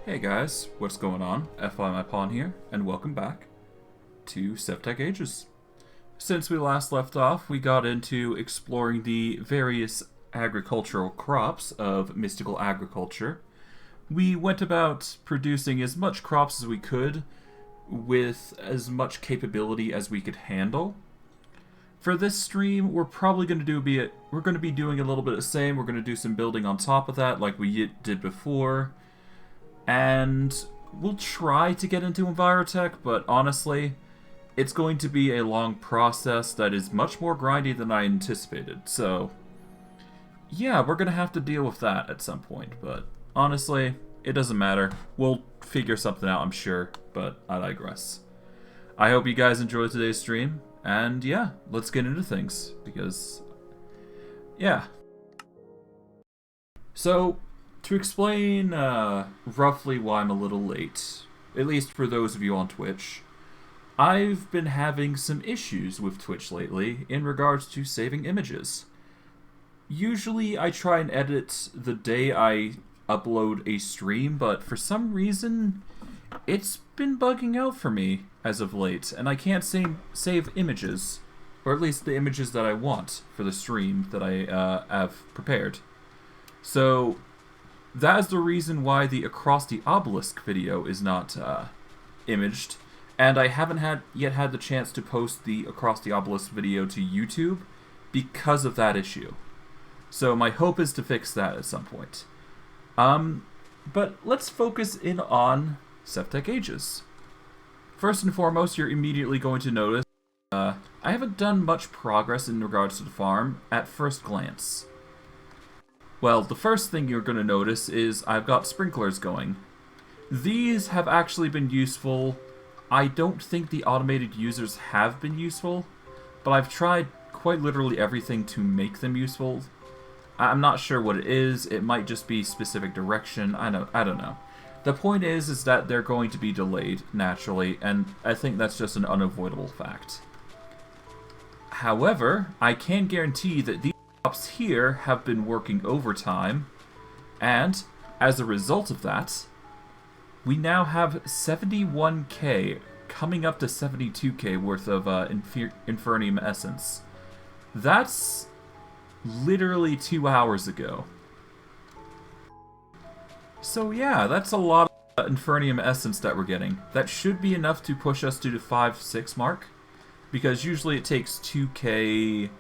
Hey guys, what's going on? FI My Pawn here, and welcome back to Sevtech Ages. Since we last left off, we got into exploring the various agricultural crops of mystical agriculture. We went about producing as much crops as we could with as much capability as we could handle. For this stream, we're probably going to be doing a little bit of the same. We're going to do some building on top of that like we did before. And we'll try to get into Envirotech, but honestly, it's going to be a long process that is much more grindy than I anticipated. So, yeah, we're going to have to deal with that at some point, but honestly, it doesn't matter. We'll figure something out, I'm sure, but I digress. I hope you guys enjoyed today's stream, and yeah, let's get into things, because, yeah. So, to explain roughly why I'm a little late, at least for those of you on Twitch, I've been having some issues with Twitch lately in regards to saving images. Usually I try and edit the day I upload a stream, but for some reason it's been bugging out for me as of late, and I can't save images, or at least the images that I want for the stream that I have prepared. So that is the reason why the Across the Obelisk video is not imaged, and I haven't yet had the chance to post the Across the Obelisk video to YouTube because of that issue. So my hope is to fix that at some point. But let's focus in on Sevtech Ages. First and foremost, you're immediately going to notice I haven't done much progress in regards to the farm at first glance. Well, the first thing you're going to notice is I've got sprinklers going. These have actually been useful. I don't think the automated users have been useful, but I've tried quite literally everything to make them useful. I'm not sure what it is. It might just be specific direction. I don't know. The point is that they're going to be delayed, naturally, and I think that's just an unavoidable fact. However, I can guarantee that these crops here have been working overtime, and as a result of that, we now have 71k, coming up to 72k worth of Infernium essence. That's literally 2 hours ago. So yeah, that's a lot of Infernium essence that we're getting. That should be enough to push us to the 5-6 mark, because usually it takes 2k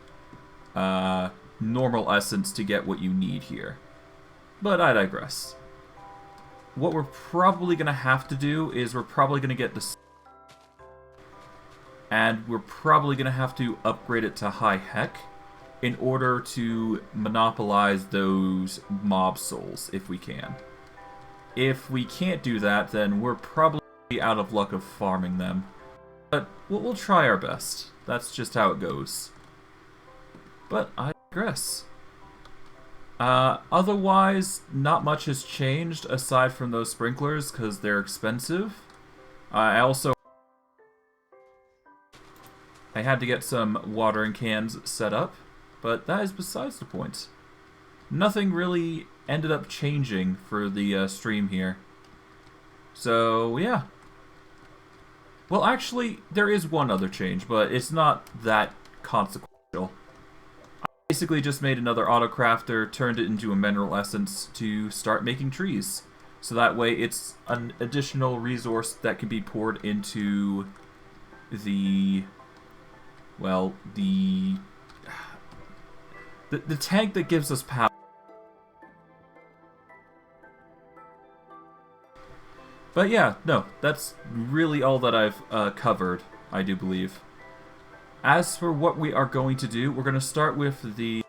normal essence to get what you need here. But I digress. What we're probably going to have to do is we're probably going to get this, and we're probably going to have to upgrade it to high heck in order to monopolize those mob souls if we can. If we can't do that, then we're probably out of luck of farming them. But we'll try our best. That's just how it goes. But I digress. Otherwise, not much has changed aside from those sprinklers because they're expensive. I had to get some watering cans set up, but that is besides the point. Nothing really ended up changing for the stream here. So, yeah. Well, actually, there is one other change, but it's not that consequential. I basically just made another autocrafter, turned it into a mineral essence to start making trees. So that way it's an additional resource that can be poured into the, well, the tank that gives us power. But yeah, no, that's really all that I've covered, I do believe. As for what we are going to do, we're going to start with the...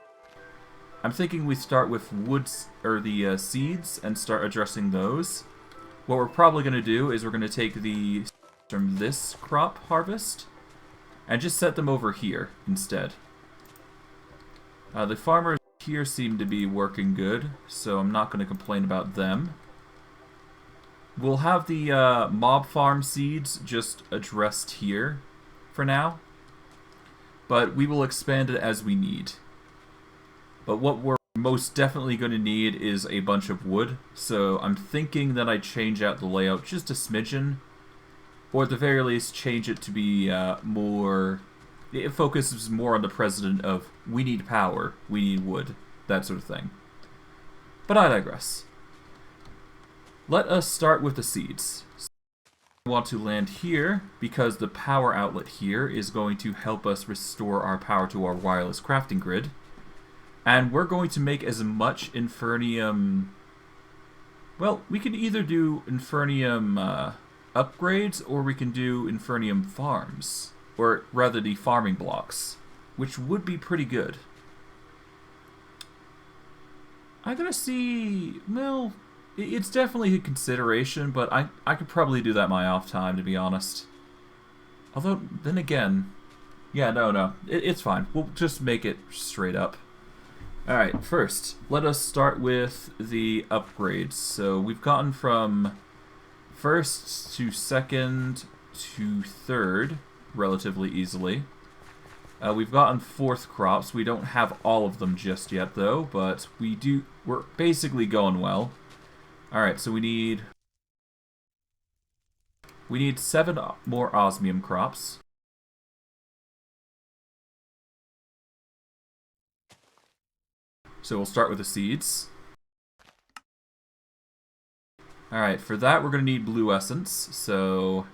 I'm thinking we start with woods, or the seeds, and start addressing those. What we're probably going to do is we're going to take the from this crop harvest, and just set them over here instead. The farmers here seem to be working good, so I'm not going to complain about them. We'll have the mob farm seeds just addressed here for now, but we will expand it as we need. But what we're most definitely going to need is a bunch of wood, so I'm thinking that I change out the layout just a smidgen, or at the very least change it to be more... It focuses more on the precedent of we need power, we need wood, that sort of thing. But I digress. Let us start with the seeds. I want to land here because the power outlet here is going to help us restore our power to our wireless crafting grid. And we're going to make as much Infernium... Well, we can either do Infernium upgrades or we can do Infernium farms. Or rather the farming blocks, which would be pretty good. I gotta see... Well, it's definitely a consideration, but I could probably do that my off time, to be honest. Although, then again... Yeah, no. It's fine. We'll just make it straight up. Alright, first, let us start with the upgrades. So we've gotten from first to second to third relatively easily. We've gotten fourth crops. We don't have all of them just yet, though, but we're basically going well. Alright, so we need 7 more osmium crops. So we'll start with the seeds. Alright, for that we're going to need blue essence, so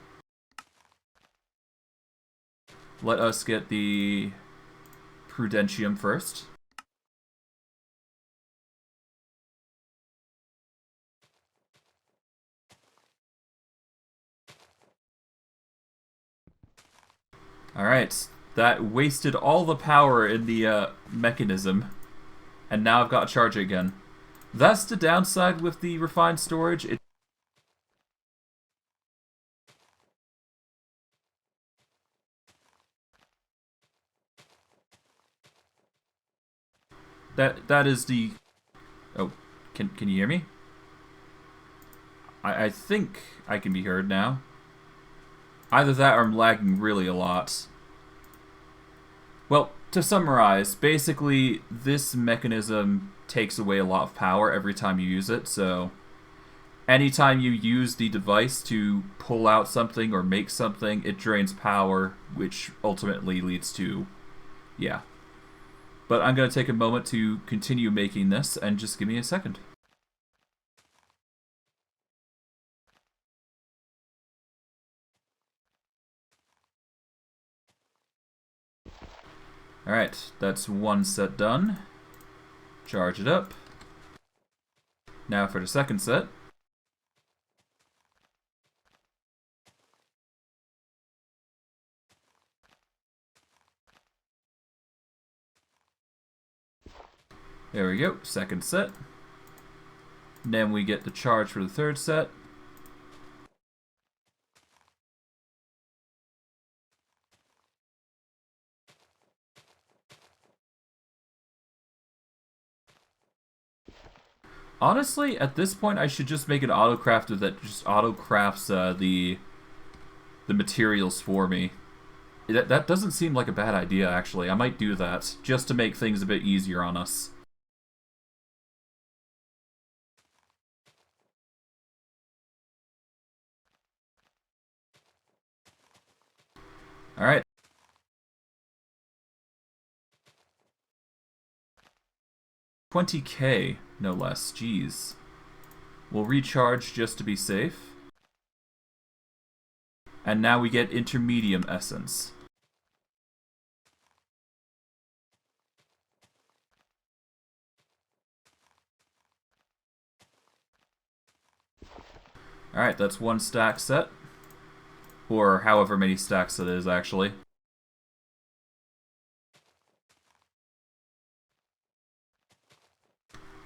let us get the Prudentium first. Alright, that wasted all the power in the mechanism. And now I've got to charge it again. That's the downside with the refined storage. That is the... Oh, can you hear me? I think I can be heard now. Either that or I'm lagging really a lot. Well, to summarize, basically this mechanism takes away a lot of power every time you use it, so anytime you use the device to pull out something or make something, it drains power, which ultimately leads to... yeah. But I'm going to take a moment to continue making this, and just give me a second. Alright, that's one set done. Charge it up. Now for the second set. There we go, second set. Then we get the charge for the third set. Honestly, at this point, I should just make an autocrafter that just autocrafts the materials for me. That doesn't seem like a bad idea, actually. I might do that, just to make things a bit easier on us. Alright. $20K, no less. Jeez. We'll recharge just to be safe. And now we get Intermedium Essence. Alright, that's one stack set. Or however many stacks it is, actually.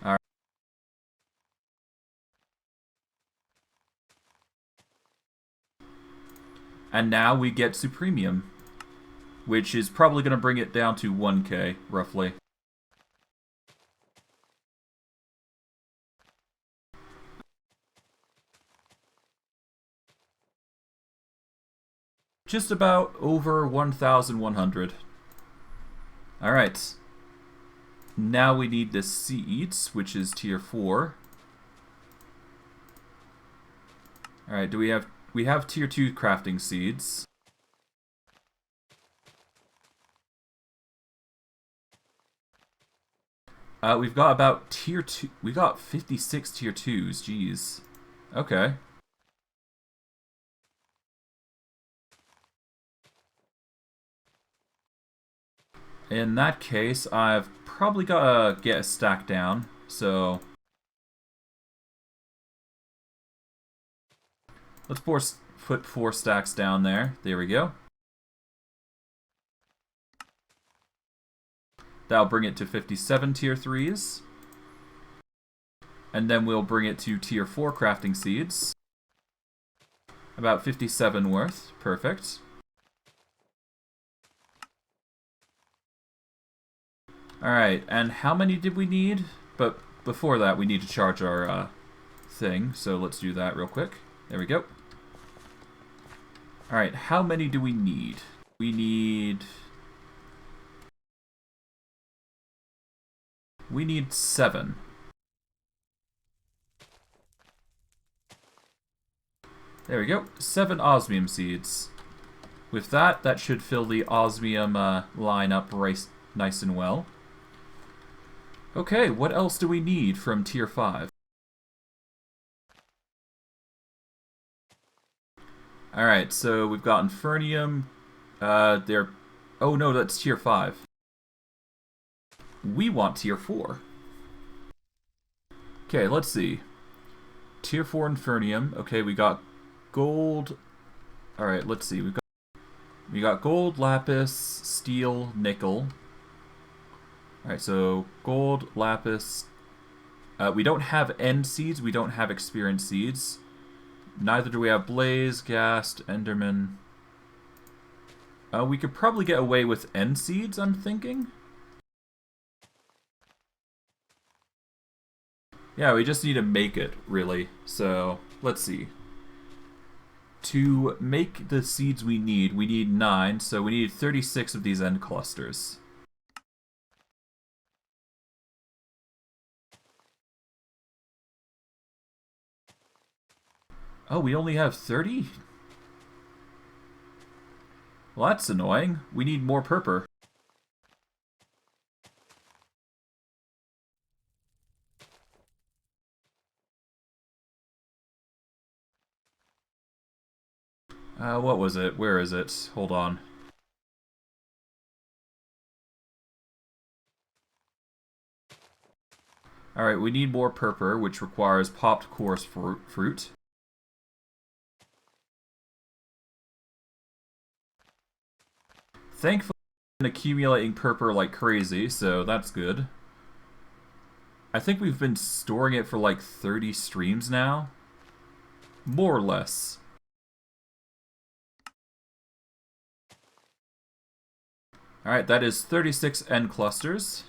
Alright. And now we get Supremium, which is probably going to bring it down to 1K, roughly. Just about over 1,100. Alright. Now we need the seeds, which is tier 4. Alright, we have tier 2 crafting seeds. We've got about tier 2. We got 56 tier 2s. Jeez. Okay. In that case, I've probably got to get a stack down. So let's put 4 stacks down there. There we go. That'll bring it to 57 tier 3s. And then we'll bring it to tier 4 crafting seeds. About 57 worth. Perfect. Alright, and how many did we need? But before that, we need to charge our thing. So let's do that real quick. There we go. Alright, how many do we need? We need 7. There we go. 7 osmium seeds. With that, that should fill the osmium line up nice and well. Okay, what else do we need from tier 5? Alright, so we've got Infernium. Oh no, that's tier 5. We want tier 4. Okay, let's see. Tier 4 Infernium. Okay, we got gold. Alright, let's see. We got gold, lapis, steel, nickel. Alright, so gold, lapis. We don't have end seeds. We don't have experience seeds. Neither do we have blaze, ghast, enderman. We could probably get away with end seeds, I'm thinking. Yeah, we just need to make it, really. So, let's see. To make the seeds we need 9, so we need 36 of these end clusters. Oh, we only have 30? Well, that's annoying. We need more purple. What was it? Where is it? Hold on. Alright, we need more purple, which requires popped coarse fruit. Thankfully, I've been accumulating purple like crazy, so that's good. I think we've been storing it for like 30 streams now. More or less. Alright, that is 36 end clusters.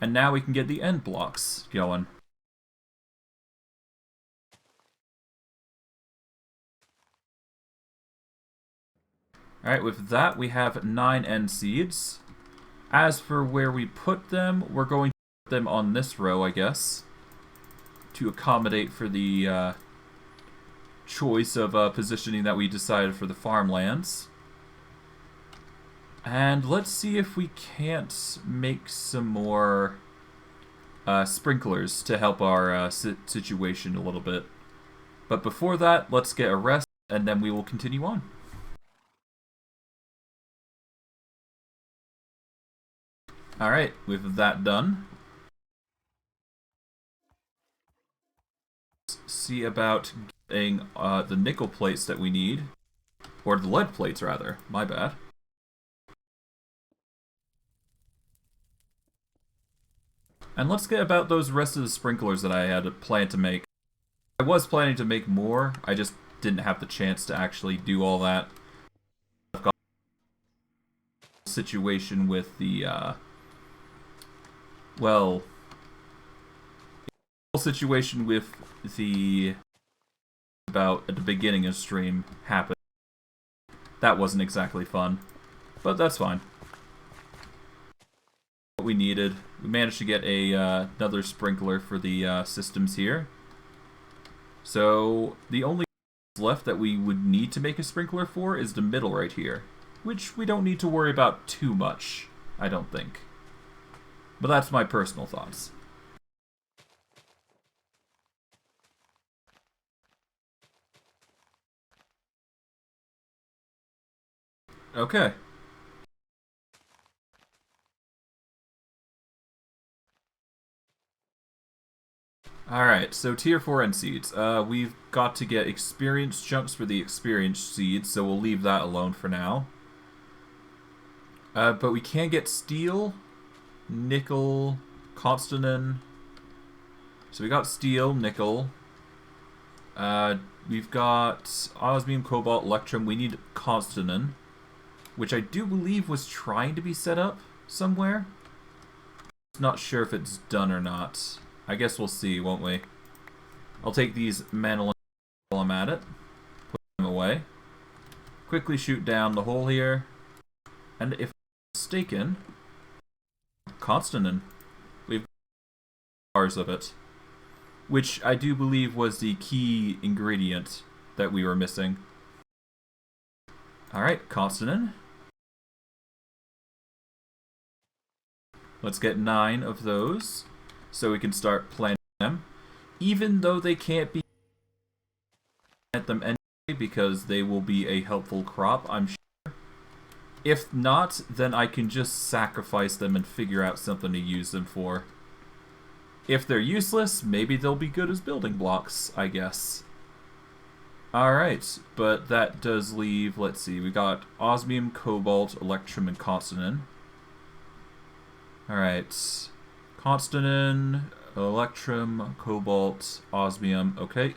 And now we can get the end blocks going. Alright, with that we have 9 end seeds. As for where we put them, we're going to put them on this row, I guess. To accommodate for the choice of positioning that we decided for the farmlands. And let's see if we can't make some more sprinklers to help our situation a little bit. But before that, let's get a rest, and then we will continue on. Alright, with that done, let's see about getting the nickel plates that we need. Or the lead plates, rather. My bad. And let's get about those rest of the sprinklers that I had planned to make. I was planning to make more, I just didn't have the chance to actually do all that. I've got a situation with the, well, situation with the, about at the beginning of stream happened. That wasn't exactly fun, but that's fine. we needed. We managed to get a another sprinkler for the systems here. So the only left that we would need to make a sprinkler for is the middle right here, which we don't need to worry about too much, I don't think. But that's my personal thoughts. Okay. Alright, so tier 4 end seeds. We've got to get experience chunks for the experience seeds, so we'll leave that alone for now. But we can get steel, nickel, constanin. So we got steel, nickel. We've got osmium, cobalt, electrum. We need constanin, which I do believe was trying to be set up somewhere. Not sure if it's done or not. I guess we'll see, won't we? I'll take these manolins while I'm at it. Put them away. Quickly shoot down the hole here. And if I'm mistaken, constanin. We've got bars of it. Which I do believe was the key ingredient that we were missing. Alright, constanin. Let's get 9 of those, so we can start planting them. Even though they can't be plant them anyway, because they will be a helpful crop, I'm sure. If not, then I can just sacrifice them and figure out something to use them for. If they're useless, maybe they'll be good as building blocks, I guess. Alright, but that does leave, let's see, we got osmium, cobalt, electrum, and constanin. Alright, constanin, electrum, cobalt, osmium, okay.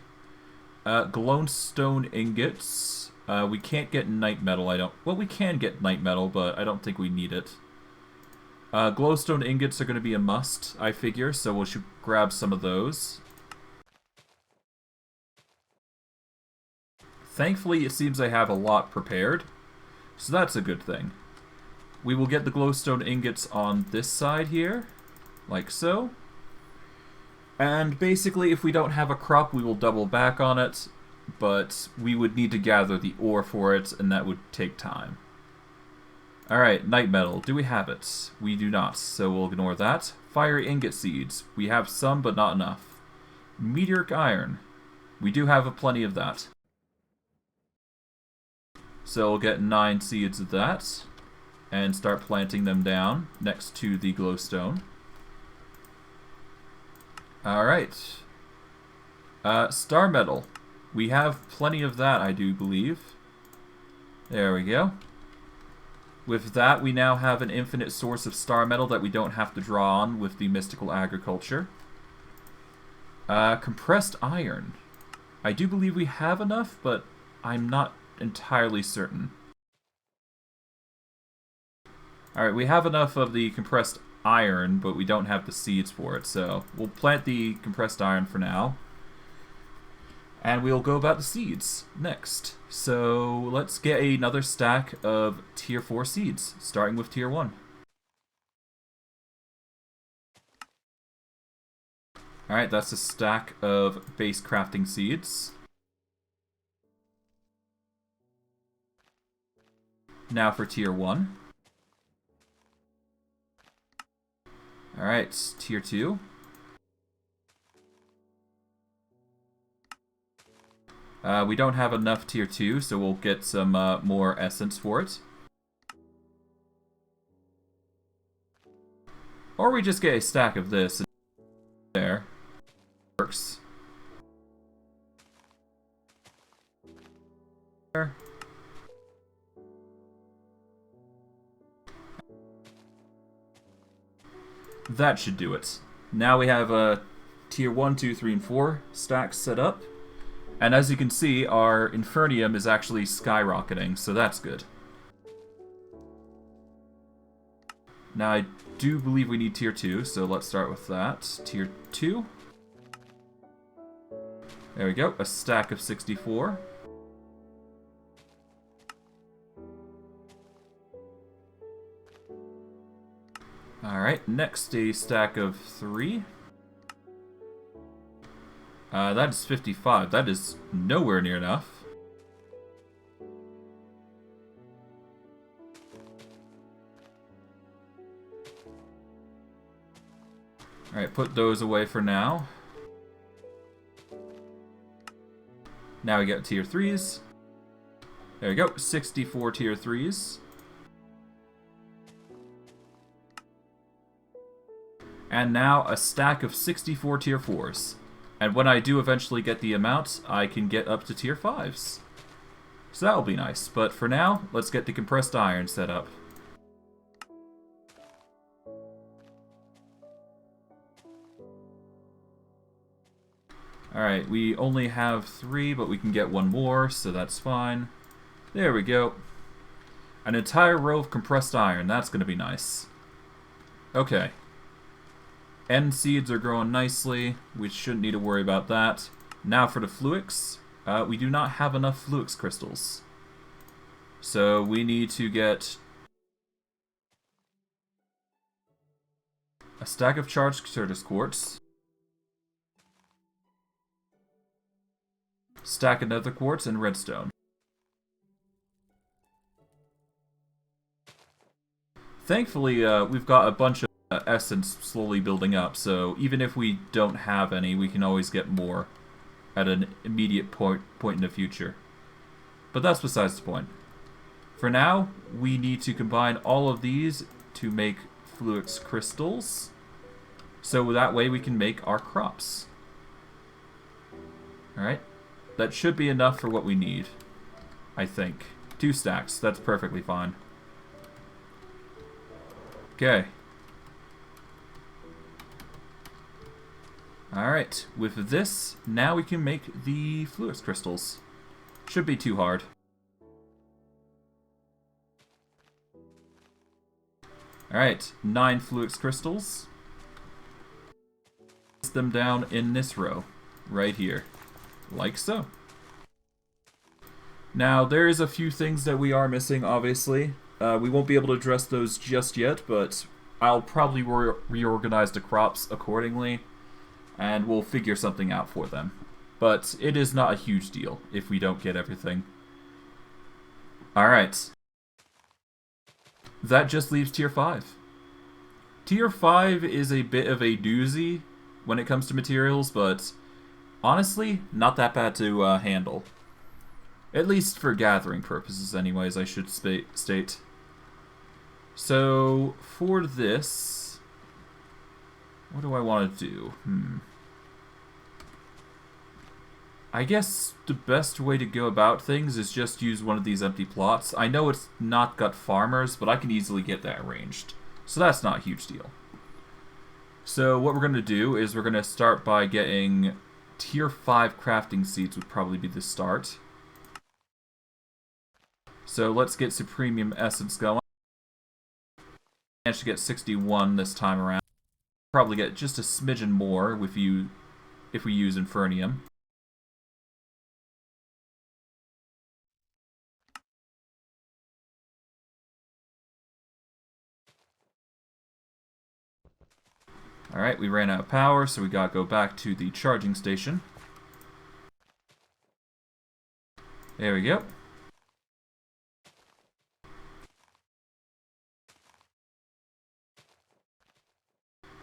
Glowstone ingots. We can't get night metal, well, we can get night metal, but I don't think we need it. Glowstone ingots are going to be a must, I figure, so we should grab some of those. Thankfully, it seems I have a lot prepared, so that's a good thing. We will get the glowstone ingots on this side here, like so. And basically, if we don't have a crop, we will double back on it, but we would need to gather the ore for it, and that would take time. Alright, night metal. Do we have it? We do not, so we'll ignore that. Fiery ingot seeds. We have some, but not enough. Meteoric iron. We do have plenty of that. So we'll get 9 seeds of that, and start planting them down next to the glowstone. Alright. Star metal. We have plenty of that, I do believe. There we go. With that, we now have an infinite source of star metal that we don't have to draw on with the mystical agriculture. Compressed iron. I do believe we have enough, but I'm not entirely certain. Alright, we have enough of the compressed iron, but we don't have the seeds for it, so we'll plant the compressed iron for now. And we'll go about the seeds next. So let's get another stack of tier 4 seeds, starting with tier 1. Alright, that's a stack of base crafting seeds. Now for tier 1. Alright, tier 2. We don't have enough tier 2, so we'll get some more essence for it. Or we just get a stack of this. There. Works. There. That should do it. Now we have tier 1, 2, 3, and 4 stacks set up. And as you can see, our Infernium is actually skyrocketing, so that's good. Now I do believe we need tier 2, so let's start with that. Tier 2. There we go, a stack of 64. Alright, next a stack of 3. That is 55. That is nowhere near enough. Alright, put those away for now. Now we get tier 3s. There we go, 64 tier 3s. And now a stack of 64 tier 4s. And when I do eventually get the amount, I can get up to tier 5s. So that'll be nice. But for now, let's get the compressed iron set up. Alright, we only have 3, but we can get 1 more, so that's fine. There we go. An entire row of compressed iron, that's going to be nice. Okay. End seeds are growing nicely. We shouldn't need to worry about that. Now for the fluix. We do not have enough fluix crystals. So we need to get a stack of charged Certus quartz. Stack another quartz and redstone. Thankfully, we've got a bunch of essence slowly building up, so even if we don't have any, we can always get more at an immediate point in the future. But that's besides the point. For now, we need to combine all of these to make fluix crystals, so that way we can make our crops. Alright, that should be enough for what we need, I think. 2 stacks, that's perfectly fine. Okay. Alright, with this, now we can make the fluix crystals. Should be too hard. Alright, 9 fluix crystals. Place them down in this row, right here. Like so. Now, there is a few things that we are missing, obviously. We won't be able to address those just yet, but I'll probably reorganize the crops accordingly, and we'll figure something out for them. But it is not a huge deal if we don't get everything. Alright. That just leaves tier 5. Tier 5 is a bit of a doozy when it comes to materials, but honestly, not that bad to handle. At least for gathering purposes anyways, I should state. So, for this, what do I want to do? I guess the best way to go about things is just use one of these empty plots. I know it's not got farmers, but I can easily get that arranged. So that's not a huge deal. So what we're going to do is we're going to start by getting tier 5 crafting seeds would probably be the start. So let's get some premium essence going. Managed to get 61 this time around. Probably get just a smidgen more if we use Infernium. Alright, we ran out of power, so we gotta go back to the charging station. There we go.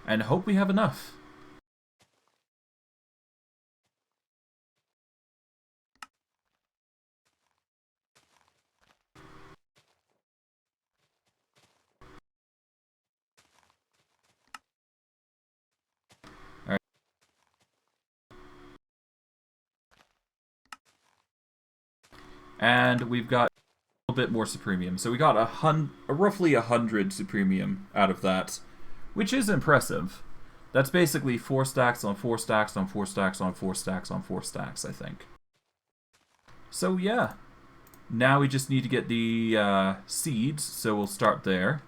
And hope we have enough. Alright. And we've got a little bit more supremium. So we got roughly 100 supremium out of that, which is impressive. That's basically 4 stacks on 4 stacks on 4 stacks on 4 stacks on 4 stacks, I think. So yeah. Now we just need to get the seeds, so we'll start there.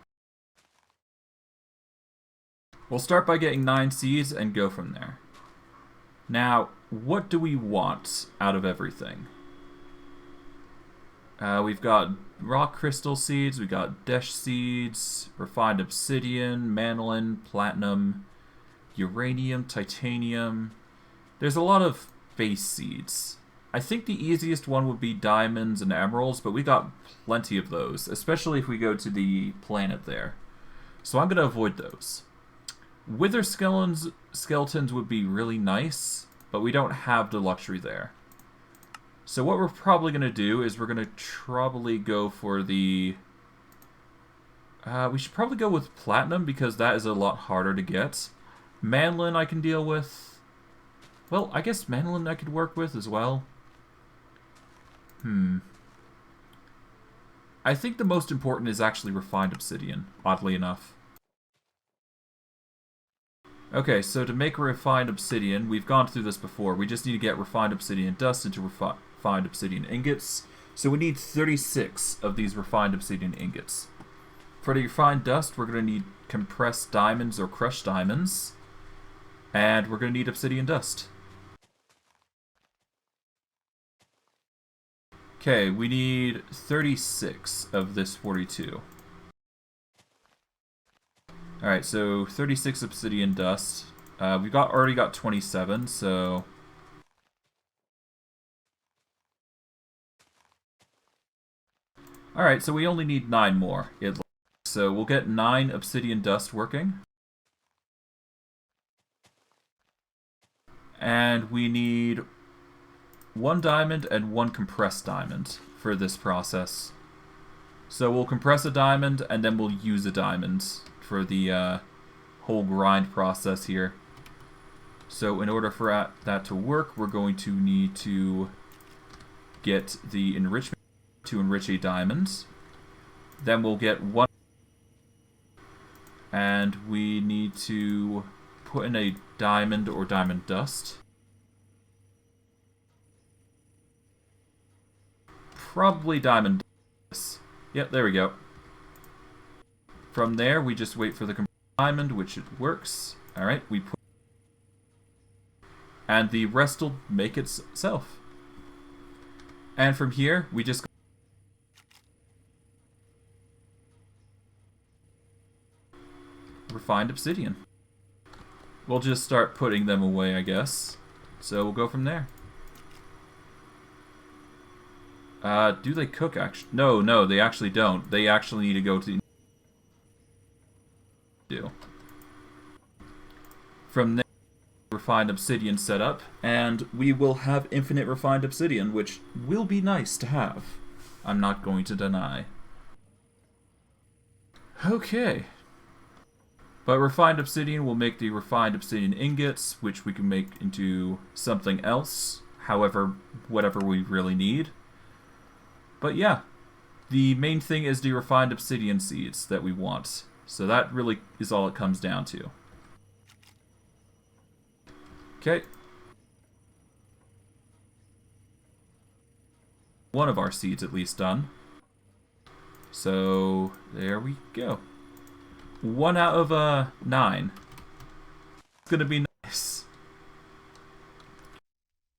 We'll start by getting 9 seeds and go from there. Now, what do we want out of everything? We've got rock crystal seeds, we've got desh seeds, refined obsidian, manolin, platinum, uranium, titanium. There's a lot of base seeds. I think the easiest one would be diamonds and emeralds, but we got plenty of those, especially if we go to the planet there. So I'm going to avoid those. Wither skeletons would be really nice, but we don't have the luxury there. So what we're probably going to do is we're going to probably go for the... we should probably go with platinum because that is a lot harder to get. Manolin I can deal with. Well, I guess manolin I could work with as well. I think the most important is actually refined obsidian, oddly enough. Okay, so to make refined obsidian, we've gone through this before. We just need to get refined obsidian dust into refined obsidian ingots. So we need 36 of these refined obsidian ingots. For the refined dust, we're going to need compressed diamonds or crushed diamonds. And we're going to need obsidian dust. Okay, we need 36 of this 42. Alright, so 36 obsidian dust. We've already got 27, so... Alright, so we only need 9 more. So we'll get 9 obsidian dust working. And we need 1 diamond and 1 compressed diamond for this process. So we'll compress a diamond and then we'll use a diamond for the whole grind process here. So in order for that to work, we're going to need to get the enrichment to enrich a diamond. Then we'll get 1, and we need to put in a diamond or diamond dust. Probably diamond dust. Yep, there we go. From there, we just wait for the diamond, which it works. Alright, we put... And the rest will make itself. And from here, we just... Refined obsidian. We'll just start putting them away, I guess. So we'll go from there. Do they cook, actually? No, they actually don't. They actually need to go to... From there, refined obsidian set up, and we will have infinite refined obsidian, which will be nice to have. I'm not going to deny. Okay. But refined obsidian will make the refined obsidian ingots, which we can make into something else, however, whatever we really need. But yeah, the main thing is the refined obsidian seeds that we want. So that really is all it comes down to. Okay. One of our seeds at least done. So there we go. 1 out of 9. It's gonna be nice.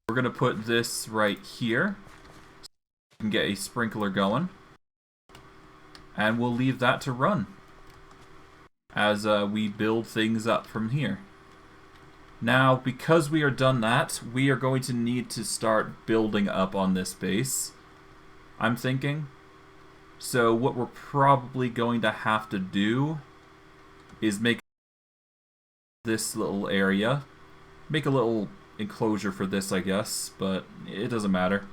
We're gonna put this right here. So we can get a sprinkler going. And we'll leave that to run as we build things up from here. Now, because we are done that, we are going to need to start building up on this base, I'm thinking. So what we're probably going to have to do is make this little area. Make a little enclosure for this, I guess, but it doesn't matter.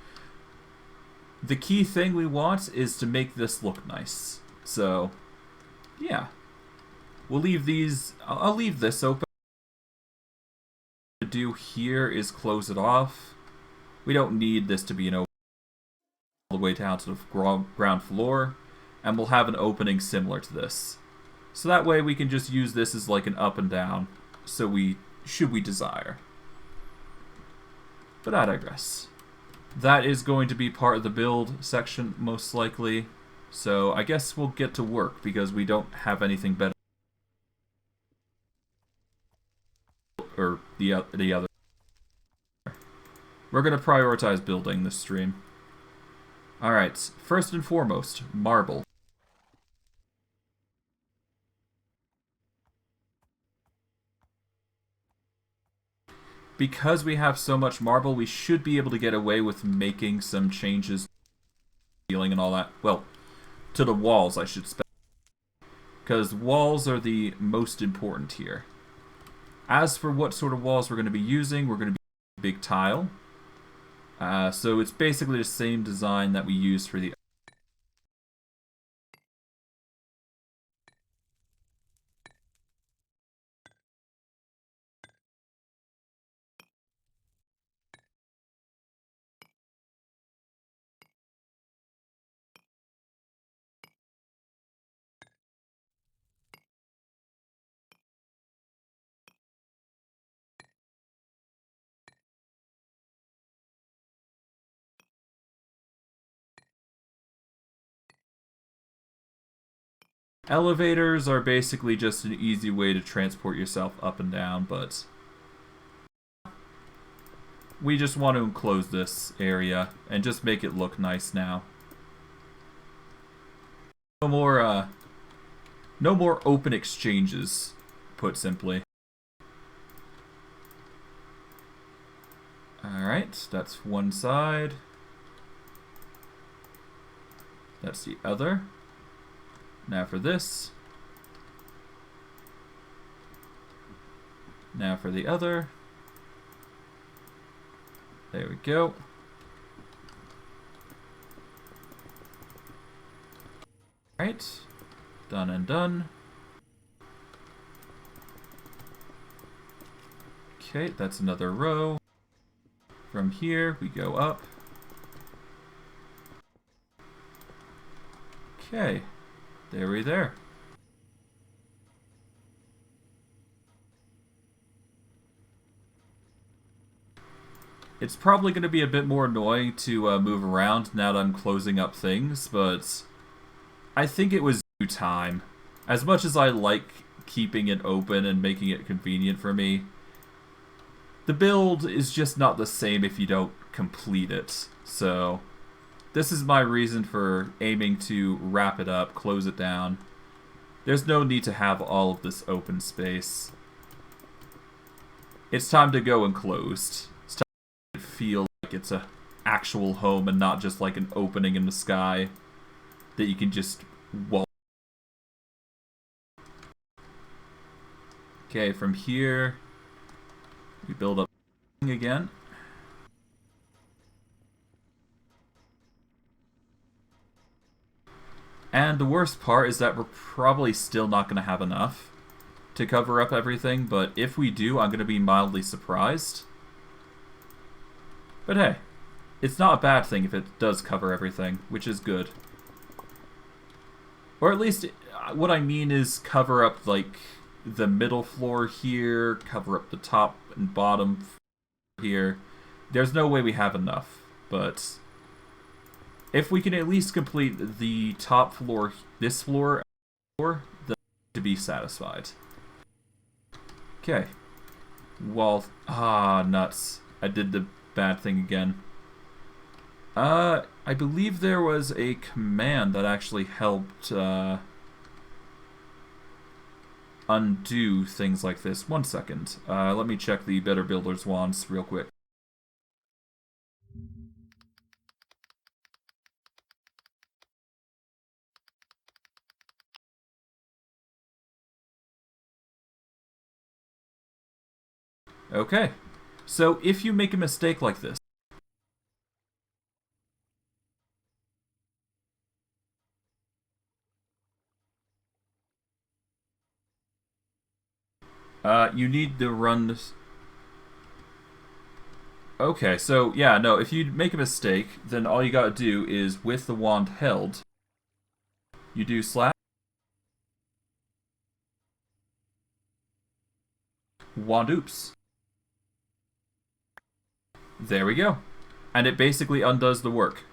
The key thing we want is to make this look nice. So, yeah. We'll leave these... I'll leave this open. What to do here is close it off. We don't need this to be an open all the way down to the ground floor. And we'll have an opening similar to this. So that way we can just use this as like an up and down. Should we desire. But I digress. That is going to be part of the build section, most likely. So I guess we'll get to work, because we don't have anything better. Or the other. We're going to prioritize building this stream. Alright, first and foremost, marble. Because we have so much marble, we should be able to get away with making some changes to the ceiling and all that. Well, to the walls, I should say. Because walls are the most important here. As for what sort of walls we're going to be using, we're going to be big tile. So it's basically the same design that we used for the elevators are basically just an easy way to transport yourself up and down, but we just want to enclose this area and just make it look nice now. No more open exchanges, put simply. Alright, that's one side. That's the other. Now for this. Now for the other. There we go. Alright. Done and done. Okay, that's another row. From here, we go up. Okay. There we there. It's probably going to be a bit more annoying to move around now that I'm closing up things, but I think it was due time. As much as I like keeping it open and making it convenient for me, the build is just not the same if you don't complete it. So this is my reason for aiming to wrap it up, close it down. There's no need to have all of this open space. It's time to go enclosed. It's time to feel like it's an actual home and not just like an opening in the sky that you can just walk. Okay, from here we build up again. And the worst part is that we're probably still not going to have enough to cover up everything, but if we do, I'm going to be mildly surprised. But hey, it's not a bad thing if it does cover everything, which is good. Or at least, what I mean is cover up, like, the middle floor here, cover up the top and bottom here. There's no way we have enough, but if we can at least complete the top floor, this floor, then to be satisfied. Okay. Wall. Ah, nuts. I did the bad thing again. I believe there was a command that actually helped undo things like this. 1 second. Let me check the Better Builders wands real quick. Okay, so if you make a mistake like this, you need to run this. Okay, so yeah, no, if you make a mistake, then all you gotta do is, with the wand held, you do slash wand oops. There we go. And it basically undoes the work.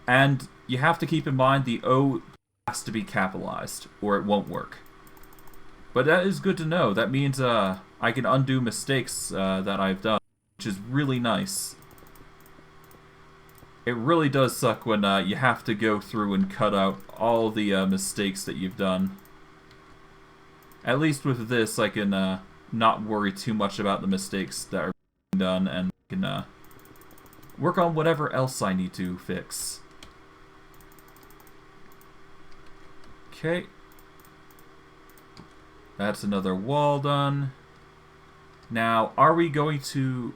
And you have to keep in mind the O has to be capitalized, or it won't work. But that is good to know. That means I can undo mistakes that I've done, which is really nice. it really does suck when you have to go through and cut out all the mistakes that you've done. At least with this, I can not worry too much about the mistakes that are being done, and can work on whatever else I need to fix. Okay. That's another wall done. Now, how are we going to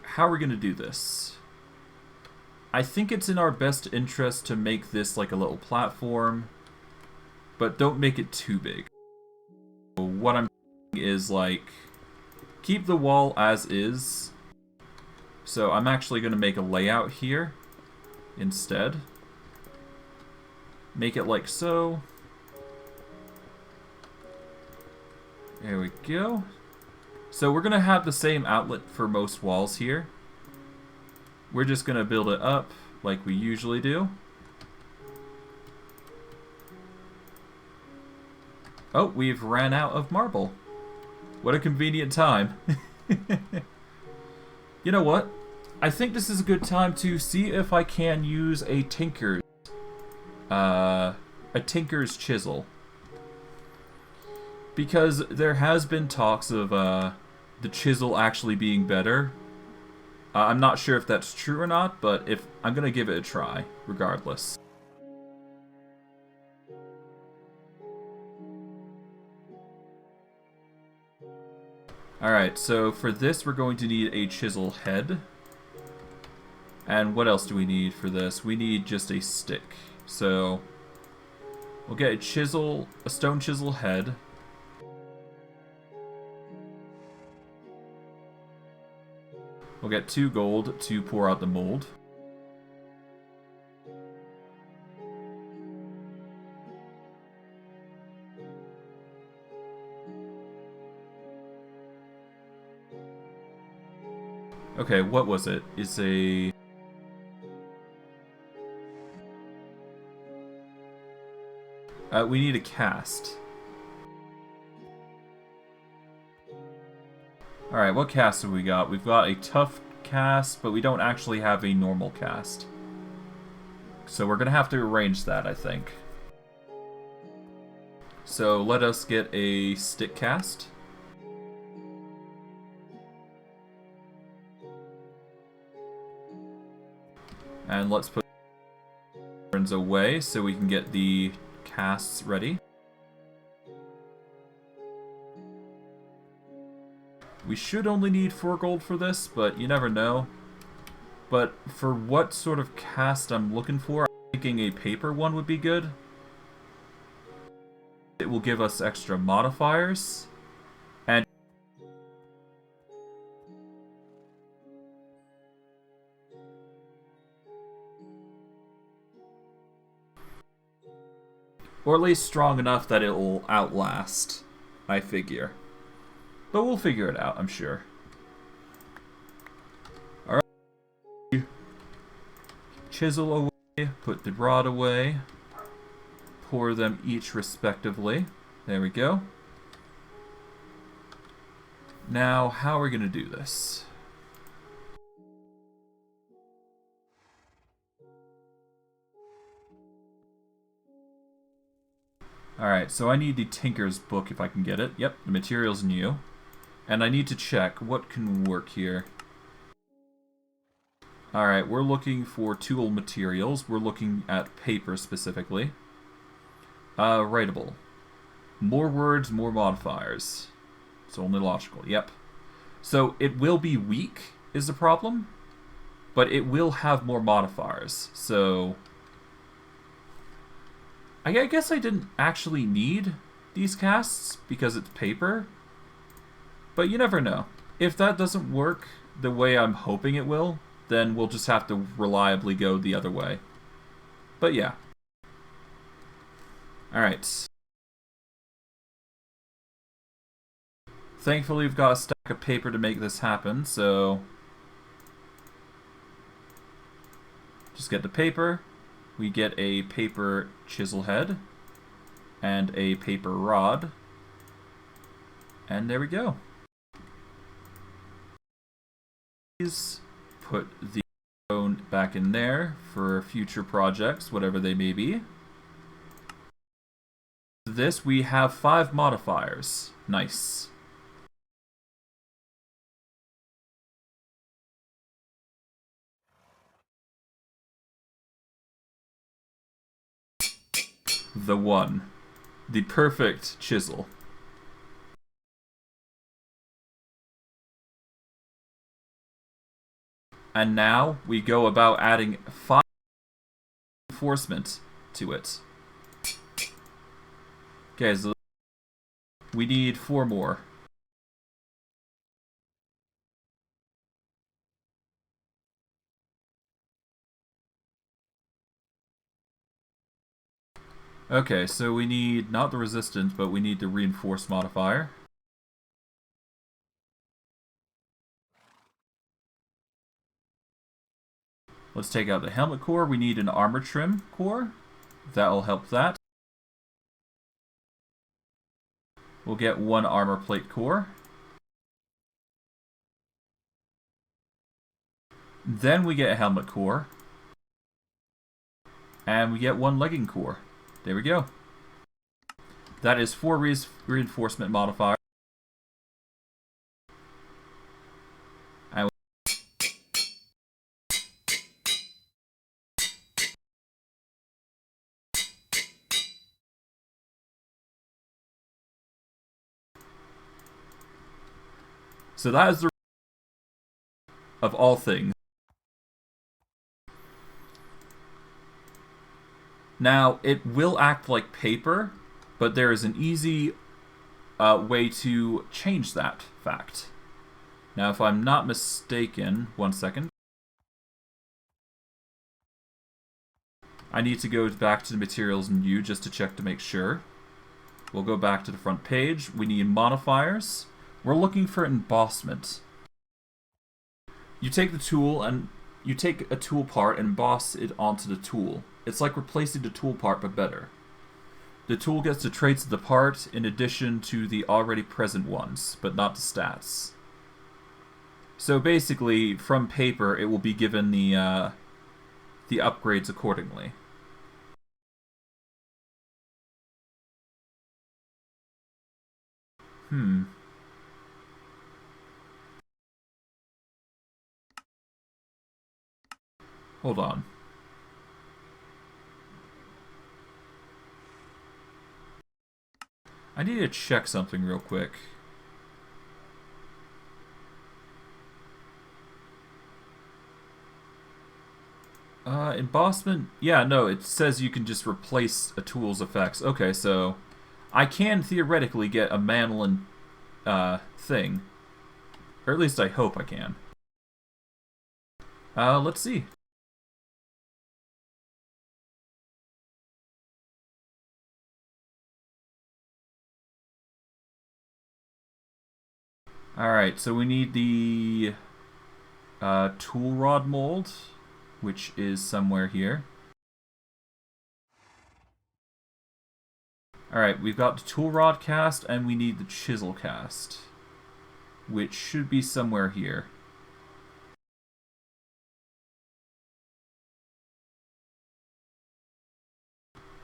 do this? I think it's in our best interest to make this like a little platform, but don't make it too big. What I'm doing is like, keep the wall as is. So I'm actually going to make a layout here instead. Make it like so. There we go. So we're going to have the same outlet for most walls here. We're just going to build it up like we usually do. Oh, we've ran out of marble. What a convenient time. You know what? I think this is a good time to see if I can use a tinker's chisel. Because there has been talks of the chisel actually being better. I'm not sure if that's true or not, but I'm gonna give it a try, regardless. Alright, so for this we're going to need a chisel head. And what else do we need for this? We need just a stick. So we'll get a stone chisel head. We'll get 2 gold to pour out the mold. Okay, what was it? It's a... we need a cast. Alright, what cast have we got? We've got a tough cast, but we don't actually have a normal cast. So we're going to have to arrange that, I think. So let us get a stick cast. And let's put turns away so we can get the casts ready. We should only need 4 gold for this, but you never know. But for what sort of cast I'm looking for, I'm thinking a paper one would be good. It will give us extra modifiers. And or at least strong enough that it will outlast, I figure. But we'll figure it out, I'm sure. Alright. Chisel away, put the rod away. Pour them each respectively. There we go. Now, how are we going to do this? Alright, so I need the Tinker's Book if I can get it. Yep, the material's new. And I need to check what can work here. Alright, we're looking for tool materials. We're looking at paper specifically. Writable. More words, more modifiers. It's only logical, yep. So it will be weak, is the problem. But it will have more modifiers, so... I guess I didn't actually need these casts because it's paper. But you never know. If that doesn't work the way I'm hoping it will, then we'll just have to reliably go the other way. But yeah. Alright. Thankfully we've got a stack of paper to make this happen, so... just get the paper. We get a paper chisel head. And a paper rod. And there we go. Please put the back in there for future projects, whatever they may be. This, we have 5 modifiers. Nice. The one. The perfect chisel. And now we go about adding 5 reinforcement to it. Okay, so we need 4 more. Okay, so we need not the resistance, but we need the reinforced modifier. Let's take out the helmet core. We need an armor trim core. That'll help that. We'll get 1 armor plate core. Then we get a helmet core. And we get 1 legging core. There we go. That is 4 reinforcement modifiers. And so that is the of all things. Now, it will act like paper, but there is an easy way to change that fact. Now, if I'm not mistaken, 1 second. I need to go back to the materials menu just to check to make sure. We'll go back to the front page. We need modifiers. We're looking for embossment. You take the tool and you take a tool part and emboss it onto the tool. It's like replacing the tool part, but better. The tool gets the traits of the part in addition to the already present ones, but not the stats. So basically, from paper, it will be given the upgrades accordingly. Hold on. I need to check something real quick. Embossment? Yeah, no, it says you can just replace a tool's effects. Okay, so I can theoretically get a mandolin thing. Or at least I hope I can. Let's see. Alright, so we need the tool rod mold, which is somewhere here. Alright, we've got the tool rod cast, and we need the chisel cast, which should be somewhere here.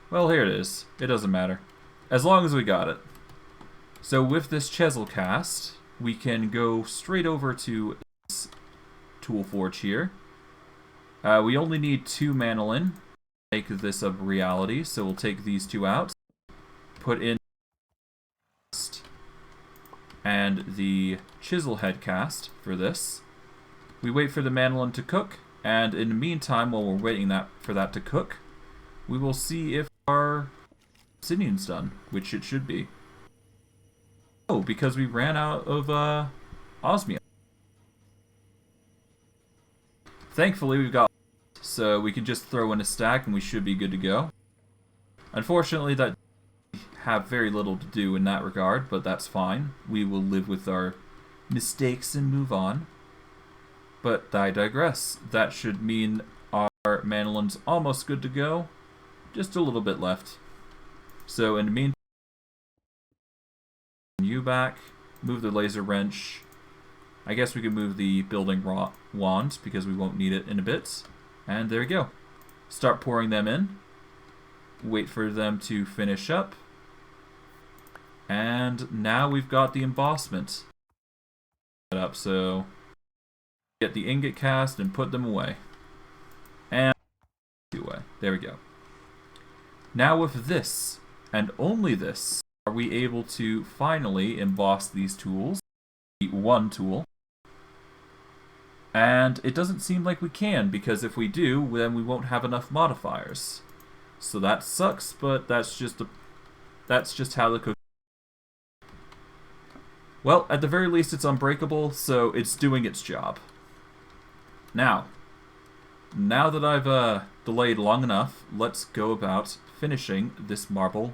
Well, here it is. It doesn't matter. As long as we got it. So with this chisel cast, we can go straight over to this tool forge here. We only need 2 mandolin to make this a reality, so we'll take these 2 out. Put in and the chisel head cast for this. We wait for the mandolin to cook, and in the meantime, while we're waiting for that to cook, we will see if our obsidian's done, which it should be. Oh, because we ran out of osmium. Thankfully, we've got, so we can just throw in a stack and we should be good to go. Unfortunately, that have very little to do in that regard, but that's fine. We will live with our mistakes and move on. But I digress. That should mean our mandolin's almost good to go. Just a little bit left. So in the meantime, you back, move the laser wrench, I guess we can move the building wand because we won't need it in a bit. And there we go. Start pouring them in. Wait for them to finish up. And now we've got the embossment set up. So get the ingot cast and put them away. And away. There we go. Now with this, and only this, are we able to finally emboss these tools. One tool. And it doesn't seem like we can, because if we do, then we won't have enough modifiers. So that sucks, but that's just how the cookie. Well, at the very least it's unbreakable, so it's doing its job. Now that I've delayed long enough, let's go about finishing this marble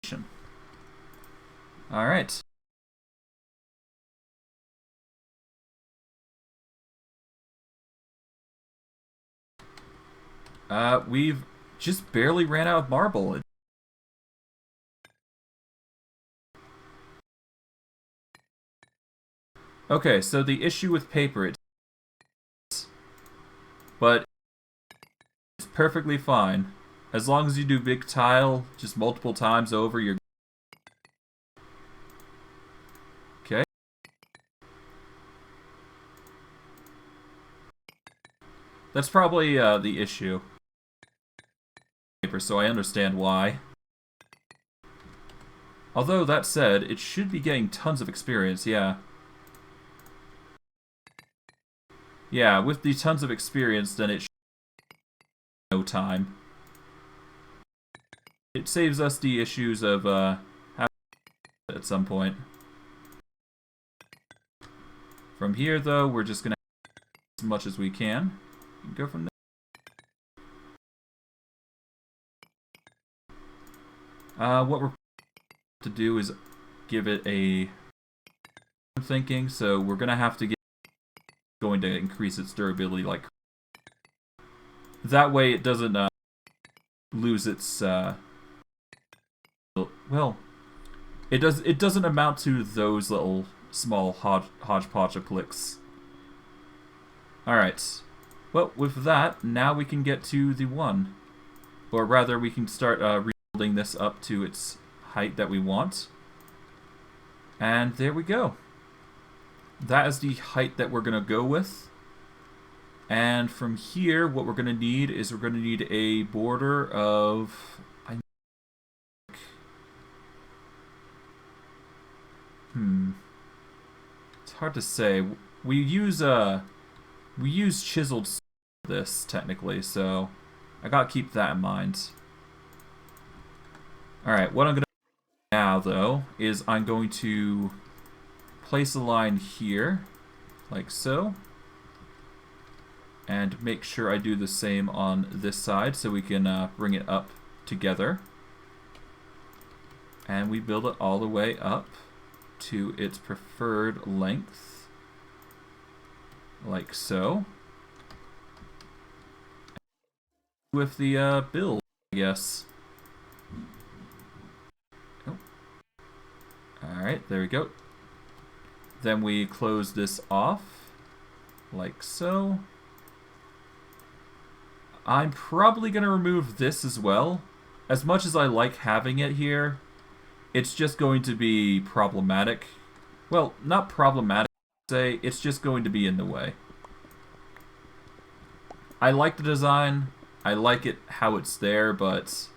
station. Alright. We've just barely ran out of marble. Okay, so the issue with paper, but it's perfectly fine. As long as you do big tile just multiple times over, you're okay. That's probably the issue. So I understand why. Although, that said, it should be getting tons of experience, yeah. Yeah, with the tons of experience, then it should no time. It saves us the issues of having at some point. From here, though, we're just gonna as much as we can. Go from there. What we're to do is give it a thinking, so we're gonna have to get going to increase its durability, like that way it doesn't lose its well, it doesn't amount to those little small hodgepodge of clicks. Alright, well, with that, now we can get to the one, or rather we can start rebuilding this up to its height that we want. And there we go. That is the height that we're going to go with. And from here, what we're going to need is we're going to need a border of... It's hard to say. We use chiseled for this, technically, so I gotta keep that in mind. Alright, what I'm going to do now, though, is I'm going to place a line here, like so, and make sure I do the same on this side so we can bring it up together. And we build it all the way up to its preferred length, like so. With the build, I guess. Oh. Alright, there we go. Then we close this off, like so. I'm probably going to remove this as well. As much as I like having it here, it's just going to be problematic. Well, not problematic, say, it's just going to be in the way. I like the design, I like it how it's there, but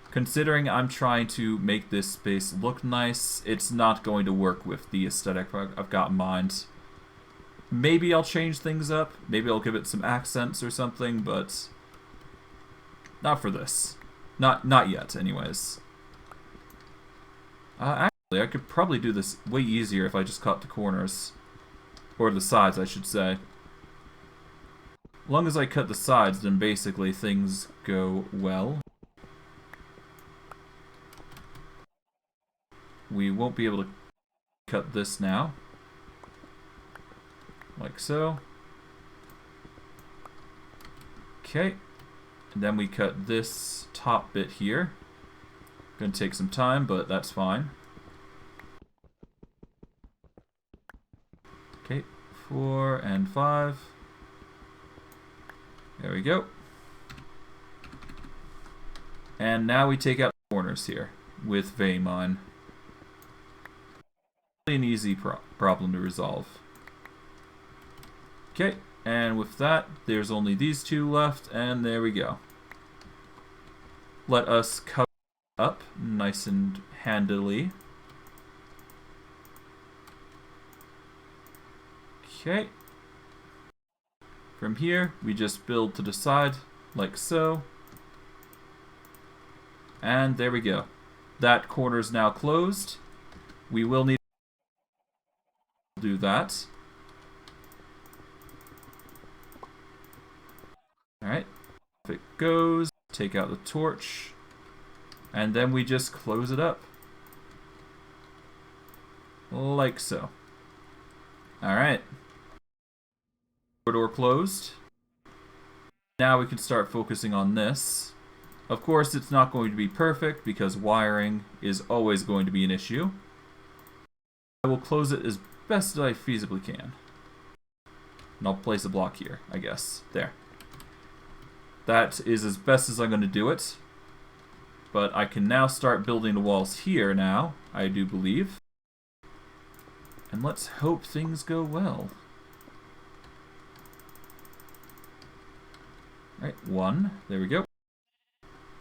considering I'm trying to make this space look nice, it's not going to work with the aesthetic I've got in mind. Maybe I'll change things up, maybe I'll give it some accents or something, but not for this. Not yet, anyways. Actually, I could probably do this way easier if I just cut the corners. Or the sides, I should say. As long as I cut the sides, then basically things go well. We won't be able to cut this now. Like so. Okay. And then we cut this top bit here. Gonna take some time, but that's fine. Okay, 4 and 5. There we go. And now we take out the corners here with vein mine. An easy problem to resolve. Okay, and with that, there's only these two left, and there we go. Let us cover up nice and handily. Okay. From here, we just build to the side, like so. And there we go. That corner is now closed. We will need to do that. Alright. If it goes, take out the torch. And then we just close it up. Like so. Alright. Door closed. Now we can start focusing on this. Of course, it's not going to be perfect because wiring is always going to be an issue. I will close it as best as I feasibly can. And I'll place a block here, I guess. There. That is as best as I'm going to do it. But I can now start building the walls here now, I do believe. And let's hope things go well. Right, 1. There we go.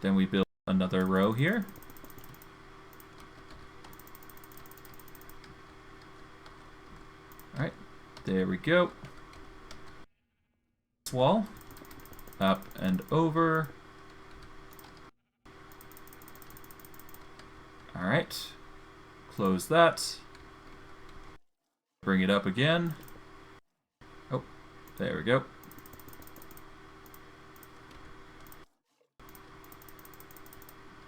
Then we build another row here. Alright, there we go. This wall. Up and over. Alright. Close that. Bring it up again. Oh, there we go.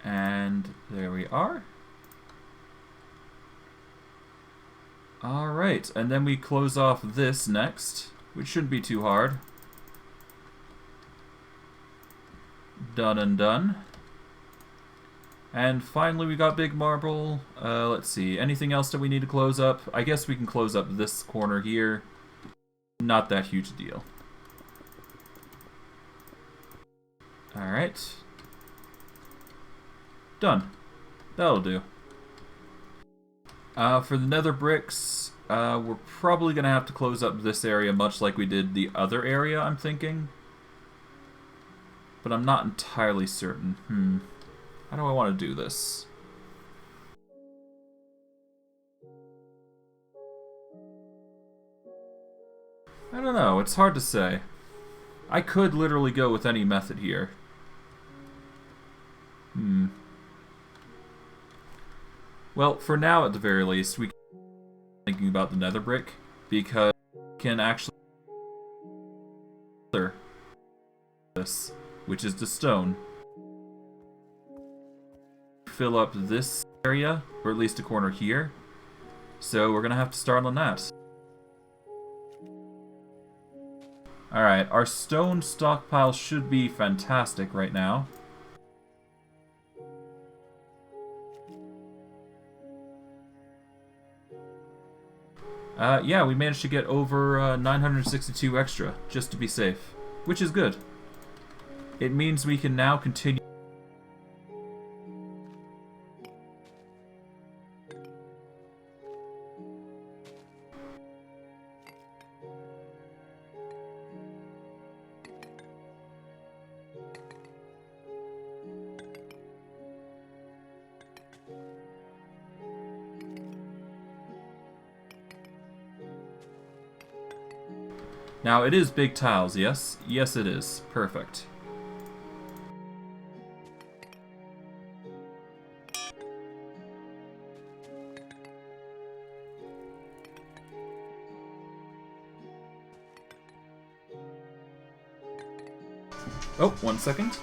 And there we are. Alright, and then we close off this next, which shouldn't be too hard. Done and done. And finally we got big marble. Let's see, anything else that we need to close up? I guess we can close up this corner here. Not that huge a deal. Alright. Done. That'll do. For the nether bricks, we're probably going to have to close up this area much like we did the other area, I'm thinking. But I'm not entirely certain. How do I want to do this? I don't know, it's hard to say. I could literally go with any method here. Well, for now at the very least, we can be thinking about the nether brick, because we can actually this, which is the stone. Fill up this area, or at least a corner here. So we're gonna have to start on that. Alright, our stone stockpile should be fantastic right now. Yeah, we managed to get over 962 extra, just to be safe, which is good. It means we can now continue. Now, it is big tiles, yes? Yes, it is. Perfect. Oh, 1 second.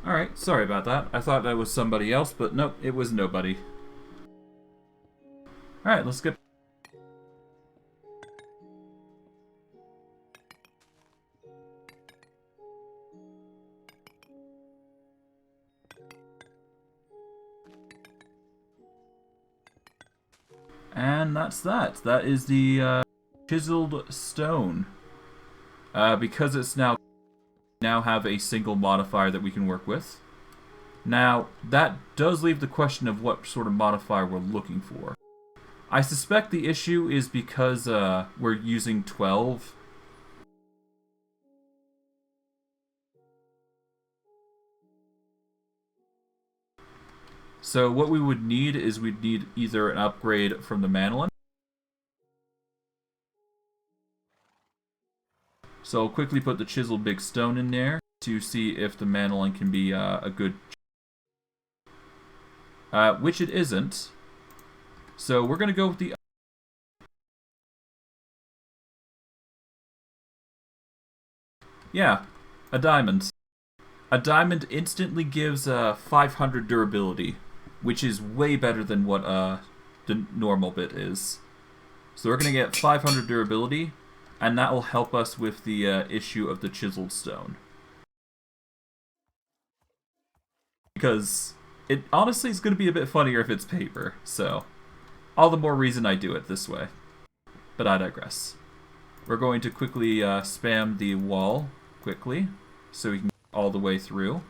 Alright, sorry about that. I thought that was somebody else, but nope, it was nobody. Alright, let's get... And that's that. That is the chiseled stone. Because it's now have a single modifier that we can work with. Now, that does leave the question of what sort of modifier we're looking for. I suspect the issue is because we're using 12. So what we would need is we'd need either an upgrade from the mandolin. So I'll quickly put the chiseled big stone in there to see if the mandolin can be a good... which it isn't. So we're going to go with the... Yeah, a diamond. A diamond instantly gives 500 durability, which is way better than what the normal bit is. So we're going to get 500 durability, and that will help us with the issue of the chiseled stone. Because it honestly is going to be a bit funnier if it's paper, so all the more reason I do it this way. But I digress. We're going to quickly spam the wall quickly, so we can get all the way through.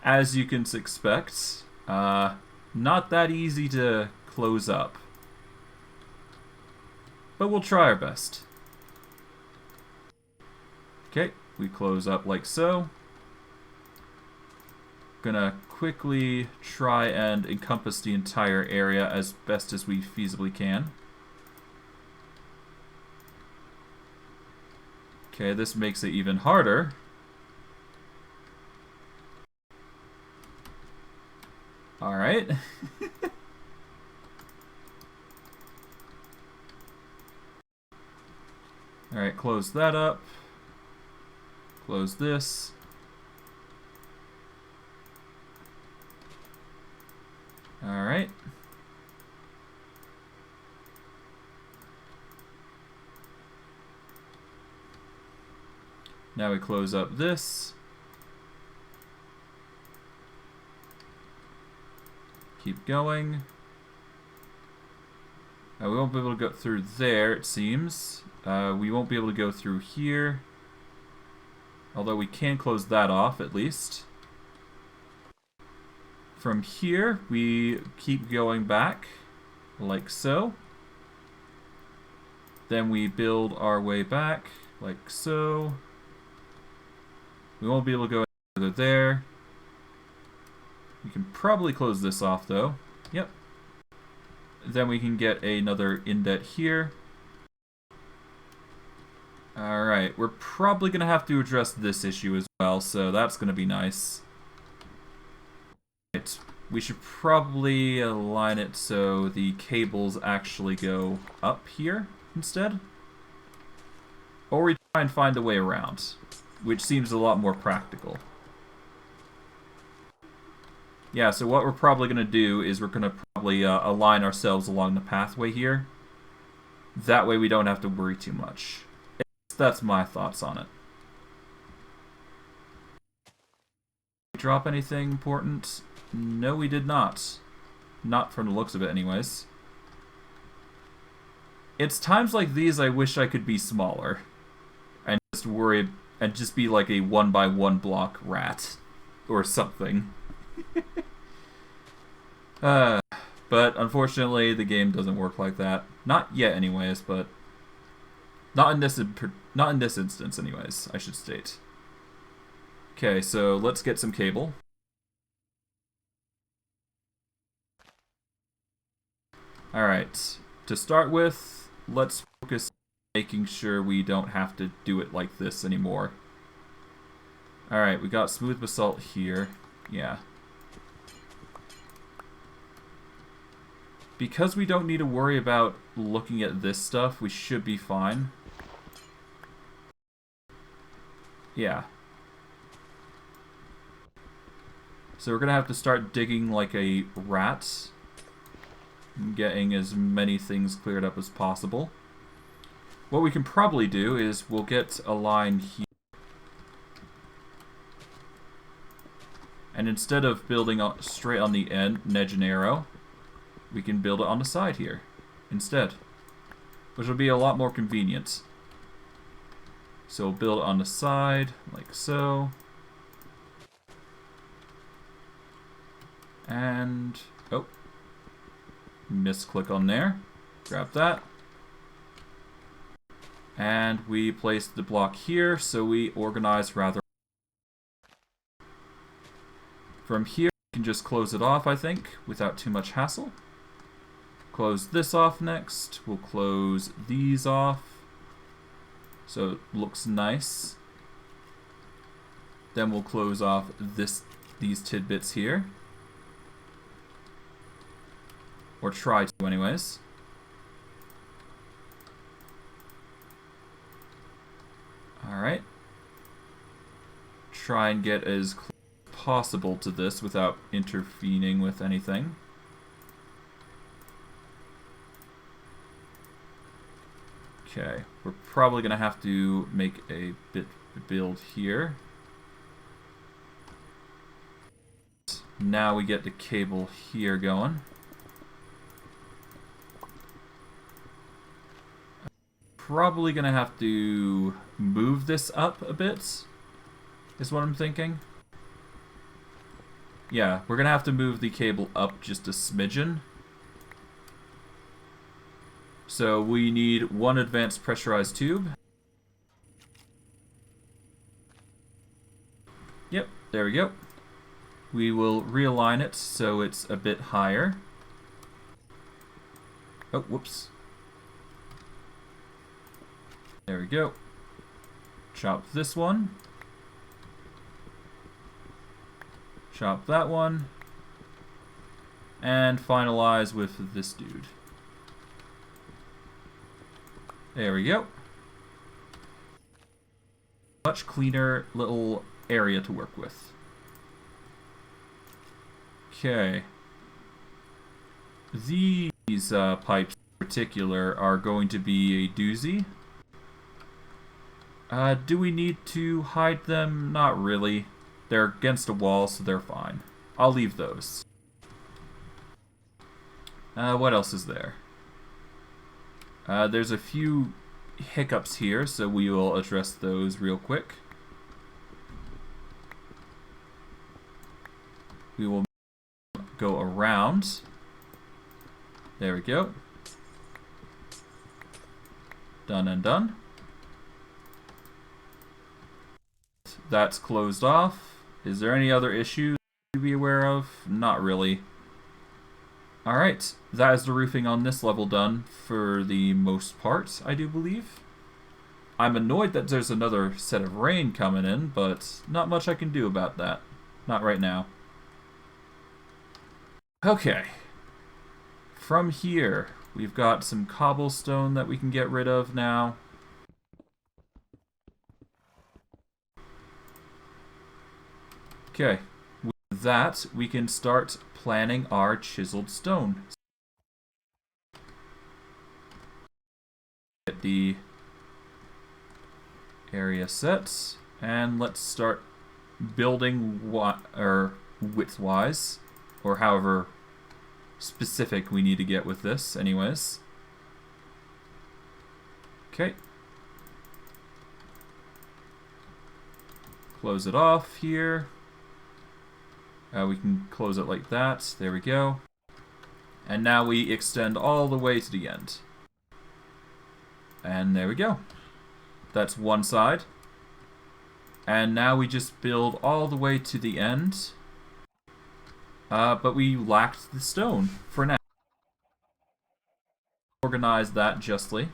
As you can expect, not that easy to close up. But we'll try our best. Okay, we close up like so. Gonna quickly try and encompass the entire area as best as we feasibly can. Okay, this makes it even harder. Alright. Alright, close that up. Close this. Alright. Now we close up this. Keep going. We won't be able to go through there, it seems. We won't be able to go through here. Although we can close that off, at least. From here, we keep going back, like so. Then we build our way back, like so. We won't be able to go any further there. We can probably close this off, though. Yep. Then we can get another indent here. Alright, we're probably going to have to address this issue as well, so that's going to be nice. Right. We should probably align it so the cables actually go up here instead. Or we try and find a way around, which seems a lot more practical. Yeah, so what we're probably going to do is we're going to probably align ourselves along the pathway here. That way we don't have to worry too much. That's my thoughts on it. Drop anything important? No, we did not. Not from the looks of it, anyways. It's times like these I wish I could be smaller. And just worry, and just be like a 1x1 block rat. Or something. But unfortunately, the game doesn't work like that. Not yet, anyways, but... Not in this instance, anyways, I should state. Okay, so let's get some cable. Alright, to start with, let's focus on making sure we don't have to do it like this anymore. Alright, we got smooth basalt here. Yeah. Because we don't need to worry about looking at this stuff, we should be fine. Yeah. So we're gonna have to start digging like a rat. And getting as many things cleared up as possible. What we can probably do is we'll get a line here. And instead of building straight on the edge and arrow, we can build it on the side here instead. Which will be a lot more convenient. So we'll build it on the side, like so. And, oh, misclick on there. Grab that. And we place the block here, so we organize rather. From here, we can just close it off, I think, without too much hassle. Close this off next. We'll close these off. So it looks nice. Then we'll close off these tidbits here. Or try to, anyways. Alright. Try and get as close as possible to this without intervening with anything. Okay, we're probably going to have to make a build here. Now we get the cable here going. Probably going to have to move this up a bit, is what I'm thinking. Yeah, we're going to have to move the cable up just a smidgen. So we need one advanced pressurized tube. Yep, there we go. We will realign it so it's a bit higher. Oh, whoops. There we go. Chop this one. Chop that one. And finalize with this dude. There we go. Much cleaner little area to work with. Okay. These pipes in particular are going to be a doozy. Do we need to hide them? Not really. They're against a wall, so they're fine. I'll leave those. What else is there? There's a few hiccups here, so we will address those real quick. We will go around. There we go. Done and done. That's closed off. Is there any other issues to be aware of? Not really. Alright, that is the roofing on this level done for the most part, I do believe. I'm annoyed that there's another set of rain coming in, but not much I can do about that. Not right now. Okay. From here, we've got some cobblestone that we can get rid of now. Okay, with that, we can start planning our chiseled stone. Get the area set, and let's start building width-wise, or however specific we need to get with this, anyways. Okay. Close it off here. We can close it like that. There we go. And now we extend all the way to the end. And there we go. That's one side. And now we just build all the way to the end. But we lacked the stone for now. Organize that justly.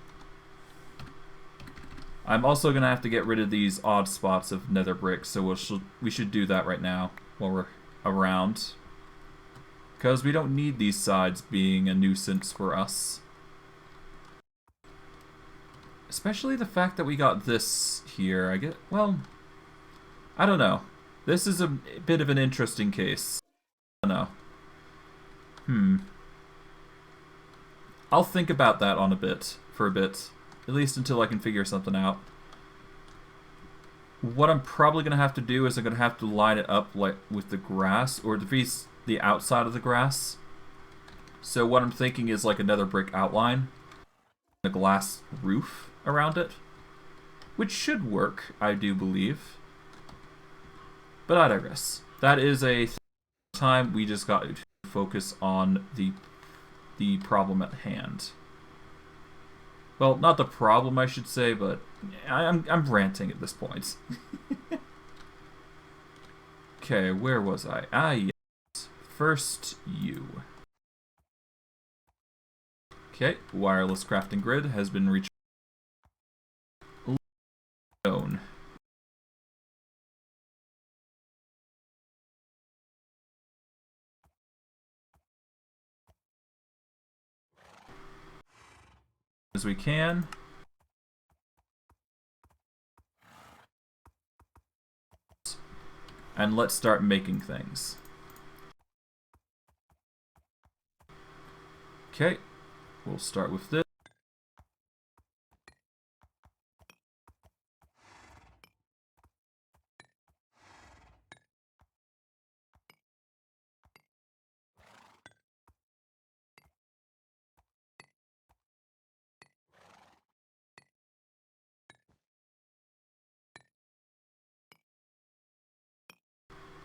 I'm also going to have to get rid of these odd spots of nether bricks, so we should do that right now while we're around. Because we don't need these sides being a nuisance for us. Especially the fact that we got this here, I guess. Well, I don't know. This is a bit of an interesting case. I don't know. I'll think about that for a bit. At least until I can figure something out. What I'm probably going to have to do is I'm going to have to line it up like with the grass, or at least the outside of the grass. So what I'm thinking is like another brick outline, a glass roof around it, which should work, I do believe. But I digress. That is a time. We just got to focus on the problem at hand. Well, not the problem, I should say, but I'm ranting at this point. Okay, where was I? Ah, yes. First, you. Okay, wireless crafting grid has been reached. Stone. As we can. And let's start making things. Okay, we'll start with this.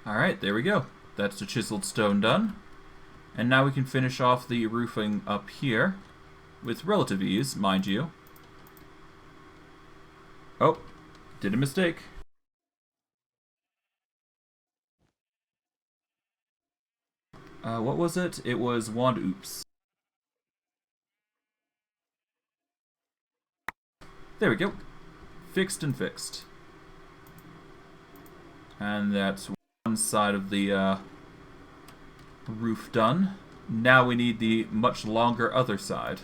Alright, there we go. That's the chiseled stone done. And now we can finish off the roofing up here. With relative ease, mind you. Oh, did a mistake. What was it? It was wand oops. There we go. Fixed and fixed. And that's one side of the roof done. Now we need the much longer other side.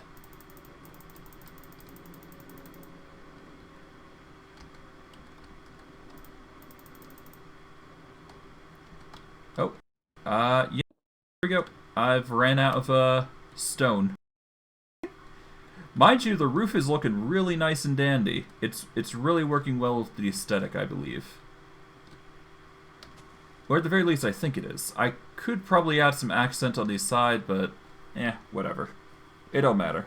Oh, yeah, here we go. I've ran out of stone. Mind you, the roof is looking really nice and dandy. It's really working well with the aesthetic, I believe. Or at the very least, I think it is. I could probably add some accent on the side, but whatever. It don't matter.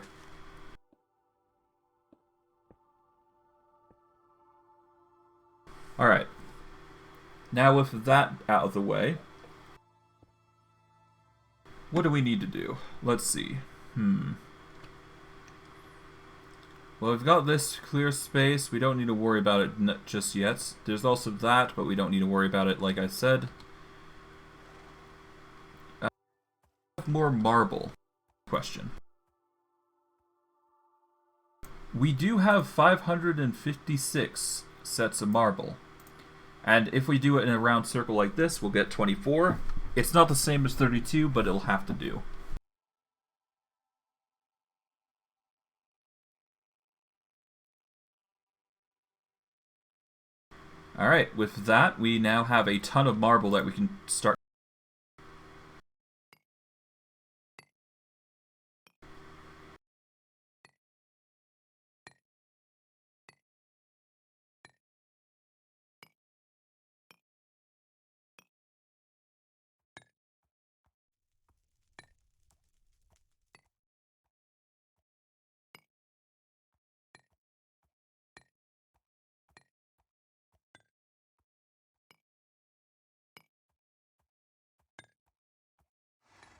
Alright. Now with that out of the way, what do we need to do? Let's see. Well, we've got this clear space. We don't need to worry about it just yet. There's also that, but we don't need to worry about it, like I said. More marble. Question. We do have 556 sets of marble. And if we do it in a round circle like this, we'll get 24. It's not the same as 32, but it'll have to do. Alright, with that, we now have a ton of marble that we can start.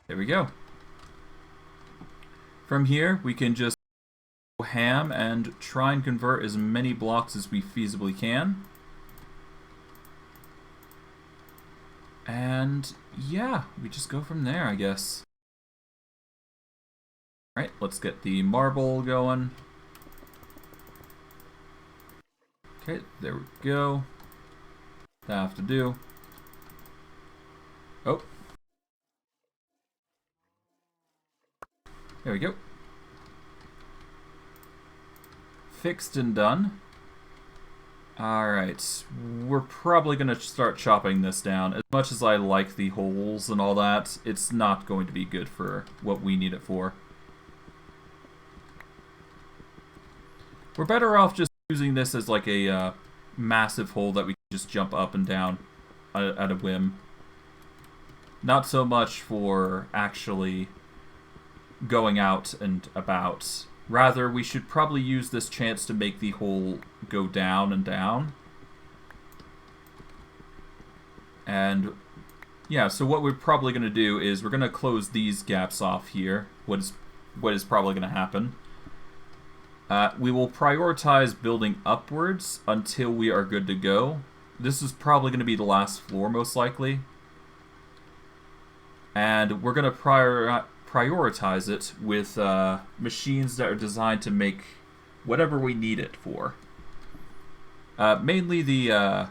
There we go. From here, we can just go ham and try and convert as many blocks as we feasibly can. And yeah, we just go from there, I guess. Alright, let's get the marble going. Okay, there we go. That'll have to do. Oh. There we go. Fixed and done. Alright, we're probably going to start chopping this down. As much as I like the holes and all that, it's not going to be good for what we need it for. We're better off just using this as like a massive hole that we can just jump up and down at a whim. Not so much for actually going out and about. Rather, we should probably use this chance to make the hole go down and down. And yeah, so what we're probably going to do is we're going to close these gaps off here. What is probably going to happen. We will prioritize building upwards until we are good to go. This is probably going to be the last floor, most likely. And we're going to prioritize it with machines that are designed to make whatever we need it for. Mainly the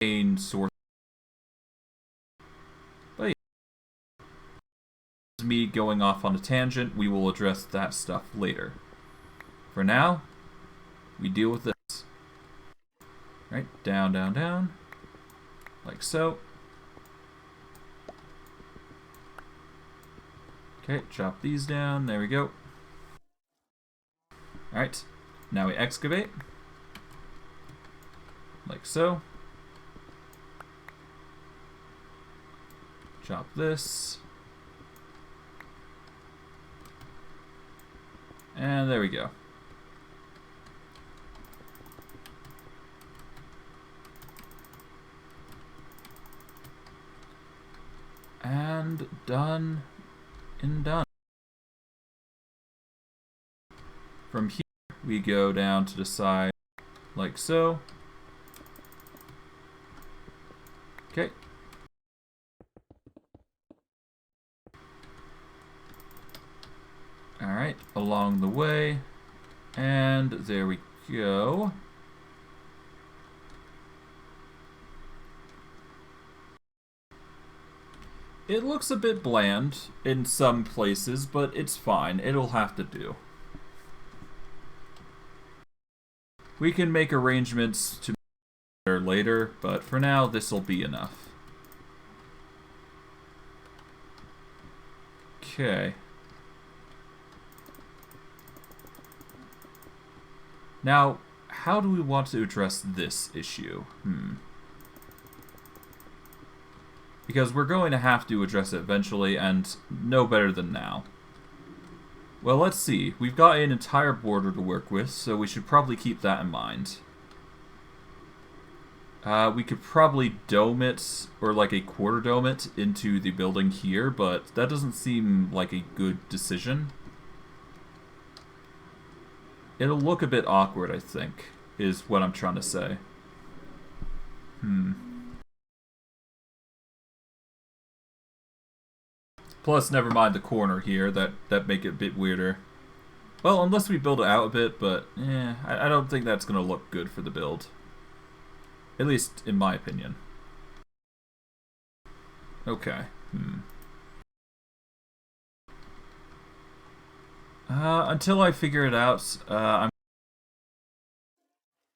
main source. But yeah, this is me going off on a tangent. We will address that stuff later. For now, we deal with this. Right, down, down, down. Like so. Okay, chop these down. There we go. Alright, now we excavate. Like so. Chop this. And there we go. And done. And done. From here, we go down to the side like so. Okay. Alright, along the way. And there we go. It looks a bit bland in some places, but it's fine. It'll have to do. We can make arrangements to make it better later, but for now, this'll be enough. Okay. Now, how do we want to address this issue? Because we're going to have to address it eventually, and no better than now. Well, let's see. We've got an entire border to work with, so we should probably keep that in mind. We could probably dome it, or like a quarter dome it, into the building here, but that doesn't seem like a good decision. It'll look a bit awkward, I think, is what I'm trying to say. Plus, never mind the corner here, that make it a bit weirder. Well, unless we build it out a bit, but I don't think that's going to look good for the build. At least, in my opinion. Okay. Until I figure it out, I'm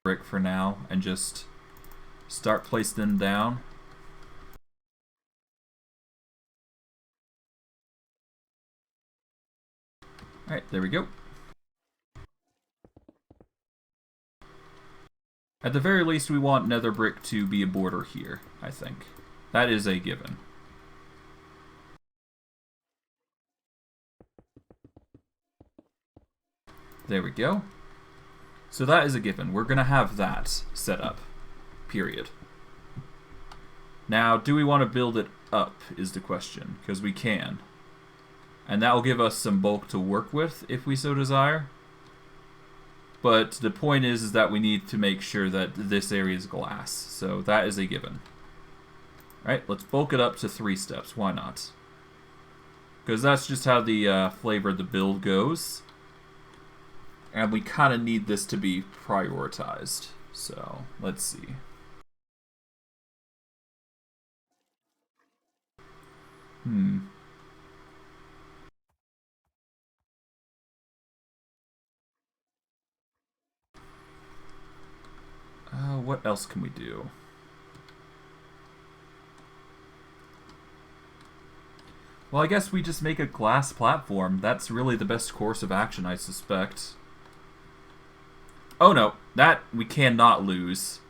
brick for now, and just start placing them down. Alright, there we go. At the very least, we want nether brick to be a border here, I think. That is a given. There we go. So that is a given. We're going to have that set up. Period. Now, do we want to build it up is the question, because we can. And that will give us some bulk to work with if we so desire. But the point is that we need to make sure that this area is glass. So that is a given. Alright, let's bulk it up to 3 steps. Why not? Because that's just how the flavor of the build goes. And we kind of need this to be prioritized. So, let's see. What else can we do? Well, I guess we just make a glass platform. That's really the best course of action, I suspect. Oh no, that we cannot lose.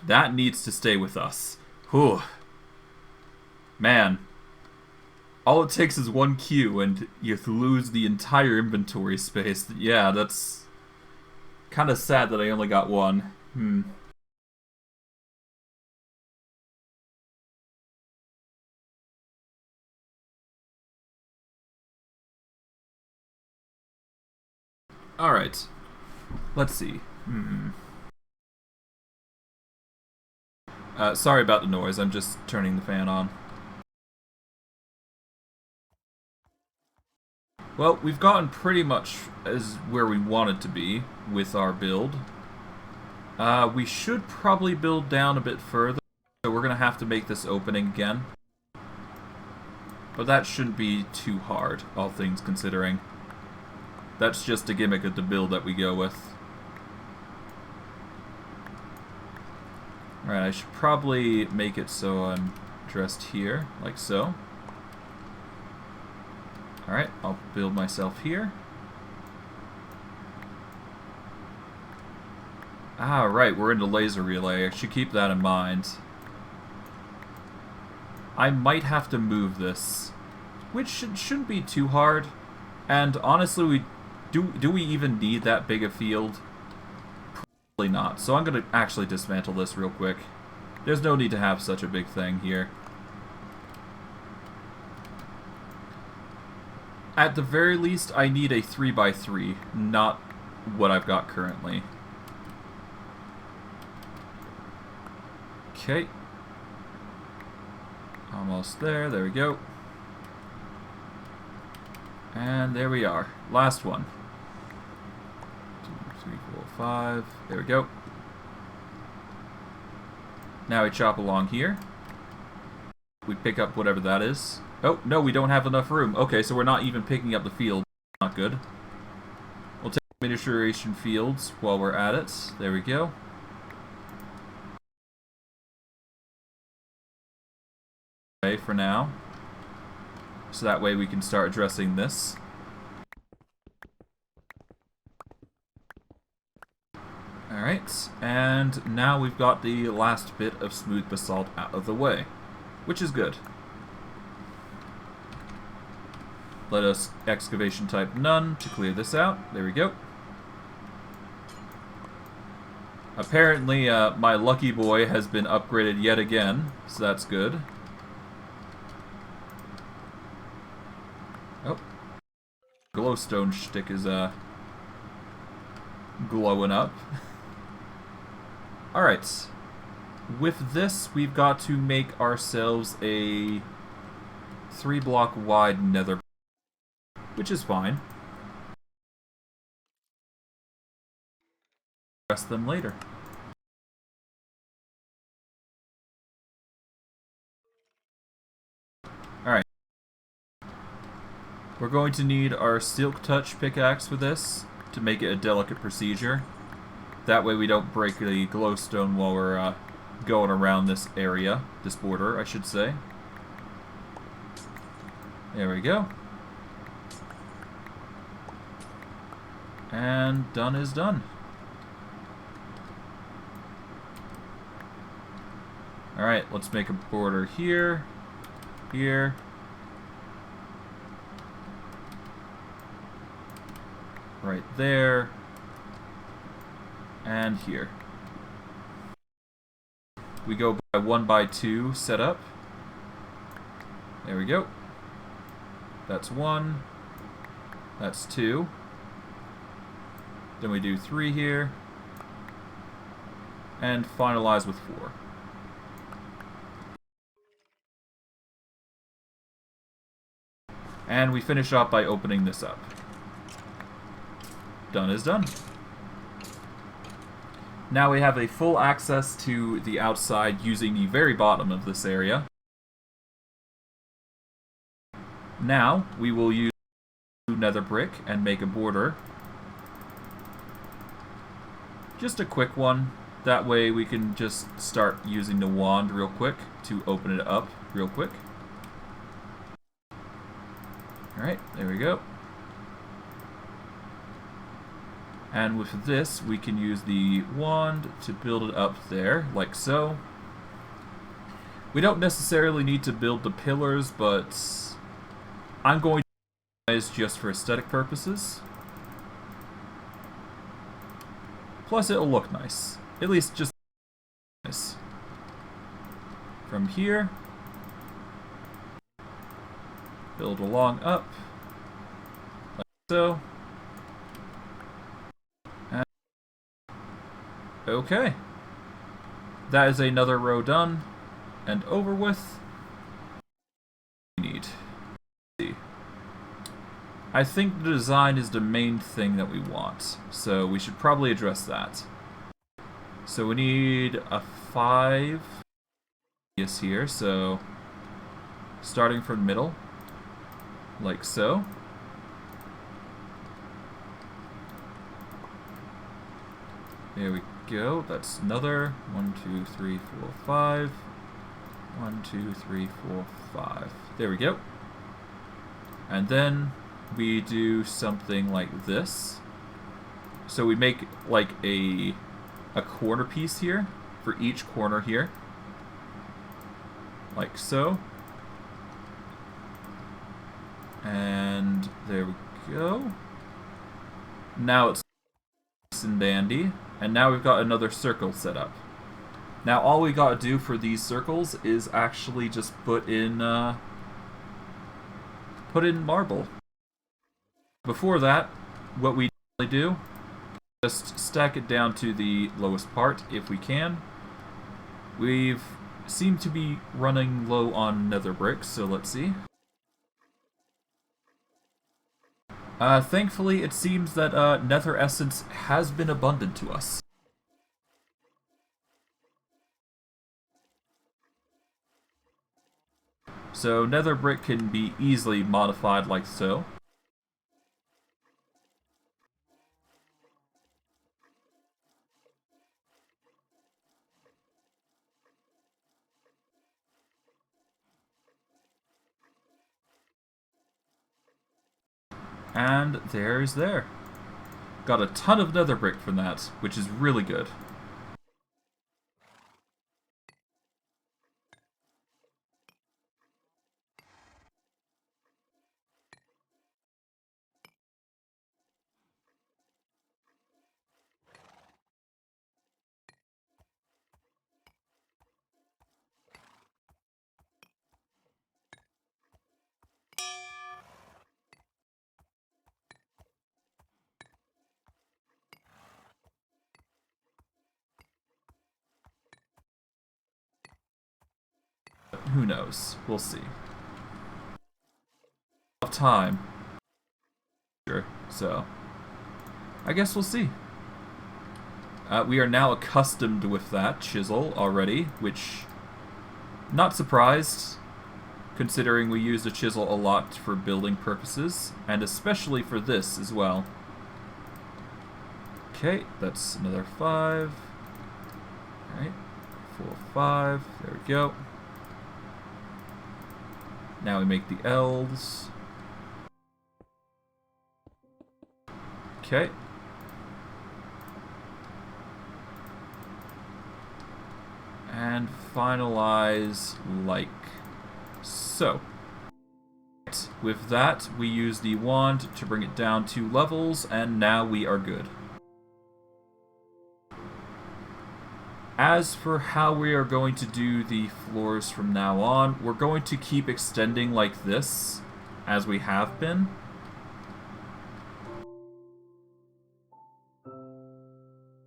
That needs to stay with us. Whew. Man. All it takes is one Q and you lose the entire inventory space. Yeah, that's kind of sad that I only got one. Alright. Let's see. Sorry about the noise, I'm just turning the fan on. Well, we've gotten pretty much as where we wanted to be with our build. We should probably build down a bit further, so we're going to have to make this opening again. But that shouldn't be too hard, all things considering. That's just a gimmick of the build that we go with. Alright, I should probably make it so I'm dressed here, like so. Alright, I'll build myself here. Ah, right, we're into laser relay. I should keep that in mind. I might have to move this, which shouldn't be too hard. And honestly, do we even need that big a field? Probably not. So I'm going to actually dismantle this real quick. There's no need to have such a big thing here. At the very least, I need a 3x3, not what I've got currently. Okay. Almost there. There we go. And there we are. Last one. 2, 3, 4, 5. There we go. Now we chop along here. We pick up whatever that is. Oh, no, we don't have enough room. Okay, so we're not even picking up the field. Not good. We'll take miniaturization fields while we're at it. There we go. Okay, for now. So that way we can start addressing this. Alright, and now we've got the last bit of smooth basalt out of the way, which is good. Let us excavation type none to clear this out. There we go. Apparently, my lucky boy has been upgraded yet again, so that's good. Oh. Glowstone stick is, glowing up. Alright. With this, we've got to make ourselves a 3-block wide nether, which is fine. Address them later. Alright. We're going to need our Silk Touch pickaxe for this to make it a delicate procedure. That way we don't break the glowstone while we're going around this area, this border, I should say. There we go. And done is done. Alright, let's make a border here, here, right there, and here. We go by 1x2 setup. There we go. That's 1. That's 2. Then we do 3 here. And finalize with 4. And we finish up by opening this up. Done is done. Now we have a full access to the outside using the very bottom of this area. Now we will use nether brick and make a border. Just a quick one. That way we can just start using the wand real quick to open it up real quick. Alright, there we go. And with this, we can use the wand to build it up there, like so. We don't necessarily need to build the pillars, but I'm going to use just for aesthetic purposes. Plus, it'll look nice. At least just nice. From here, build along up, like so. And okay. That is another row done and over with. Need. I think the design is the main thing that we want, so we should probably address that. So we need a 5 here, so starting from middle, like so. There we go. That's another 1, 2, 3, 4, 5. 1, 2, 3, 4, 5. There we go. And then we do something like this. So we make like a corner piece here for each corner here. Like so. And there we go. Now it's nice and dandy. And now we've got another circle set up. Now all we gotta do for these circles is actually just put in marble. Before that, what we do, just stack it down to the lowest part if we can. We've seemed to be running low on nether bricks, so let's see. Thankfully, it seems that nether essence has been abundant to us. So nether brick can be easily modified like so. And there's there. Got a ton of nether brick from that, which is really good. Who knows? We'll see. Of time. Sure. So, I guess we'll see. We are now accustomed with that chisel already, which, not surprised, considering we use the chisel a lot for building purposes, and especially for this as well. Okay, that's another 5. Alright, 4, 5, there we go. Now we make the L's. Okay. And finalize like so. With that, we use the wand to bring it down 2 levels, and now we are good. As for how we are going to do the floors from now on, we're going to keep extending like this, as we have been.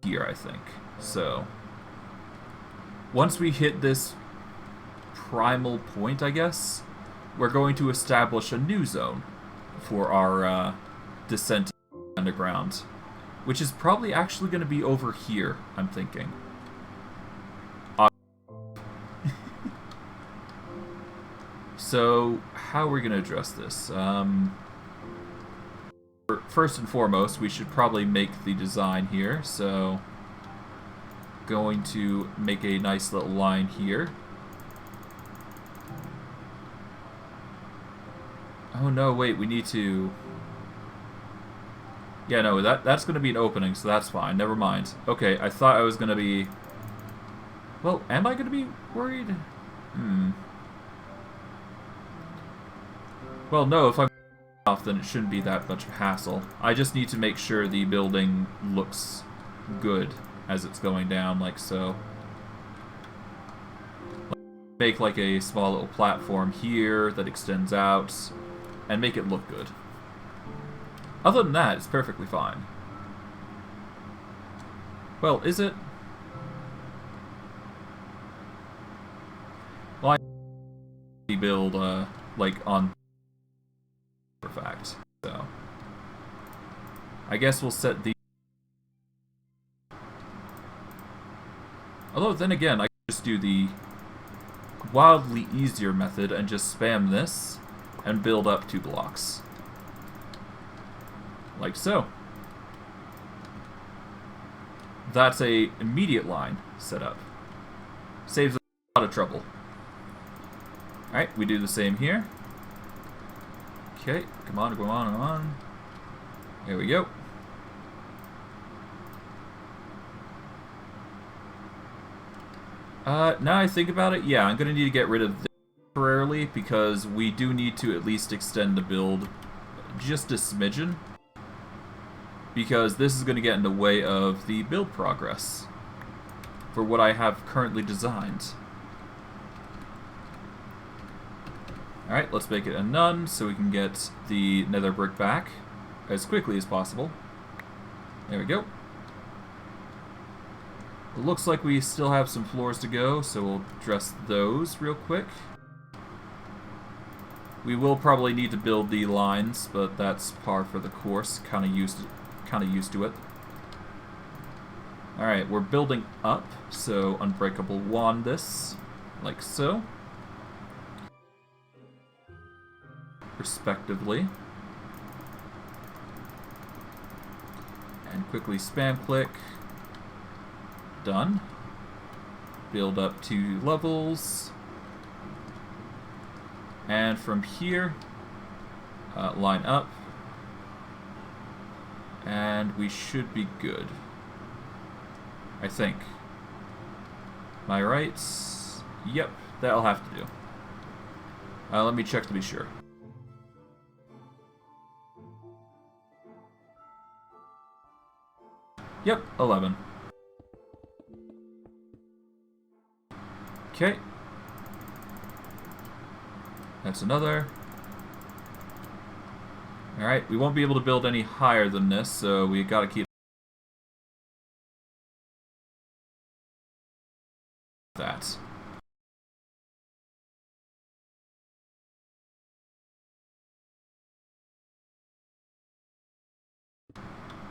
Here, I think. So, once we hit this primal point, I guess, we're going to establish a new zone for our descent underground, which is probably actually going to be over here, I'm thinking. So, how are we going to address this? First and foremost, we should probably make the design here, so going to make a nice little line here. Oh no, wait, we need to... Yeah, no, that's going to be an opening, so that's fine. Never mind. Okay, I thought I was going to be... Well, am I going to be worried? Well, no, if I'm off, then it shouldn't be that much of a hassle. I just need to make sure the building looks good as it's going down, like so. Make like a small little platform here that extends out, and make it look good. Other than that, it's perfectly fine. Well, is it? Well, I build, like, on for fact, so. I guess we'll set the... Although, then again, I could just do the wildly easier method and just spam this and build up 2 blocks. Like so. That's a immediate line set up. Saves a lot of trouble. Alright, we do the same here. Okay, come on, come on, come on. There we go. Now I think about it, yeah, I'm gonna need to get rid of this temporarily because we do need to at least extend the build just a smidgen. Because this is going to get in the way of the build progress for what I have currently designed. Alright, let's make it a none so we can get the nether brick back as quickly as possible. There we go. It looks like we still have some floors to go, so we'll dress those real quick. We will probably need to build the lines, but that's par for the course. Kind of used to it. Alright, we're building up, so unbreakable wand this, like so. Respectively. And quickly spam click. Done. Build up 2 levels. And from here, line up. And we should be good. I think. Am I right? Yep, that'll have to do. Let me check to be sure. Yep, 11. Okay. That's another. Alright, we won't be able to build any higher than this, so we gotta keep that.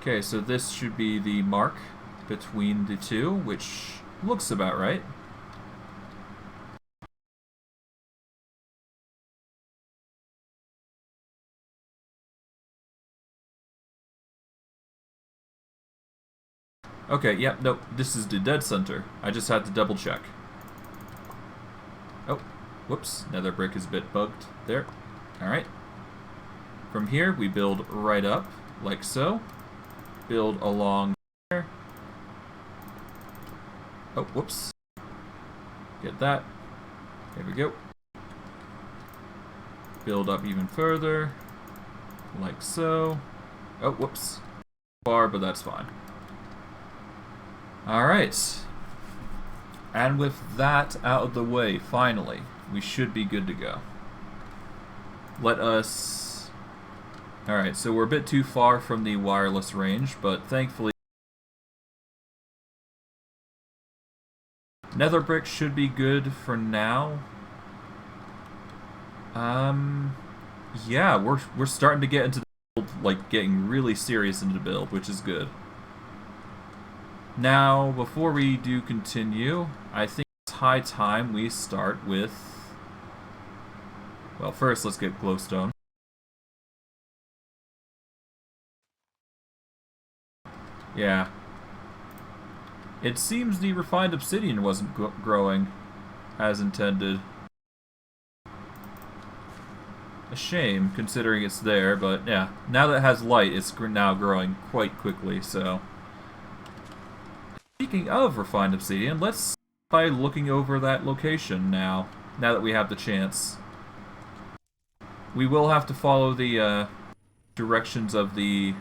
Okay, so this should be the mark between the two, which looks about right. Okay, yeah, nope, this is the dead center. I just had to double check. Oh, whoops, nether brick is a bit bugged there. Alright. From here, we build right up, like so. Build along there. Oh, whoops. Get that. There we go. Build up even further, like so. Oh, whoops. Far, but that's fine. Alright. And with that out of the way, finally, we should be good to go. Let us... Alright, so we're a bit too far from the wireless range, but thankfully... Nether brick should be good for now. Yeah, we're starting to get into the build, like, getting really serious into the build, which is good. Now, before we do continue, I think it's high time we start with... Well, first let's get glowstone. Yeah. It seems the refined obsidian wasn't growing as intended. A shame, considering it's there, but yeah. Now that it has light, it's now growing quite quickly, so... Speaking of refined obsidian, let's try looking over that location now that we have the chance. We will have to follow the directions of the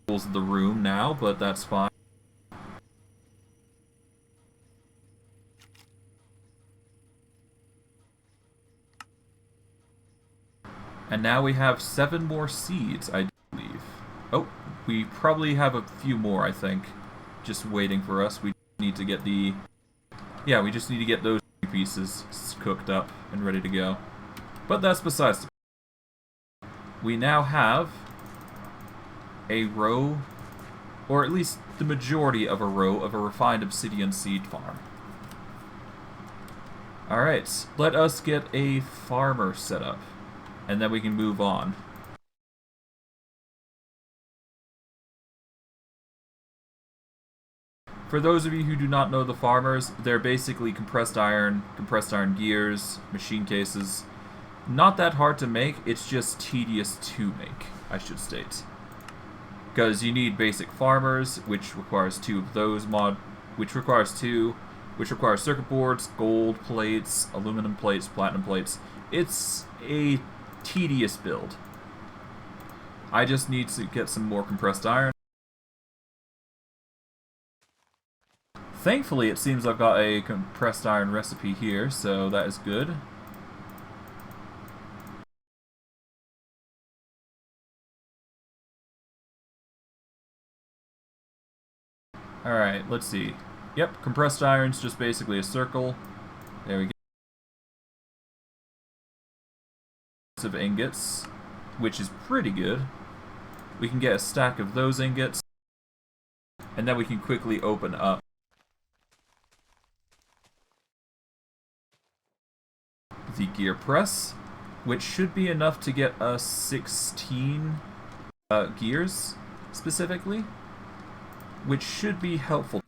rules of the room now, but that's fine. And now we have 7 more seeds, I believe. Oh, we probably have a few more, I think, just waiting for us. We need to get the... Yeah, we just need to get those pieces cooked up and ready to go. But that's besides the point. We now have a row, or at least the majority of a row of a refined obsidian seed farm. Alright, let us get a farmer set up, and then we can move on. For those of you who do not know the farmers, they're basically compressed iron gears, machine cases. Not that hard to make, it's just tedious to make, I should state. Because you need basic farmers, which requires 2 of those which requires circuit boards, gold plates, aluminum plates, platinum plates. It's a tedious build. I just need to get some more compressed iron. Thankfully, it seems I've got a compressed iron recipe here, so that is good. Alright, let's see. Yep, compressed iron's just basically a circle. There we go. Of ingots, which is pretty good. We can get a stack of those ingots, and then we can quickly open up the gear press, which should be enough to get us 16 gears, specifically, which should be helpful.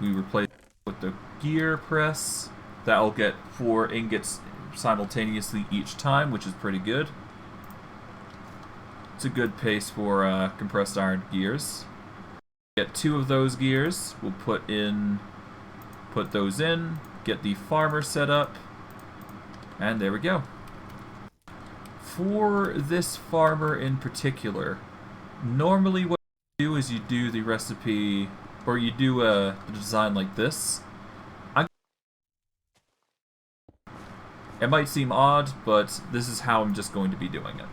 We replace with the gear press. That'll get 4 ingots simultaneously each time, which is pretty good. It's a good pace for compressed iron gears. Get 2 of those gears. We'll put those in, get the farmer set up, and there we go. For this farmer in particular, normally what you do is you do the recipe, or you do the design like this. It might seem odd, but this is how I'm just going to be doing it.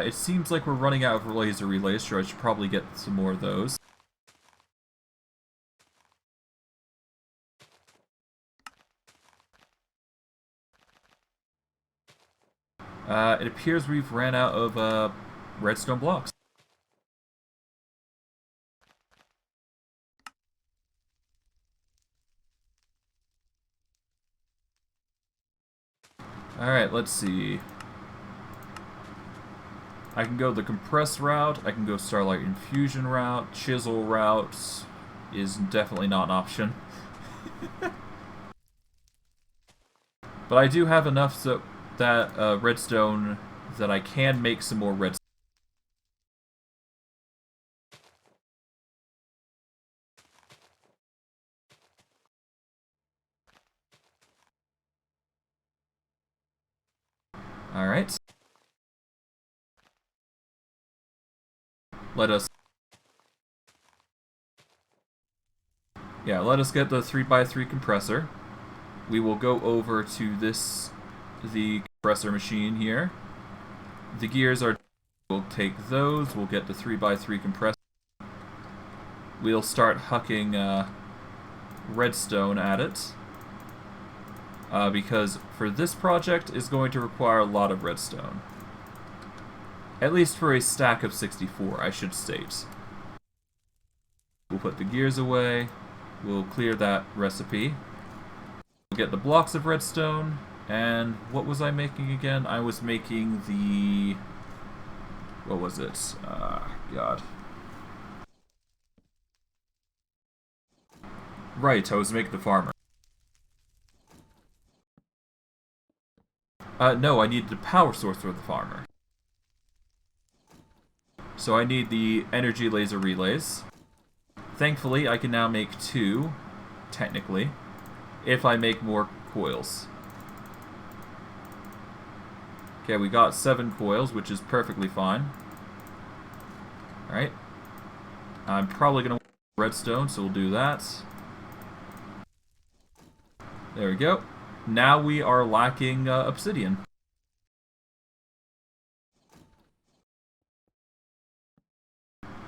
It seems like we're running out of laser relays, so I should probably get some more of those. It appears we've ran out of redstone blocks. Alright, let's see. I can go the compress route, I can go starlight infusion route, chisel route is definitely not an option. But I do have enough so that redstone that I can make some more redstone. Alright. Let us get the 3x3 compressor. We will go over to the compressor machine here. The gears are... We'll take those, we'll get the 3x3 compressor. We'll start hucking redstone at it. Because for this project is going to require a lot of redstone. At least for a stack of 64, I should state. We'll put the gears away. We'll clear that recipe. We'll get the blocks of redstone. And what was I making again? I was making the... What was it? God. Right, I was making the farmer. No, I needed the power source for the farmer. So I need the energy laser relays. Thankfully, I can now make 2, technically, if I make more coils. Okay, we got 7 coils, which is perfectly fine. Alright. I'm probably going to want redstone, so we'll do that. There we go. Now we are lacking obsidian.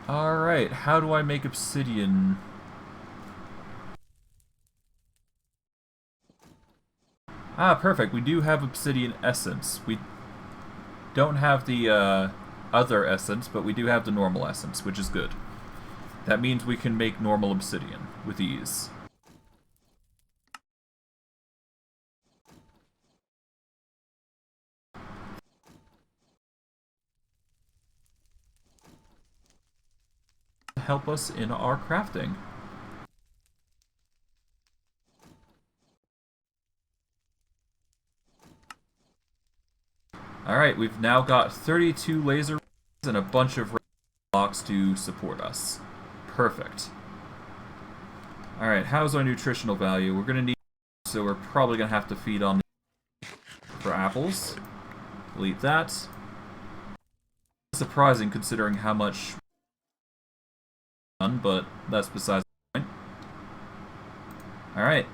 Alright, how do I make obsidian? Ah, perfect. We do have obsidian essence. We don't have the other essence, but we do have the normal essence, which is good. That means we can make normal obsidian with ease. Help us in our crafting. Alright, we've now got 32 laser and a bunch of blocks to support us. Perfect. Alright, how's our nutritional value? We're gonna need, so we're probably gonna have to feed on for apples. Delete that. Surprising considering how much, but that's besides the point. Alright,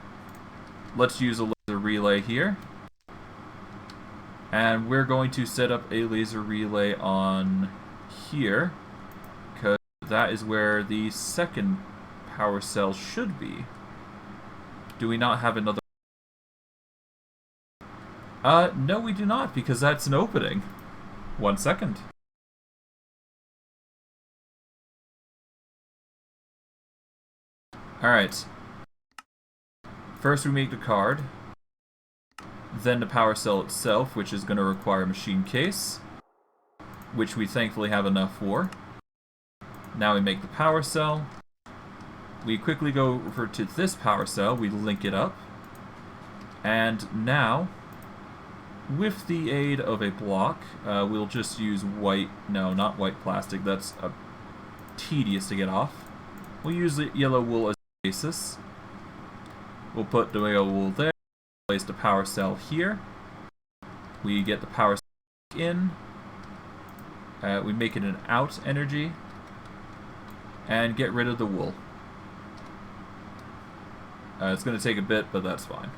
let's use a laser relay here. And we're going to set up a laser relay on here, because that is where the second power cell should be. Do we not have another? No we do not, because that's an opening. 1 second. Alright. First we make the card. Then the power cell itself, which is going to require a machine case, which we thankfully have enough for. Now we make the power cell. We quickly go over to this power cell, we link it up. And now, with the aid of a block, we'll just use white, no, not white plastic, that's tedious to get off. We'll use the yellow wool as a basis. We'll put the yellow wool there. Place the power cell here. We get the power cell in. We make it an out energy. And get rid of the wool. It's going to take a bit, but that's fine.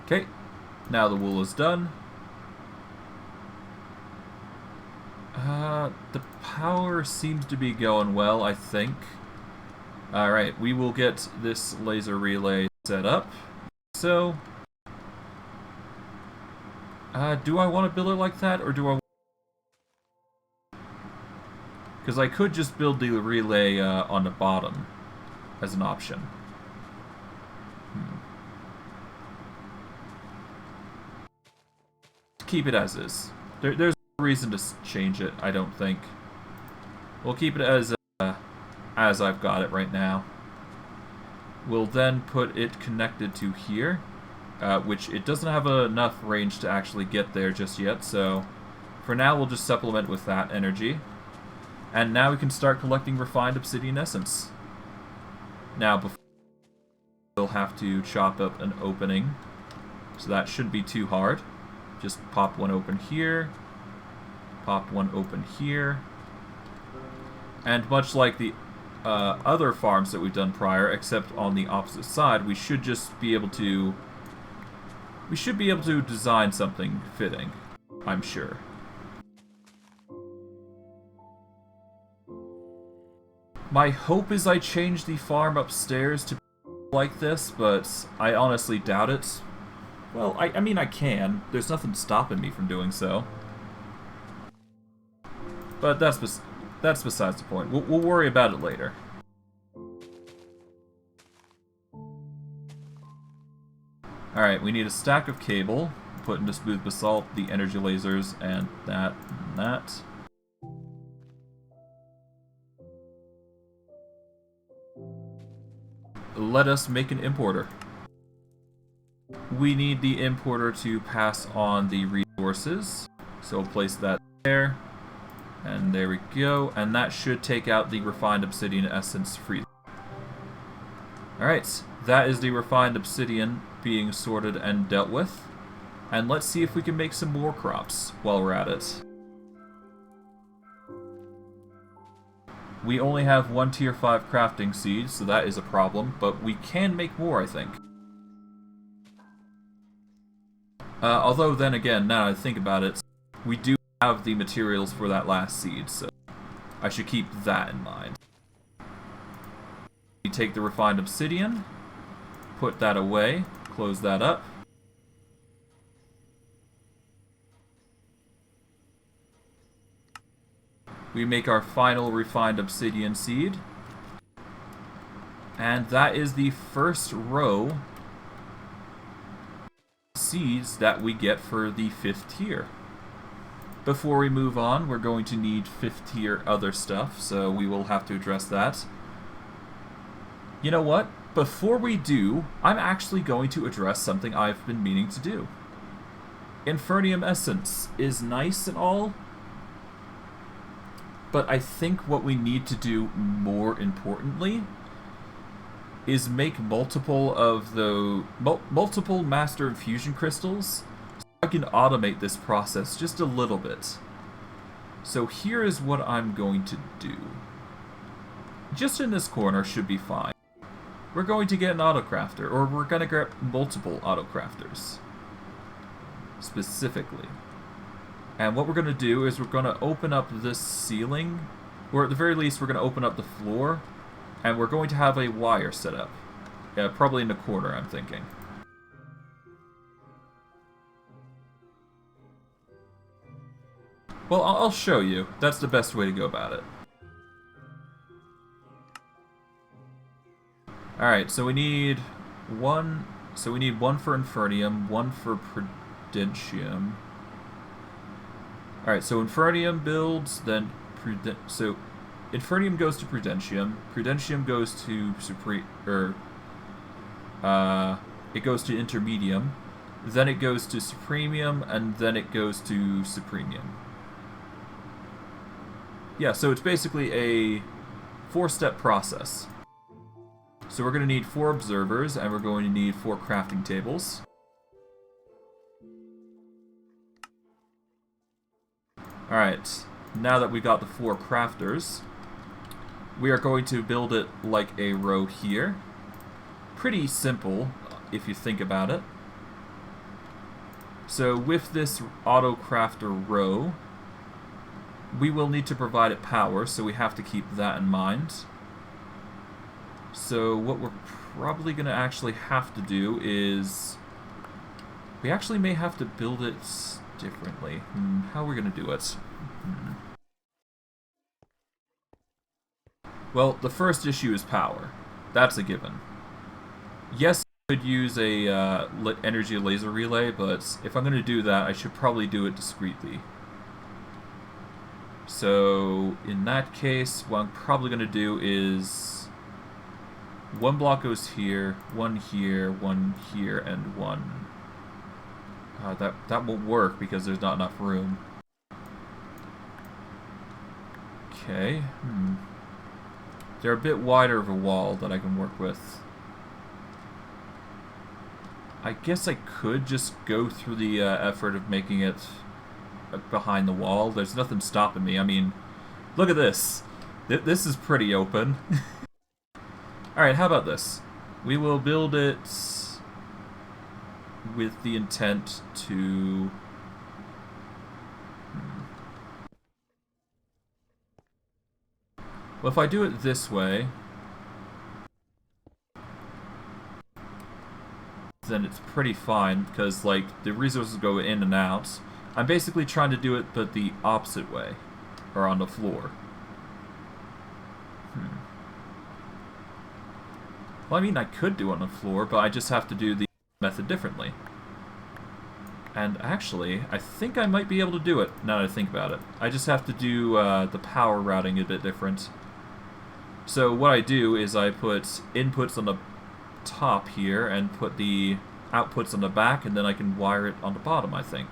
Okay, now the wool is done. The power seems to be going well, I think. Alright, we will get this laser relay set up. So, do I want to build it like that, or do I... Because I could just build the relay on the bottom as an option. Keep it as is. There's no reason to change it, I don't think. We'll keep it as I've got it right now. We'll then put it connected to here, which it doesn't have enough range to actually get there just yet, so for now we'll just supplement with that energy. And now we can start collecting refined obsidian essence. Now, before we'll have to chop up an opening, so that shouldn't be too hard. Just pop one open here, pop one open here, and much like the other farms that we've done prior, except on the opposite side, we should just be able to... We should be able to design something fitting, I'm sure. My hope is I change the farm upstairs to like this, but I honestly doubt it. Well, I mean I can. There's nothing stopping me from doing so. But that's besides the point. We'll worry about it later. Alright, we need a stack of cable. Put into smooth basalt, the energy lasers, and that, and that. Let us make an importer. We need the importer to pass on the resources. So we'll place that there. And there we go. And that should take out the refined obsidian essence freely. Alright, that is the refined obsidian being sorted and dealt with. And let's see if we can make some more crops while we're at it. We only have one tier 5 crafting seed, so that is a problem, but we can make more, I think. Although then again, now that I think about it, we do have the materials for that last seed, so I should keep that in mind. We take the refined obsidian, put that away, close that up. We make our final refined obsidian seed. And that is the first row seeds that we get for the 5th tier. Before we move on, we're going to need 5th tier other stuff, so we will have to address that. You know what? Before we do, I'm actually going to address something I've been meaning to do. Infernium essence is nice and all, but I think what we need to do more importantly is make multiple of the multiple master infusion crystals so I can automate this process just a little bit. So here is what I'm going to do. Just in this corner should be fine. We're going to get an autocrafter, or we're going to get multiple autocrafters specifically. And what we're going to do is we're going to open up this ceiling, or at the very least we're going to open up the floor, and we're going to have a wire set up. Yeah, probably in the corner, I'm thinking. Well, I'll show you. That's the best way to go about it. Alright, so we need one. So we need one for Infernium, one for Prudentium. Alright, so Infernium builds, then so Infernium goes to Prudentium, Prudentium goes to it goes to Intermedium, then it goes to Supremium, and then it goes to Supremium. Yeah, so it's basically a 4-step process. So we're going to need 4 observers, and we're going to need 4 crafting tables. Alright, now that we got the 4 crafters, we are going to build it like a row here. Pretty simple, if you think about it. So with this auto-crafter row, we will need to provide it power, so we have to keep that in mind. So what we're probably going to actually have to do is... we actually may have to build it differently. How are we going to do it? Well, the first issue is power. That's a given. Yes, I could use a energy laser relay, but if I'm going to do that, I should probably do it discreetly. So, in that case, what I'm probably going to do is... 1 block goes here, 1 here, 1 here, and 1... that won't work because there's not enough room. Okay, They're a bit wider of a wall that I can work with. I guess I could just go through the effort of making it behind the wall. There's nothing stopping me. I mean, look at this. This is pretty open. Alright, how about this? We will build it with the intent to... Well, if I do it this way, then it's pretty fine, because, like, the resources go in and out. I'm basically trying to do it, but the opposite way, or on the floor. Well, I mean, I could do it on the floor, but I just have to do the method differently. And actually, I think I might be able to do it, now that I think about it. I just have to do the power routing a bit different. So what I do is I put inputs on the top here and put the outputs on the back, and then I can wire it on the bottom, I think.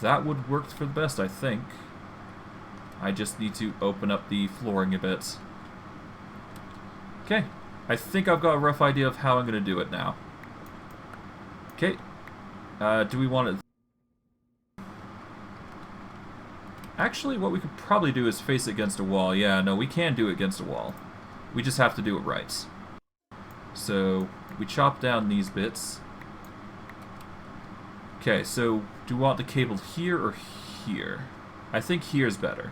That would work for the best, I think. I just need to open up the flooring a bit. Okay, I think I've got a rough idea of how I'm going to do it now. Okay, do we want it... Actually, what we could probably do is face it against a wall. Yeah, no, we can do it against a wall. We just have to do it right. So, we chop down these bits. Okay, so do we want the cable here or here? I think here is better.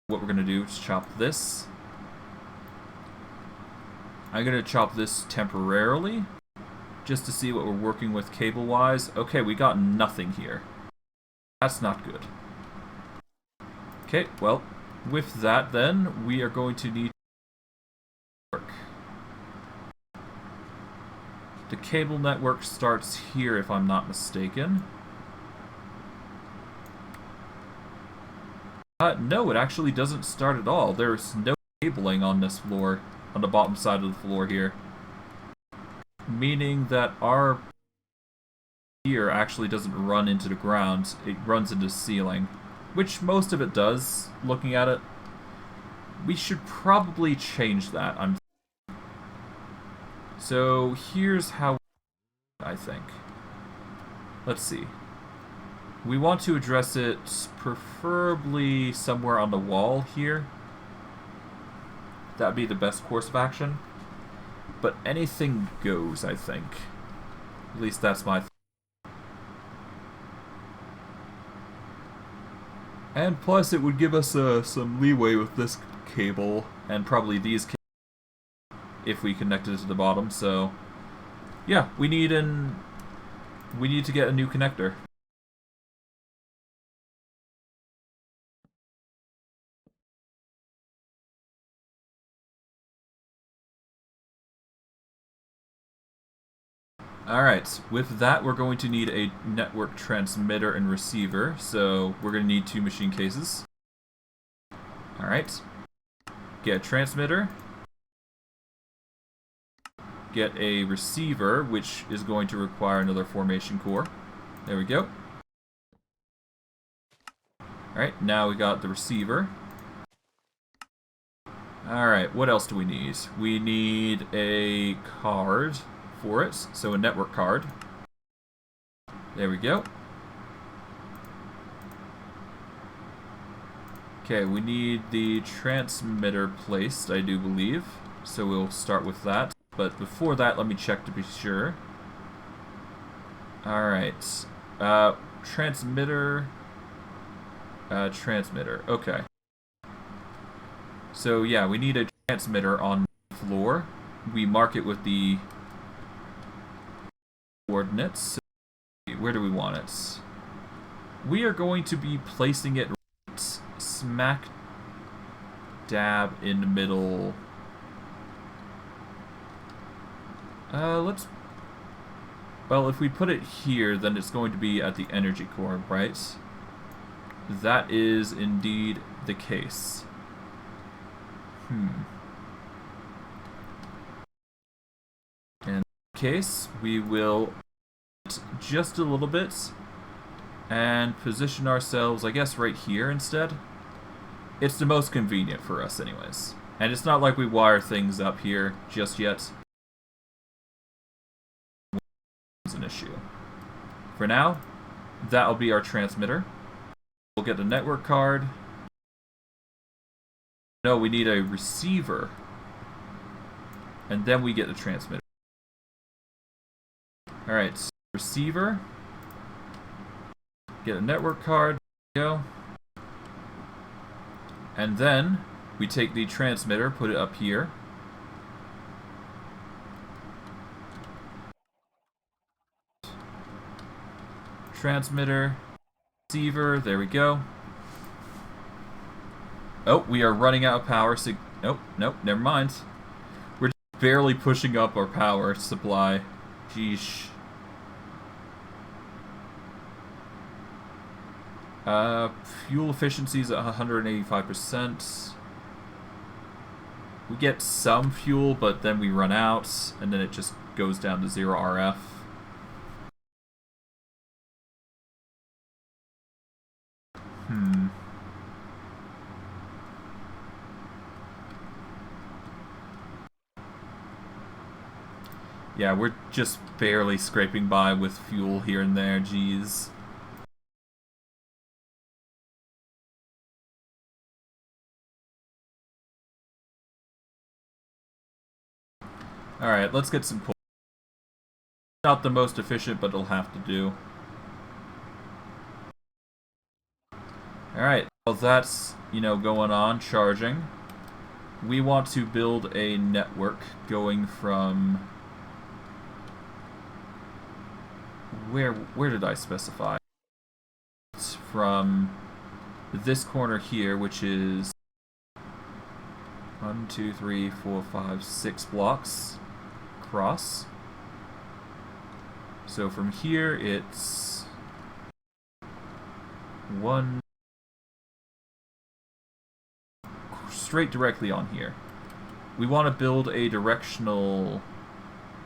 What we're going to do is chop this. I'm going to chop this temporarily, just to see what we're working with cable-wise. Okay, we got nothing here. That's not good. Okay, well, with that then, we are going to need to work. The cable network starts here, if I'm not mistaken. No, it actually doesn't start at all. There's no cabling on this floor, on the bottom side of the floor here. Meaning that our here actually doesn't run into the ground, it runs into the ceiling. Which most of it does, looking at it. We should probably change that, So here's how I think. Let's see. We want to address it preferably somewhere on the wall here. That would be the best course of action. But anything goes, I think. At least that's my And plus it would give us some leeway with this cable, and probably these cables if we connected it to the bottom, so... Yeah, we need to get a new connector. Alright, with that we're going to need a network transmitter and receiver, so we're going to need 2 machine cases. Alright. Get a transmitter. Get a receiver, which is going to require another formation core. There we go. Alright, now we got the receiver. Alright, what else do we need? We need a card for it, so a network card. There we go. Okay, we need the transmitter placed, I do believe, so we'll start with that. But before that, let me check to be sure. Alright. Transmitter. Transmitter. Okay. So, yeah, we need a transmitter on the floor. We mark it with the coordinates. Where do we want it? We are going to be placing it right smack dab in the middle. Well, if we put it here, then it's going to be at the energy core, right? That is indeed the case. In that case, we will just a little bit and position ourselves, I guess, right here instead. It's the most convenient for us anyways. And it's not like we wire things up here just yet. An issue. For now, that'll be our transmitter. We'll get the network card. No, we need a receiver. And then we get the transmitter. Alright, so receiver. Get a network card. Go. And then we take the transmitter, put it up here. Transmitter, receiver, there we go. Oh, we are running out of power. Nope, never mind. We're just barely pushing up our power supply. Sheesh. Fuel efficiency is at 185%. We get some fuel, but then we run out, and then it just goes down to 0 RF. Yeah, we're just barely scraping by with fuel here and there, geez. Alright, let's get some coal. Not the most efficient, but it'll have to do. Alright, well that's, going on, charging. We want to build a network going from... Where did I specify? It's from this corner here, which is 1, 2, 3, 4, 5, 6 blocks across. So from here it's 1 straight directly on here. We want to build a directional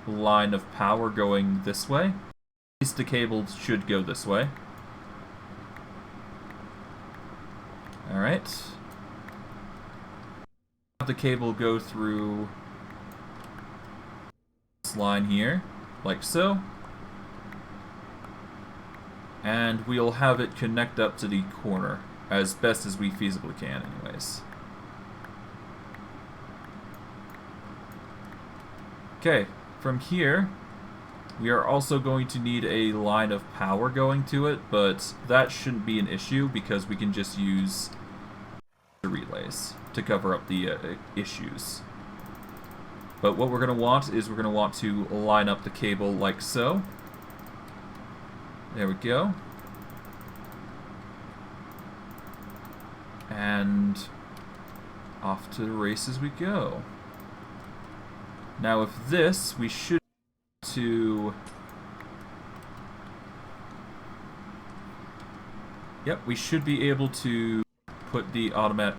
line of power going this way. At least the cables should go this way. Alright. Have the cable go through this line here, like so. And we'll have it connect up to the corner as best as we feasibly can anyways. Okay, from here we are also going to need a line of power going to it, but that shouldn't be an issue because we can just use the relays to cover up the issues. But what we're going to want is we're going to want to line up the cable like so. There we go. And off to the races we go. Now with this, we should Yep, we should be able to put the automatic...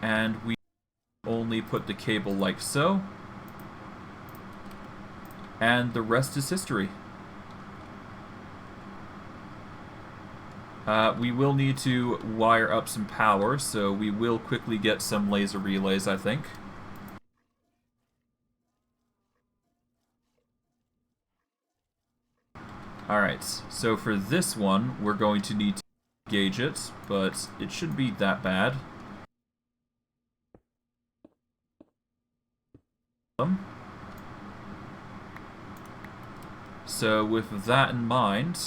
And we only put the cable like so. And the rest is history. We will need to wire up some power, so we will quickly get some laser relays, I think. Alright, so for this one, we're going to need to gauge it, but it shouldn't be that bad. So with that in mind,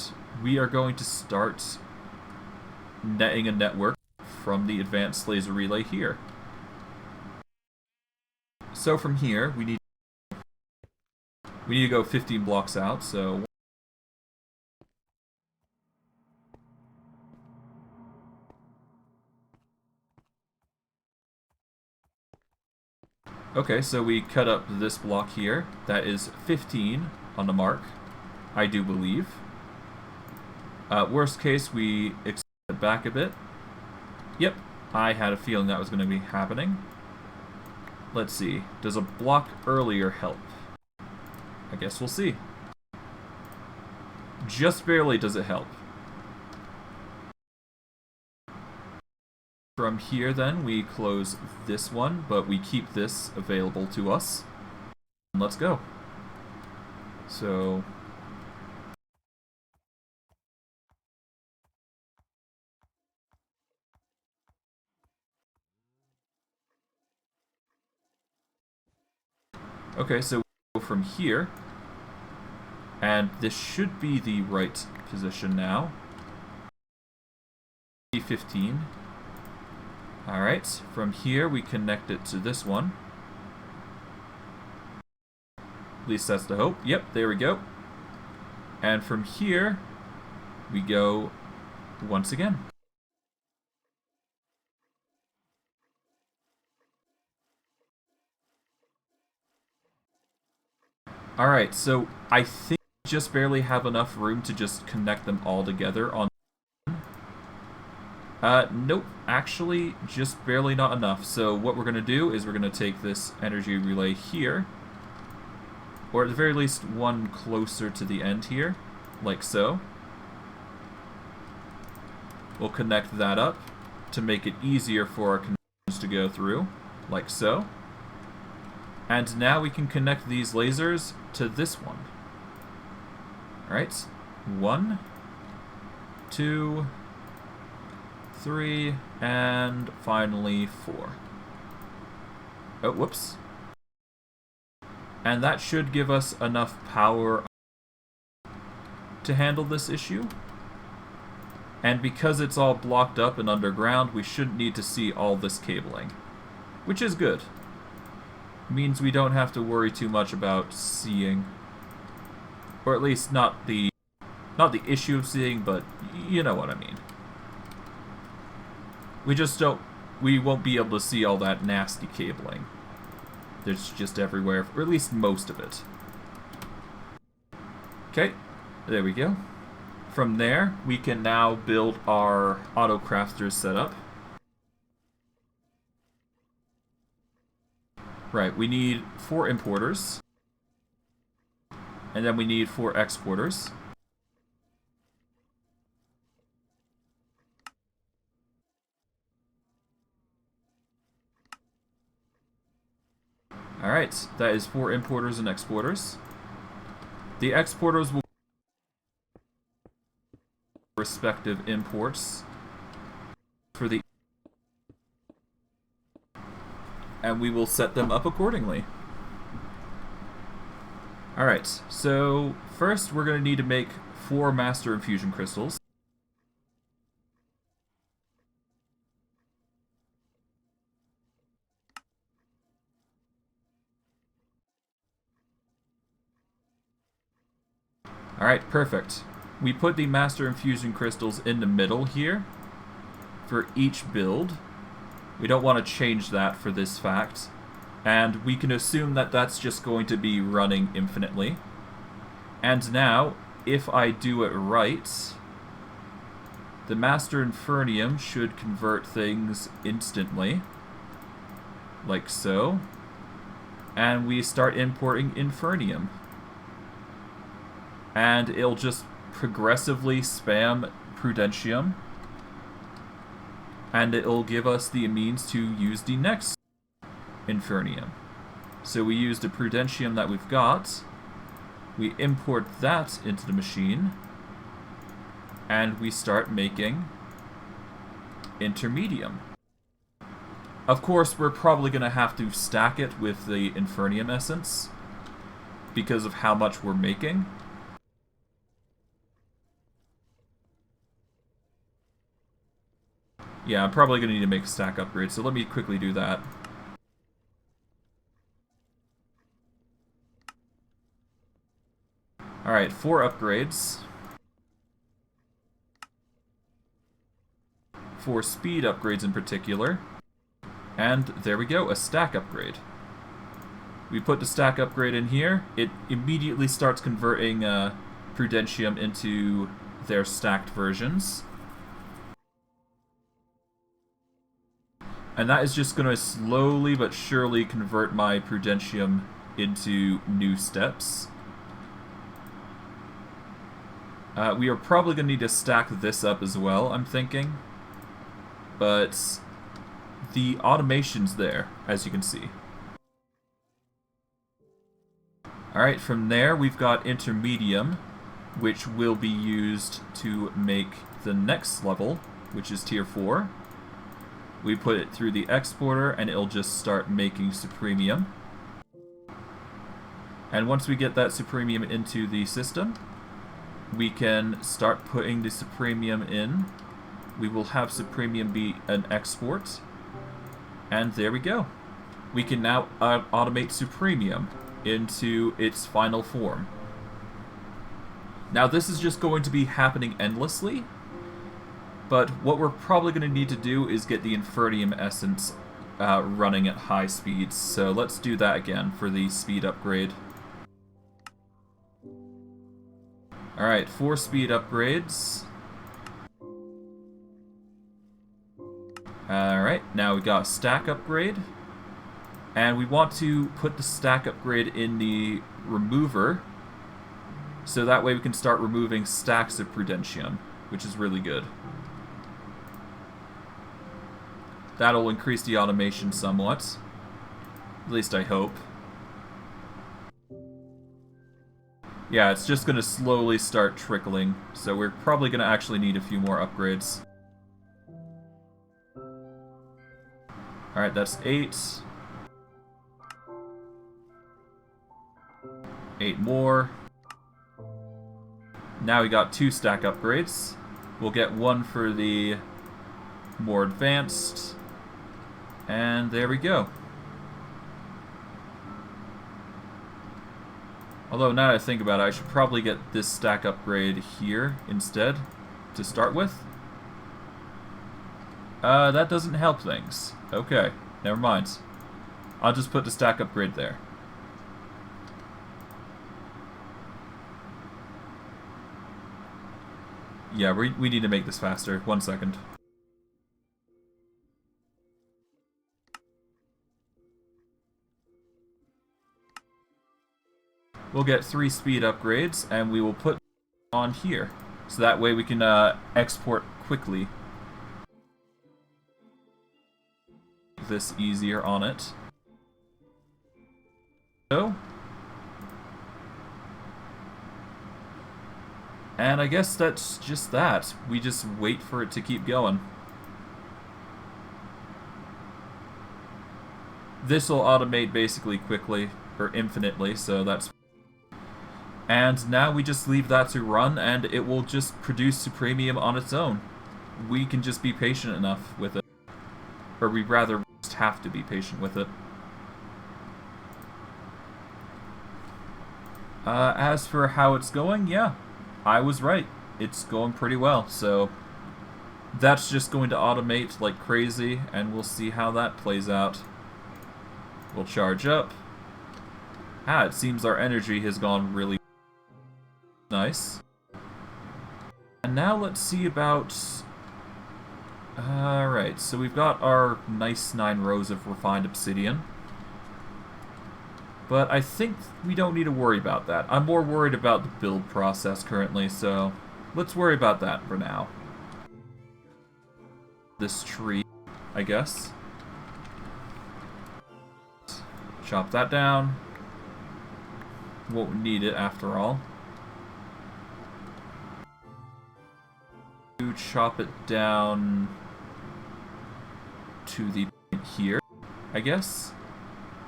we are going to start netting a network from the advanced laser relay here. So from here, we need to go 15 blocks out, so... Okay, so we cut up this block here. That is 15 on the mark, I do believe. Worst case, we extend it back a bit. Yep, I had a feeling that was going to be happening. Let's see, does a block earlier help? I guess we'll see. Just barely does it help. From here then, we close this one, but we keep this available to us. Let's go. So... Okay, so we go from here, and this should be the right position now. 15. Alright, from here we connect it to this one. At least that's the hope. Yep, there we go. And from here, we go once again. Alright, so I think we just barely have enough room to just connect them all together on... nope. Actually, just barely not enough. So what we're going to do is we're going to take this energy relay here, or at the very least one closer to the end here, like so. We'll connect that up to make it easier for our connections to go through, like so. And now we can connect these lasers to this one. Alright, 1, 2, 3, and finally 4. Oh, whoops. And that should give us enough power to handle this issue. And because it's all blocked up and underground, we shouldn't need to see all this cabling, which is good. Means we don't have to worry too much about seeing, or at least not the issue of seeing, but you know what I mean. We won't be able to see all that nasty cabling. There's just everywhere, or at least most of it. Okay, there we go. From there, we can now build our Autocrafter setup. Right, we need 4 importers. And then we need 4 exporters. Alright, that is 4 importers and exporters. The exporters will respective imports for the, and we will set them up accordingly. Alright, so first we're going to need to make 4 master infusion crystals. Alright, perfect. We put the master infusion crystals in the middle here for each build. We don't want to change that for this fact. And we can assume that that's just going to be running infinitely. And now, if I do it right, the master Infernium should convert things instantly. Like so. And we start importing Infernium. And it'll just progressively spam Prudentium. And it'll give us the means to use the next Infernium. So we use the Prudentium that we've got, we import that into the machine, and we start making Intermedium. Of course, we're probably going to have to stack it with the Infernium essence because of how much we're making. Yeah, I'm probably going to need to make a stack upgrade, so let me quickly do that. Alright, 4 upgrades. 4 speed upgrades in particular. And there we go, a stack upgrade. We put the stack upgrade in here, it immediately starts converting Prudentium into their stacked versions. And that is just going to slowly but surely convert my Prudentium into new steps. We are probably going to need to stack this up as well, I'm thinking. But the automation's there, as you can see. Alright, from there we've got Intermedium, which will be used to make the next level, which is Tier 4. We put it through the exporter and it'll just start making Supremium. And once we get that Supremium into the system, we can start putting the Supremium in. We will have Supremium be an export. And there we go. We can now automate Supremium into its final form. Now this is just going to be happening endlessly. But what we're probably going to need to do is get the Infernium essence running at high speeds. So let's do that again for the speed upgrade. Alright, 4 speed upgrades. Alright, now we got a stack upgrade. And we want to put the stack upgrade in the remover. So that way we can start removing stacks of Prudentium, which is really good. That'll increase the automation somewhat. At least I hope. Yeah, it's just going to slowly start trickling, so we're probably going to actually need a few more upgrades. Alright, that's 8. 8 more. Now we got 2 stack upgrades. We'll get 1 for the more advanced. And there we go. Although, now that I think about it, I should probably get this stack upgrade here instead to start with. That doesn't help things. Okay, never mind. I'll just put the stack upgrade there. Yeah, we need to make this faster. 1 second. We'll get 3 speed upgrades, and we will put on here. So that way we can export quickly. Make this easier on it. So. And I guess that's just that. We just wait for it to keep going. This will automate basically quickly, or infinitely, so that's... And now we just leave that to run, and it will just produce Supremium on its own. We can just be patient enough with it. Or we rather just have to be patient with it. As for how it's going, yeah. I was right. It's going pretty well, so that's just going to automate like crazy, and we'll see how that plays out. We'll charge up. It seems our energy has gone really nice. And now let's see about... Alright, so we've got our nice 9 rows of refined obsidian. But I think we don't need to worry about that. I'm more worried about the build process currently, so let's worry about that for now. This tree, I guess. Chop that down. Won't need it after all. Chop it down to the point here, I guess.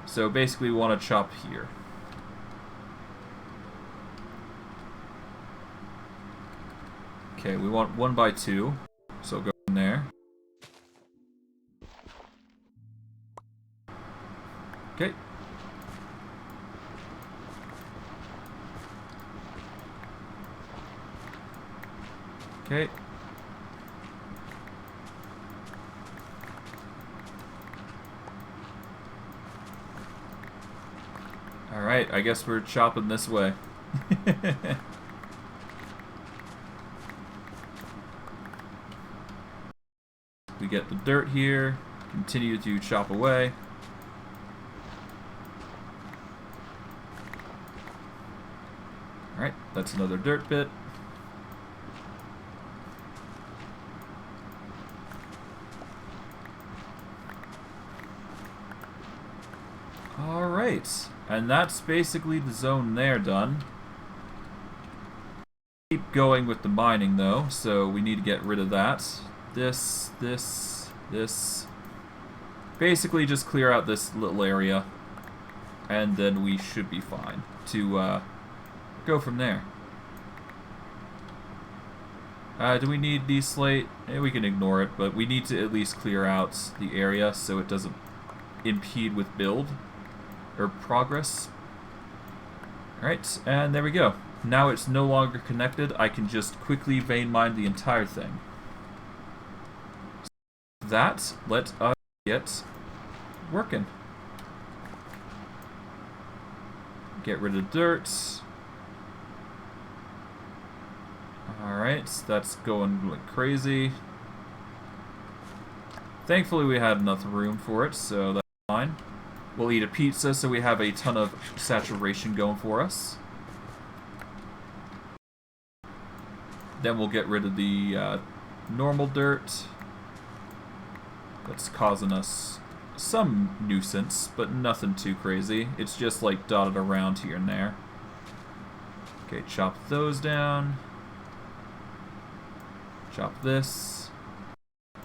So basically we want to chop here. Okay, we want 1 by 2, so go in there. Okay. Okay. Alright, I guess we're chopping this way. We get the dirt here, continue to chop away. Alright, that's another dirt bit. Alright, and that's basically the zone there done. Keep going with the mining though, so we need to get rid of that. This. Basically just clear out this little area, and then we should be fine to go from there. Do we need the slate? We can ignore it, but we need to at least clear out the area so it doesn't impede with build or progress. Alright, and there we go. Now it's no longer connected. I can just quickly vein mine the entire thing. That, let us get working. Get rid of dirt. Alright, so that's going like crazy. Thankfully we had enough room for it, so that's fine. We'll eat a pizza so we have a ton of saturation going for us. Then we'll get rid of the normal dirt. That's causing us some nuisance, but nothing too crazy. It's just like dotted around here and there. Okay, chop those down. Chop this.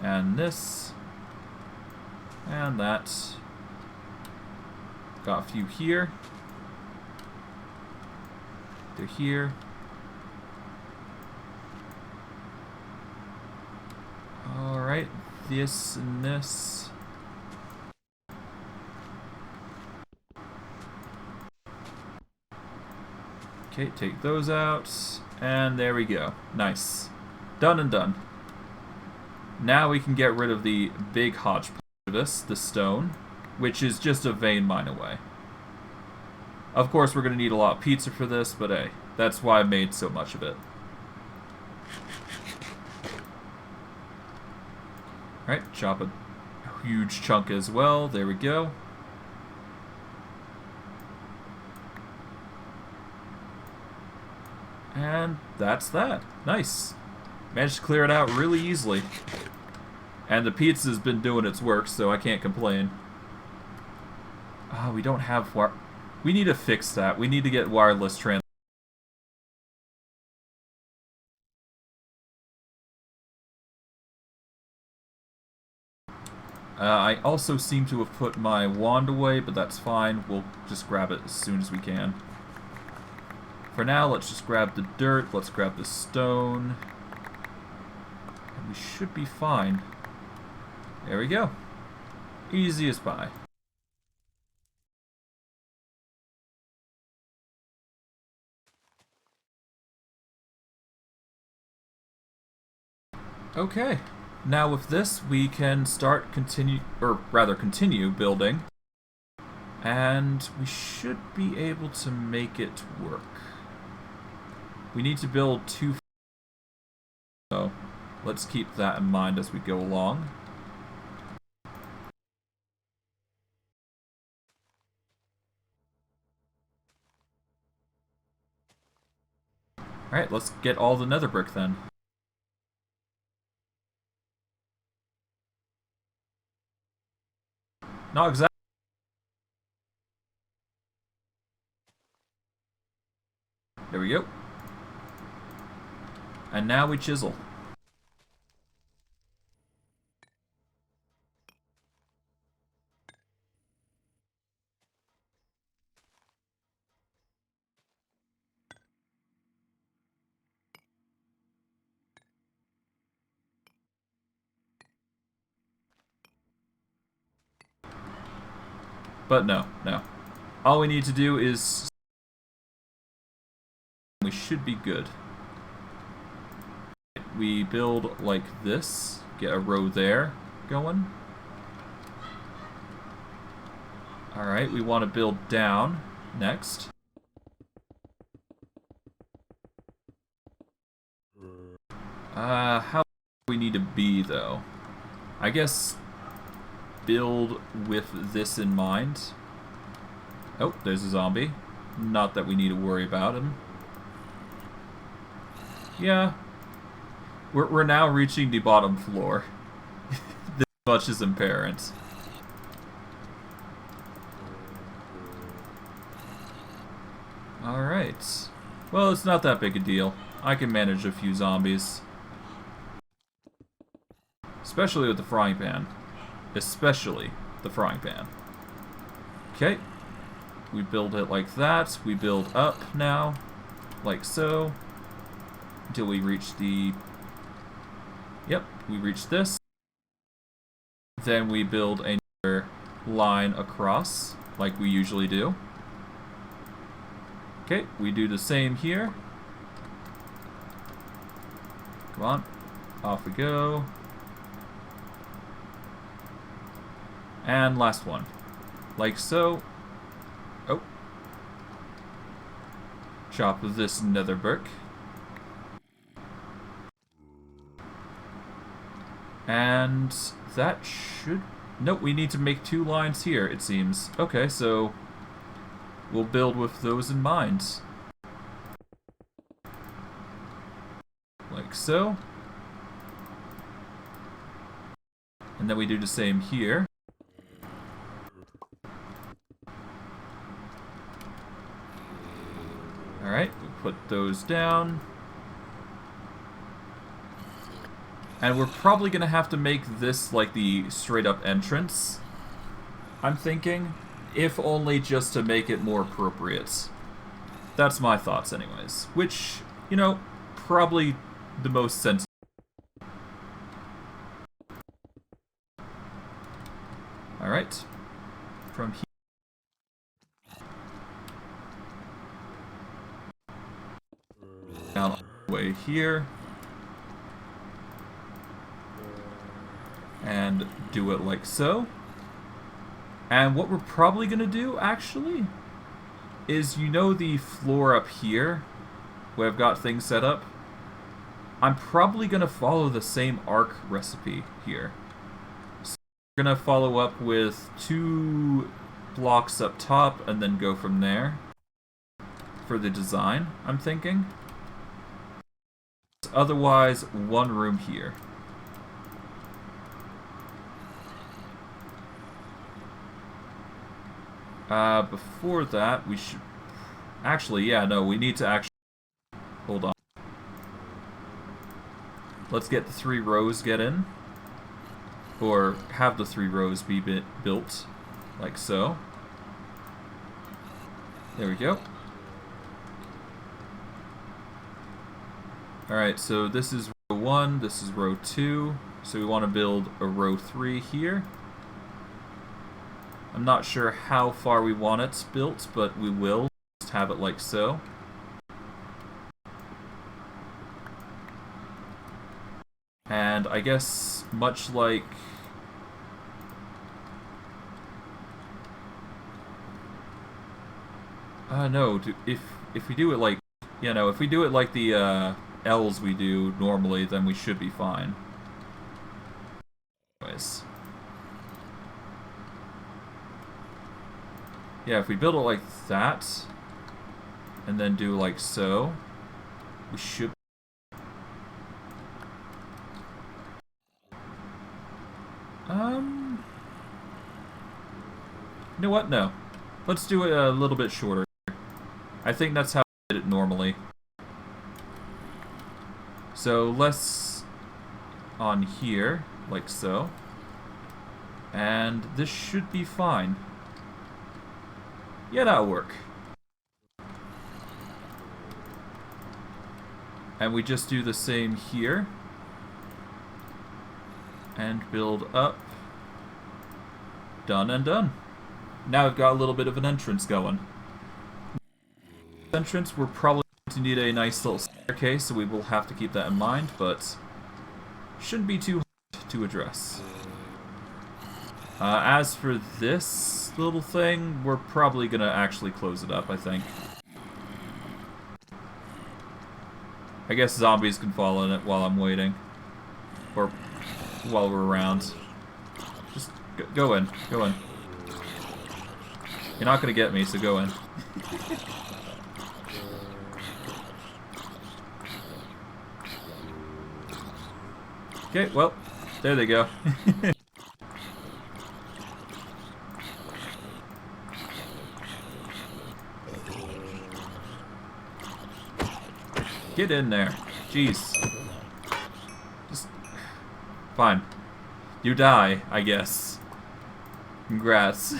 And this. And that. Got a few here. They're here. Alright, this and this. Okay, take those out. And there we go. Nice. Done and done. Now we can get rid of the big hodgepodge of this, the stone, which is just a vein mine away. Of course, we're going to need a lot of pizza for this, but hey, that's why I made so much of it. Alright, chop a huge chunk as well. There we go. And that's that. Nice. Managed to clear it out really easily. And the pizza's been doing its work, so I can't complain. Oh, we don't have we need to fix that. We need to get wireless trans. I also seem to have put my wand away, but that's fine. We'll just grab it as soon as we can. For now, let's just grab the dirt. Let's grab the stone. And we should be fine. There we go. Easy as pie. Okay. Now with this, we can continue building. And we should be able to make it work. We need to build 2. So let's keep that in mind as we go along. Alright, let's get all the nether brick then. Not exactly. There we go. And now we chisel. But no. All we need to do is... we should be good. We build like this. Get a row there going. Alright, we want to build down next. How do we need to be, though? I guess build with this in mind. Oh, there's a zombie. Not that we need to worry about him. Yeah. We're now reaching the bottom floor. This much is apparent. Alright. Well, it's not that big a deal. I can manage a few zombies. Especially with the frying pan. Especially the frying pan. Okay. We build it like that. We build up now. Like so. Until we reach the... Yep, we reach this. Then we build another line across, like we usually do. Okay, we do the same here. Come on. Off we go. And last one. Like so. Oh. Chop this nether brick. And that should... Nope, we need to make 2 lines here, it seems. Okay, so we'll build with those in mind. Like so. And then we do the same here. Alright, we put those down. And we're probably going to have to make this like the straight up entrance, I'm thinking. If only just to make it more appropriate. That's my thoughts anyways. Which, you know, probably the most sensible. Alright. From here. Down all the way here. And do it like so. And what we're probably going to do, actually, is, you know, the floor up here, where I've got things set up? I'm probably going to follow the same arc recipe here. So we're going to follow up with 2 blocks up top, and then go from there. For the design, I'm thinking. Otherwise, 1 room here. Before that, we should... Actually, yeah, no, we need to actually... Hold on. Let's get the 3 rows get in. Or have the 3 rows be built. Like so. There we go. Alright, so this is row 1, this is row 2. So we want to build a row 3 here. I'm not sure how far we want it built, but we will just have it like so. And I guess much like... no, if we do it like... You know, if we do it like the L's we do normally, then we should be fine. Anyways. Yeah, if we build it like that, and then do like so, we should... You know what? No. Let's do it a little bit shorter. I think that's how I did it normally. So, less on here, like so. And this should be fine. Yeah, that'll work. And we just do the same here. And build up. Done and done. Now we've got a little bit of an entrance going. Entrance, we're probably going to need a nice little staircase, so we will have to keep that in mind, but shouldn't be too hard to address. As for this little thing, we're probably going to actually close it up, I think. I guess zombies can fall in it while I'm waiting. Or while we're around. Just go in. Go in. You're not going to get me, so go in. Okay, well, there they go. Get in there. Jeez. Just... Fine. You die, I guess. Congrats.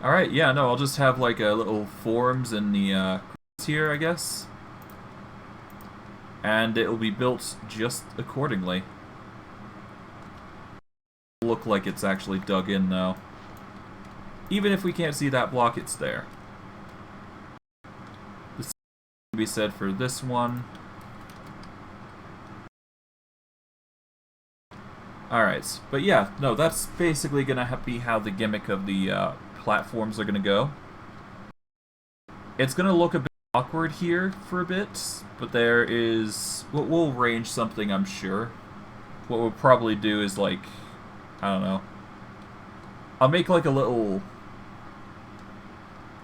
Alright, yeah, no, I'll just have like a little forms in the here, I guess. And it will be built just accordingly. Look like it's actually dug in, though. Even if we can't see that block, it's there. The same can be said for this one. Alright, but yeah, no, that's basically gonna be how the gimmick of the platforms are gonna go. It's gonna look a bit awkward here for a bit, but there is... We'll arrange something, I'm sure. What we'll probably do is, like... I don't know. I'll make, like, a little...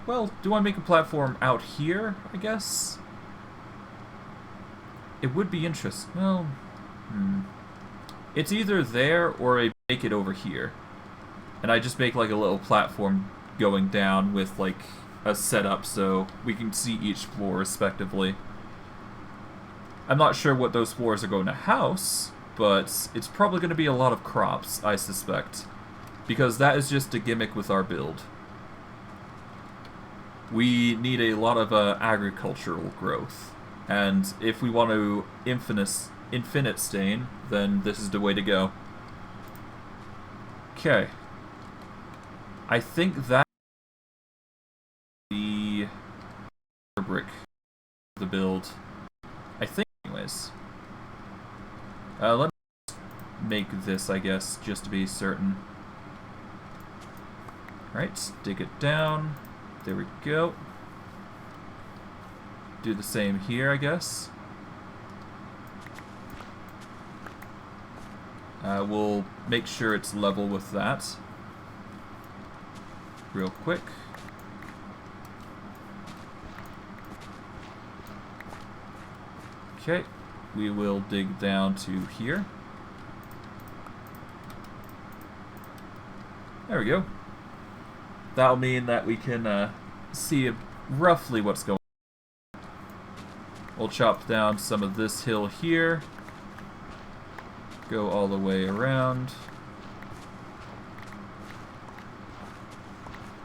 Well, do I make a platform out here, I guess? It would be interesting. Well... It's either there, or I make it over here. And I just make, like, a little platform going down with, like... a setup so we can see each floor respectively. I'm not sure what those floors are going to house, but it's probably going to be a lot of crops, I suspect. Because that is just a gimmick with our build. We need a lot of agricultural growth. And if we want to infinite stain, then this is the way to go. Okay. I think that the brick the build. I think anyways. Let me make this, I guess, just to be certain. Right, dig it down. There we go. Do the same here, I guess. We'll make sure it's level with that. Real quick. Okay, we will dig down to here. There we go. That'll mean that we can see roughly what's going on. We'll chop down some of this hill here. Go all the way around.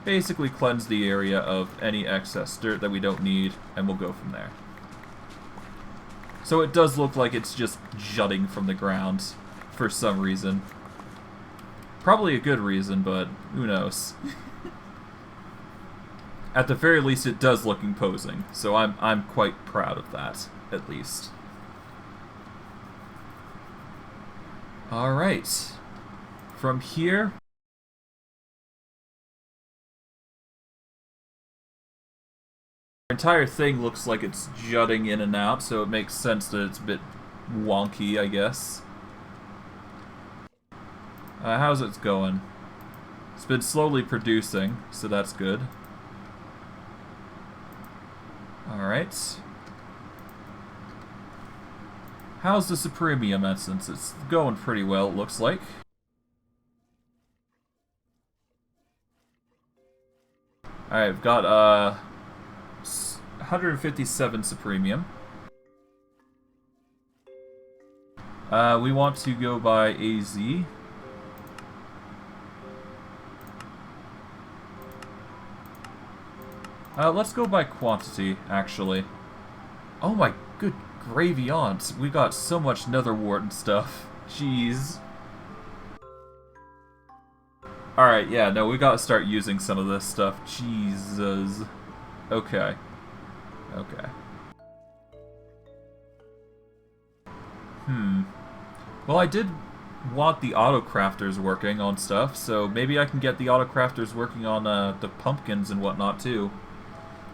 Basically cleanse the area of any excess dirt that we don't need, and we'll go from there. So it does look like it's just jutting from the ground for some reason. Probably a good reason, but who knows. At the very least, it does look imposing, so I'm quite proud of that, at least. Alright. From here... The entire thing looks like it's jutting in and out, so it makes sense that it's a bit wonky, I guess. How's it going? It's been slowly producing, so that's good. Alright. How's the Supremium Essence? It's going pretty well, it looks like. Alright, I've got, 157 Supremium. We want to go by AZ. Let's go by quantity, actually. Oh my good gravy aunt. We got so much netherwart and stuff. Jeez. Alright, yeah, no, we gotta start using some of this stuff. Jesus. Okay. Okay. Well, I did want the Autocrafters working on stuff, so maybe I can get the Autocrafters working on the pumpkins and whatnot, too.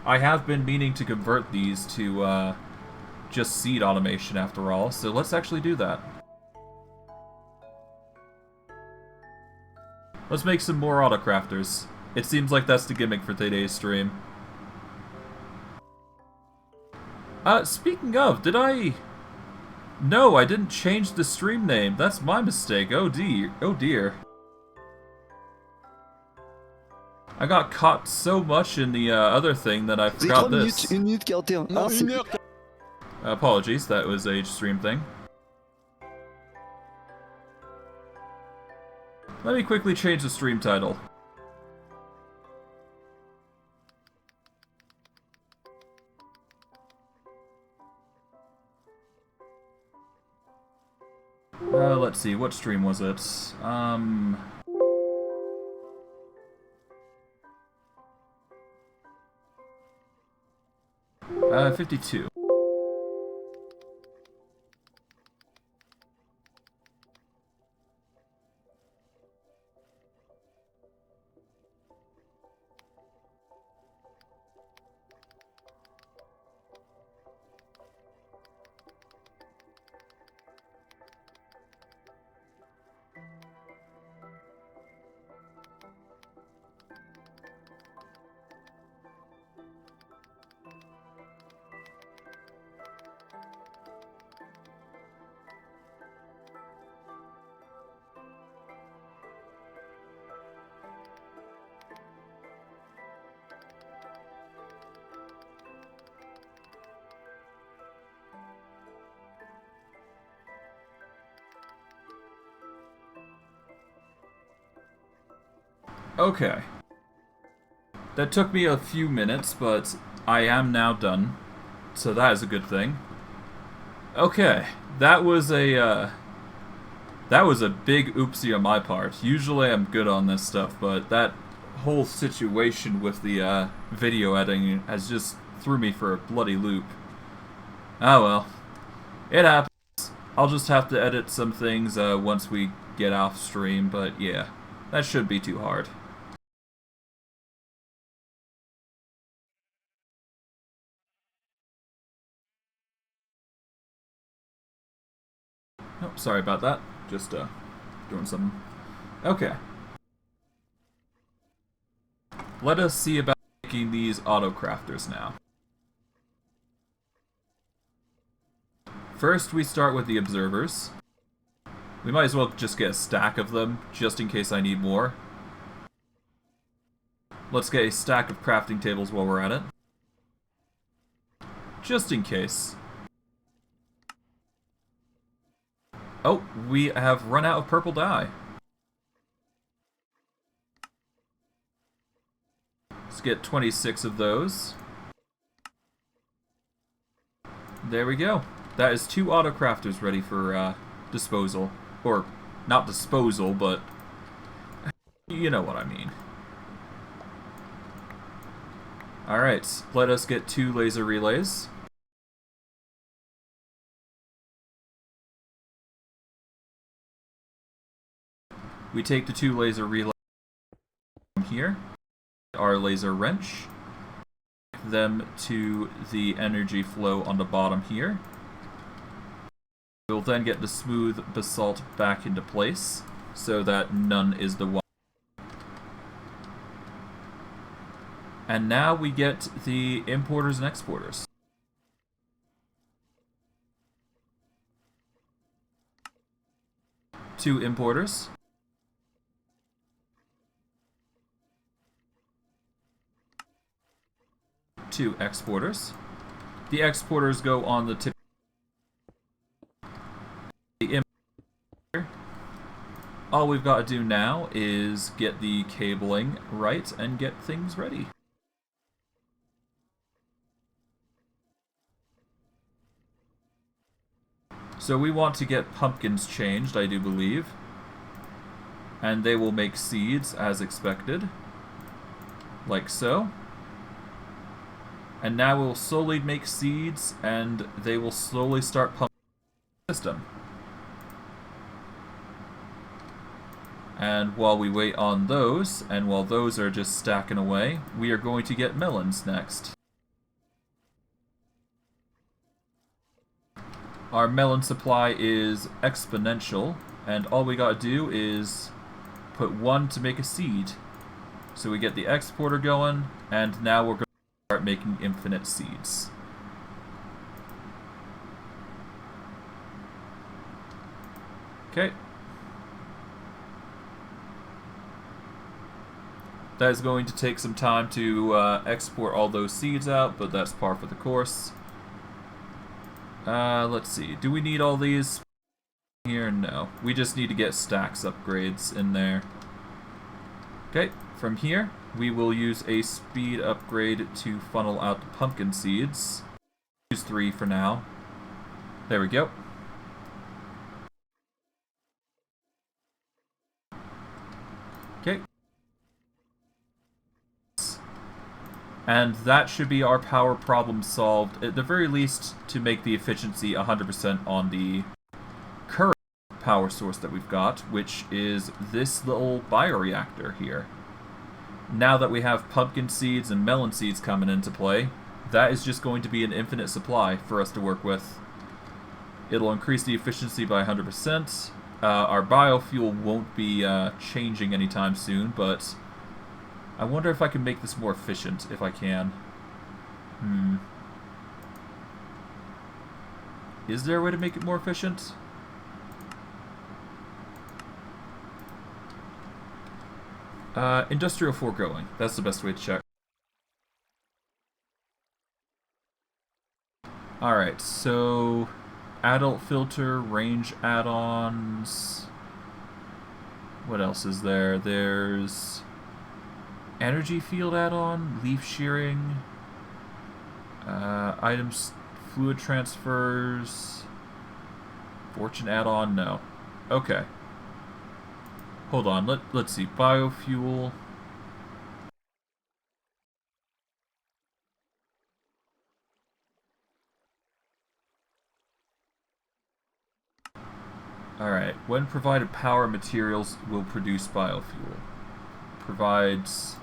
I have been meaning to convert these to just seed automation, after all, so let's actually do that. Let's make some more Autocrafters. It seems like that's the gimmick for today's stream. Speaking of, did I... No, I didn't change the stream name. That's my mistake. Oh dear. Oh dear. I got caught so much in the other thing that I forgot this. Apologies, that was a stream thing. Let me quickly change the stream title. Let's see, what stream was it? 52. Okay. That took me a few minutes, but I am now done. So that is a good thing. Okay. That was a big oopsie on my part. Usually I'm good on this stuff, but that whole situation with the video editing has just threw me for a bloody loop. Oh well. It happens. I'll just have to edit some things once we get off stream, but yeah. That should be too hard. Oh, sorry about that. Just doing something. Okay. Let us see about making these autocrafters now. First, we start with the observers. We might as well just get a stack of them, just in case I need more. Let's get a stack of crafting tables while we're at it. Just in case. Oh, we have run out of purple dye. Let's get 26 of those. There we go. That is 2 autocrafters ready for disposal. Or, not disposal, but you know what I mean. Alright, let us get 2 laser relays. We take the 2 laser relays from here, our laser wrench, them to the energy flow on the bottom here. We'll then get the smooth basalt back into place, so that none is the one. And now we get the importers and exporters. Two importers. Two exporters. The exporters go on the tip. The importer. All we've got to do now is get the cabling right and get things ready. So we want to get pumpkins changed, I do believe. And they will make seeds as expected. Like so. And now we'll slowly make seeds and they will slowly start pumping the system. And while we wait on those, and while those are just stacking away, we are going to get melons next. Our melon supply is exponential, and all we gotta do is put 1 to make a seed. So we get the exporter going, and now we're going to start making infinite seeds. Okay. That is going to take some time to export all those seeds out, but that's par for the course. Let's see. Do we need all these here? No. We just need to get stacks upgrades in there. Okay, from here, we will use a speed upgrade to funnel out the pumpkin seeds. Use 3 for now. There we go. Okay. And that should be our power problem solved, at the very least, to make the efficiency 100% on the current power source that we've got, which is this little bioreactor here. Now that we have pumpkin seeds and melon seeds coming into play, that is just going to be an infinite supply for us to work with. It'll increase the efficiency by 100%. Our biofuel won't be changing anytime soon, but I wonder if I can make this more efficient, if I can. Is there a way to make it more efficient? Industrial foregoing. That's the best way to check. Alright, so adult filter, range add-ons. What else is there? There's Energy field add-on, leaf shearing, items, fluid transfers, fortune add-on, no. Okay. Hold on, let's see, biofuel. Alright, when provided power, materials will produce biofuel. Provides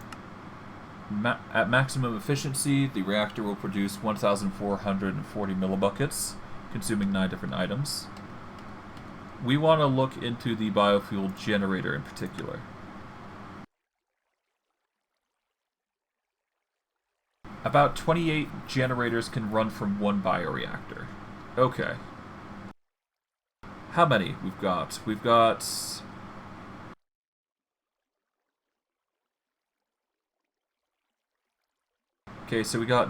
at maximum efficiency, the reactor will produce 1,440 millibuckets, consuming 9 different items. We want to look into the biofuel generator in particular. About 28 generators can run from one bioreactor. Okay. How many we've got? We've got... Okay, so we got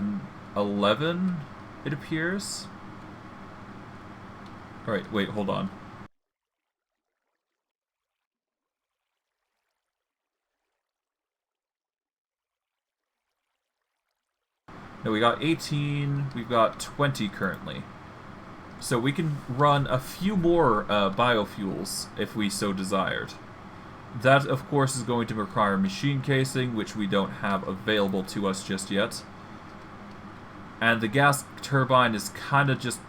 11, it appears. Alright, wait, hold on. No, we got 18, we've got 20 currently. So we can run a few more biofuels if we so desired. That, of course, is going to require machine casing, which we don't have available to us just yet. And the gas turbine is kind of just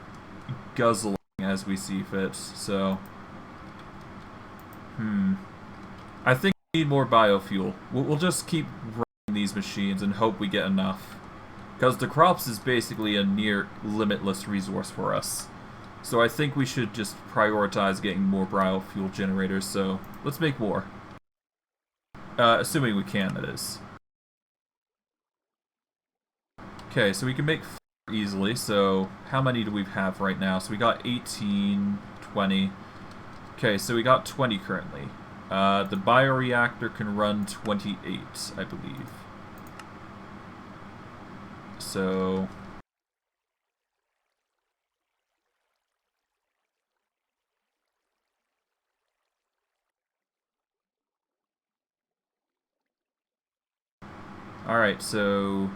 guzzling as we see fit, so... I think we need more biofuel. We'll just keep running these machines and hope we get enough. Because the crops is basically a near limitless resource for us. So I think we should just prioritize getting more biofuel generators, so let's make more. Assuming we can, that is. Okay, so we can make 4 easily, so how many do we have right now? So we got 18, 20. Okay, so we got 20 currently. The bioreactor can run 28, I believe. So... Alright, so...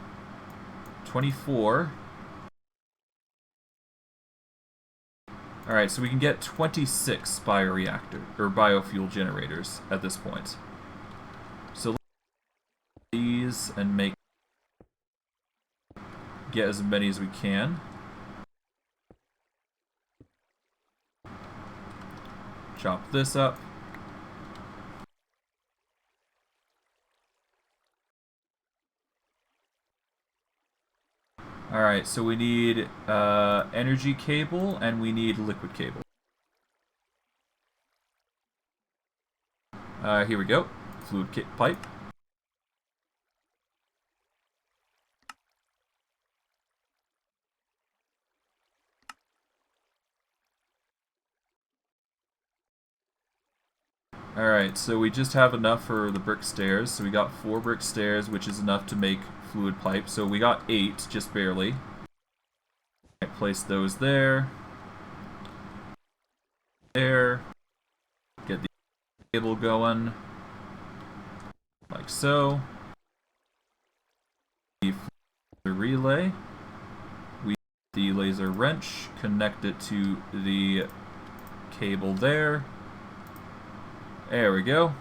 24. Alright, so we can get 26 bioreactor, or biofuel generators at this point. So let's these and get as many as we can. Chop this up. Alright, so we need energy cable and we need liquid cable. Here we go. Fluid pipe. Alright, so we just have enough for the brick stairs. So we got 4 brick stairs, which is enough to make fluid pipe. So we got 8, just barely. Right, place those there. There. Get the cable going. Like so. The relay. We the laser wrench, connect it to the cable there. There we go.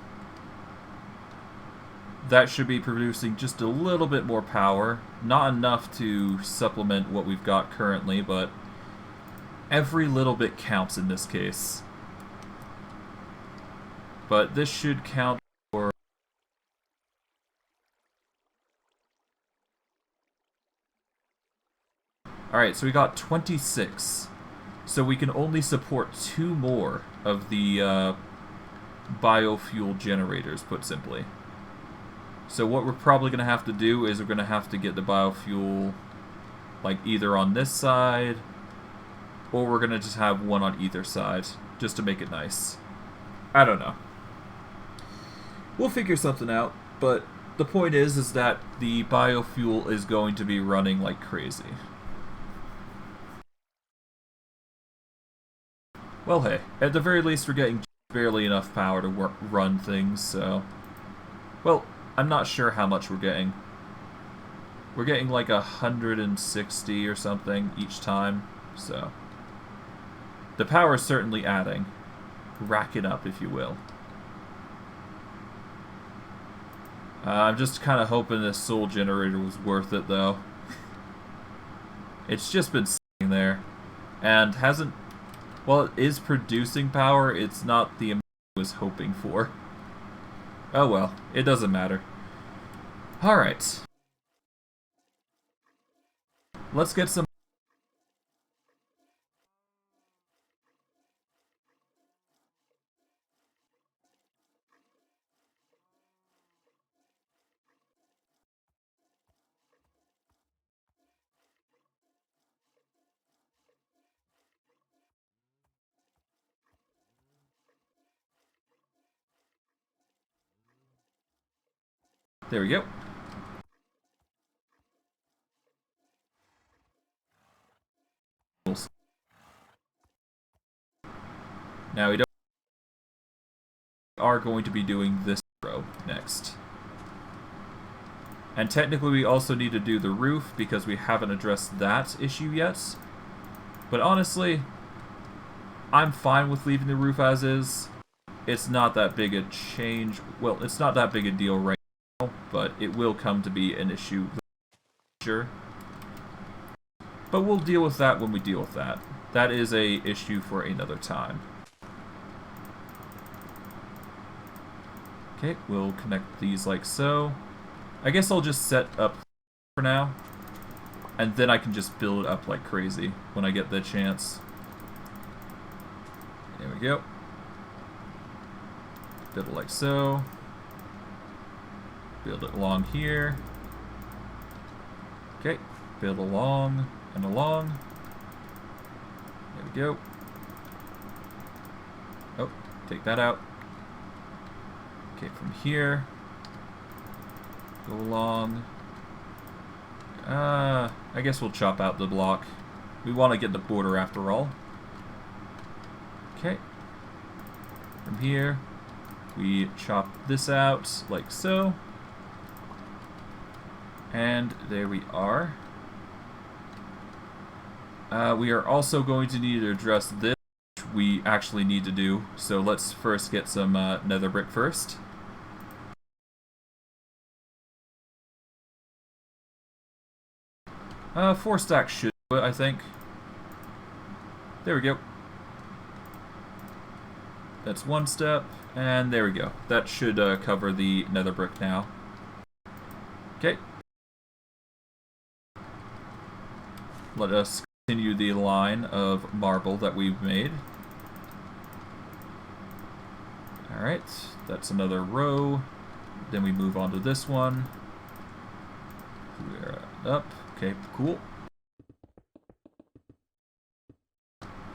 That should be producing just a little bit more power. Not enough to supplement what we've got currently, but every little bit counts in this case. But this should count for... Alright, so we got 26. So we can only support 2 more of the biofuel generators, put simply. So what we're probably going to have to do is we're going to have to get the biofuel like either on this side, or we're going to just have one on either side, just to make it nice. I don't know. We'll figure something out, but the point is that the biofuel is going to be running like crazy. Well, hey, at the very least we're getting barely enough power to run things, so... Well, I'm not sure how much we're getting. We're getting like 160 or something each time, so the power is certainly adding. Rack it up, if you will. I'm just kind of hoping this soul generator was worth it, though. It's just been sitting there, and hasn't... Well, it is producing power, it's not the amount I was hoping for. Oh well, it doesn't matter. Alright. Let's get some... There we go. Now we are going to be doing this row next. And technically we also need to do the roof because we haven't addressed that issue yet. But honestly, I'm fine with leaving the roof as is. It's not that big a change. Well, it's not that big a deal right now, but it will come to be an issue later. But we'll deal with that when we deal with that. That is a issue for another time. Okay, we'll connect these like so. I guess I'll just set up for now, and then I can just build it up like crazy when I get the chance. There we go. Build it like so. Build it along here. Okay, build along and along. There we go. Oh, take that out. Okay, from here, go along. I guess we'll chop out the block. We want to get the border after all. Okay. From here, we chop this out like so. And there we are. We are also going to need to address this, which we actually need to do. So let's first get some nether brick first. 4 stacks should do it, I think. There we go. That's one step, and there we go. That should cover the nether brick now. Okay. Let us continue the line of marble that we've made. Alright, that's another row. Then we move on to this one. We're up. Okay, cool.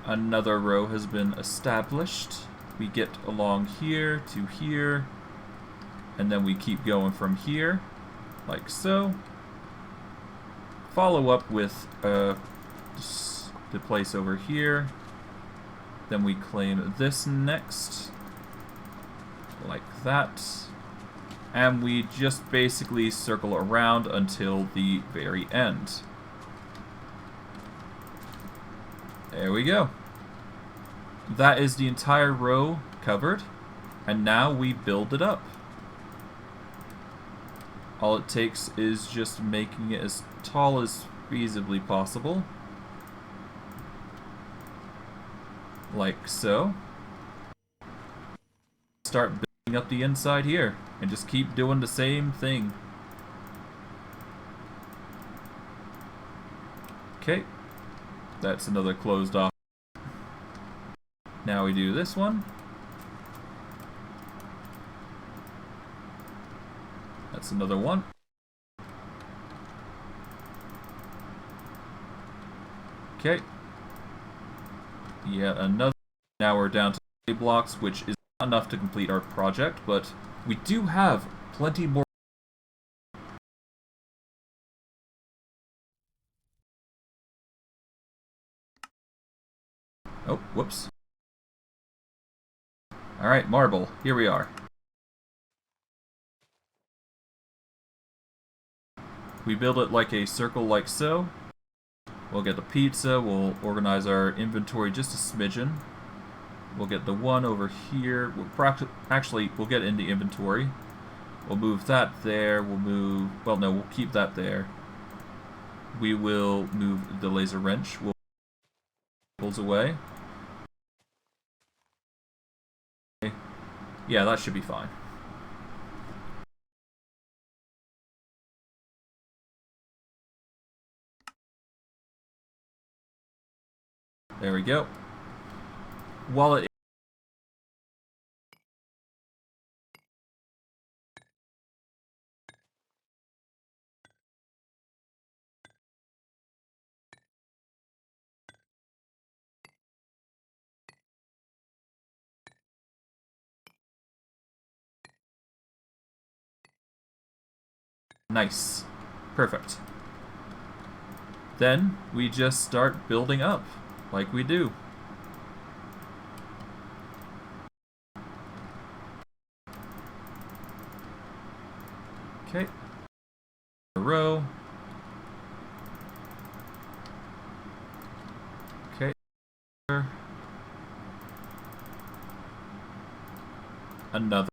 Another row has been established. We get along here to here, and then we keep going from here, like so. Follow up with the place over here. Then we claim this next, like that. And we just basically circle around until the very end. There we go. That is the entire row covered, and now we build it up. All it takes is just making it as tall as feasibly possible. Like so. Start building up the inside here, and just keep doing the same thing. Okay. That's another closed off. Now we do this one. That's another one. Okay. Yet another. Now we're down to 8 blocks, which is not enough to complete our project, but we do have plenty more. Oh, whoops. Alright, marble. Here we are. We build it like a circle like so. We'll get the pizza, we'll organize our inventory just a smidgen. We'll get the one over here. Actually, we'll get into inventory. We'll move that there. We'll move... Well, no, we'll keep that there. We will move the laser wrench. We'll pulls away. Yeah, that should be fine. There we go. While it... Nice. Perfect. Then we just start building up, like we do. Okay. A row. Okay. Another.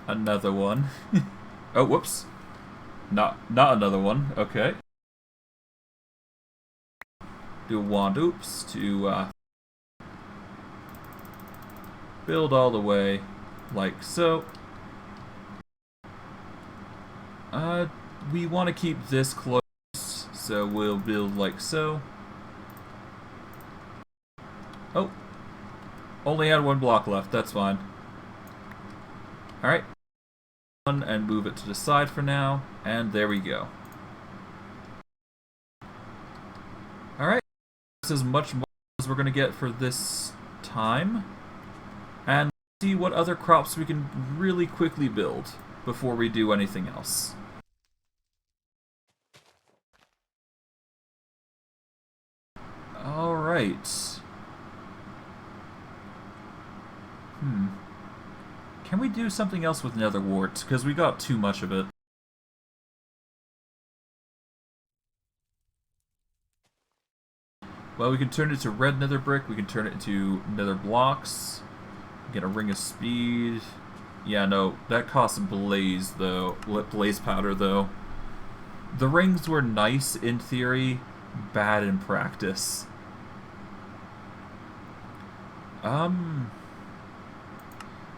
Another one. Oh, whoops. Not another one. Okay. Do a wand oops to build all the way like so. We want to keep this close, so we'll build like so. Oh, only had one block left, that's fine. Alright. And move it to the side for now, and there we go. Alright, this is much more as we're going to get for this time. And see what other crops we can really quickly build before we do anything else. Alright. Can we do something else with nether wart? Because we got too much of it. Well, we can turn it to red nether brick, we can turn it into nether blocks, get a ring of speed. Yeah, no, that costs blaze though, blaze powder though. The rings were nice in theory, bad in practice.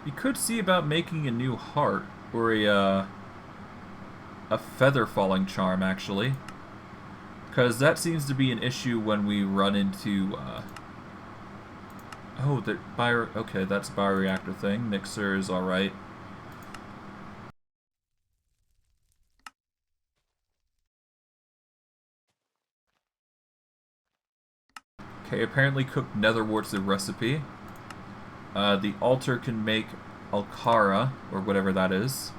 You could see about making a new heart, or a feather falling charm, actually. Because that seems to be an issue when we run into, oh, the okay, that's a bioreactor thing. Mixer is alright. Okay, apparently cooked nether wart's the recipe. The altar can make Alcara, or whatever that is.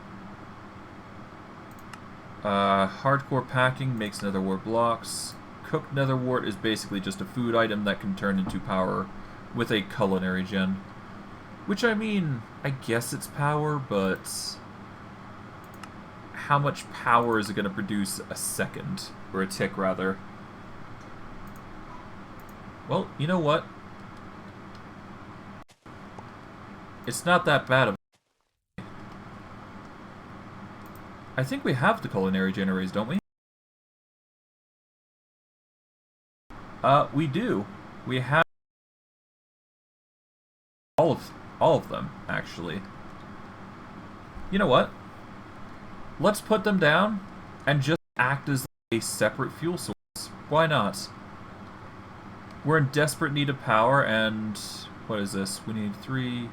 Hardcore packing makes nether wart blocks. Cooked nether wart is basically just a food item that can turn into power with a culinary gen. Which, I mean, I guess it's power, but how much power is it going to produce a second? Or a tick, rather. Well, you know what? It's not that bad of... I think we have the culinary generators, don't we? We do. We have all of them, actually. You know what? Let's put them down and just act as a separate fuel source. Why not? We're in desperate need of power, and what is this? We need 3...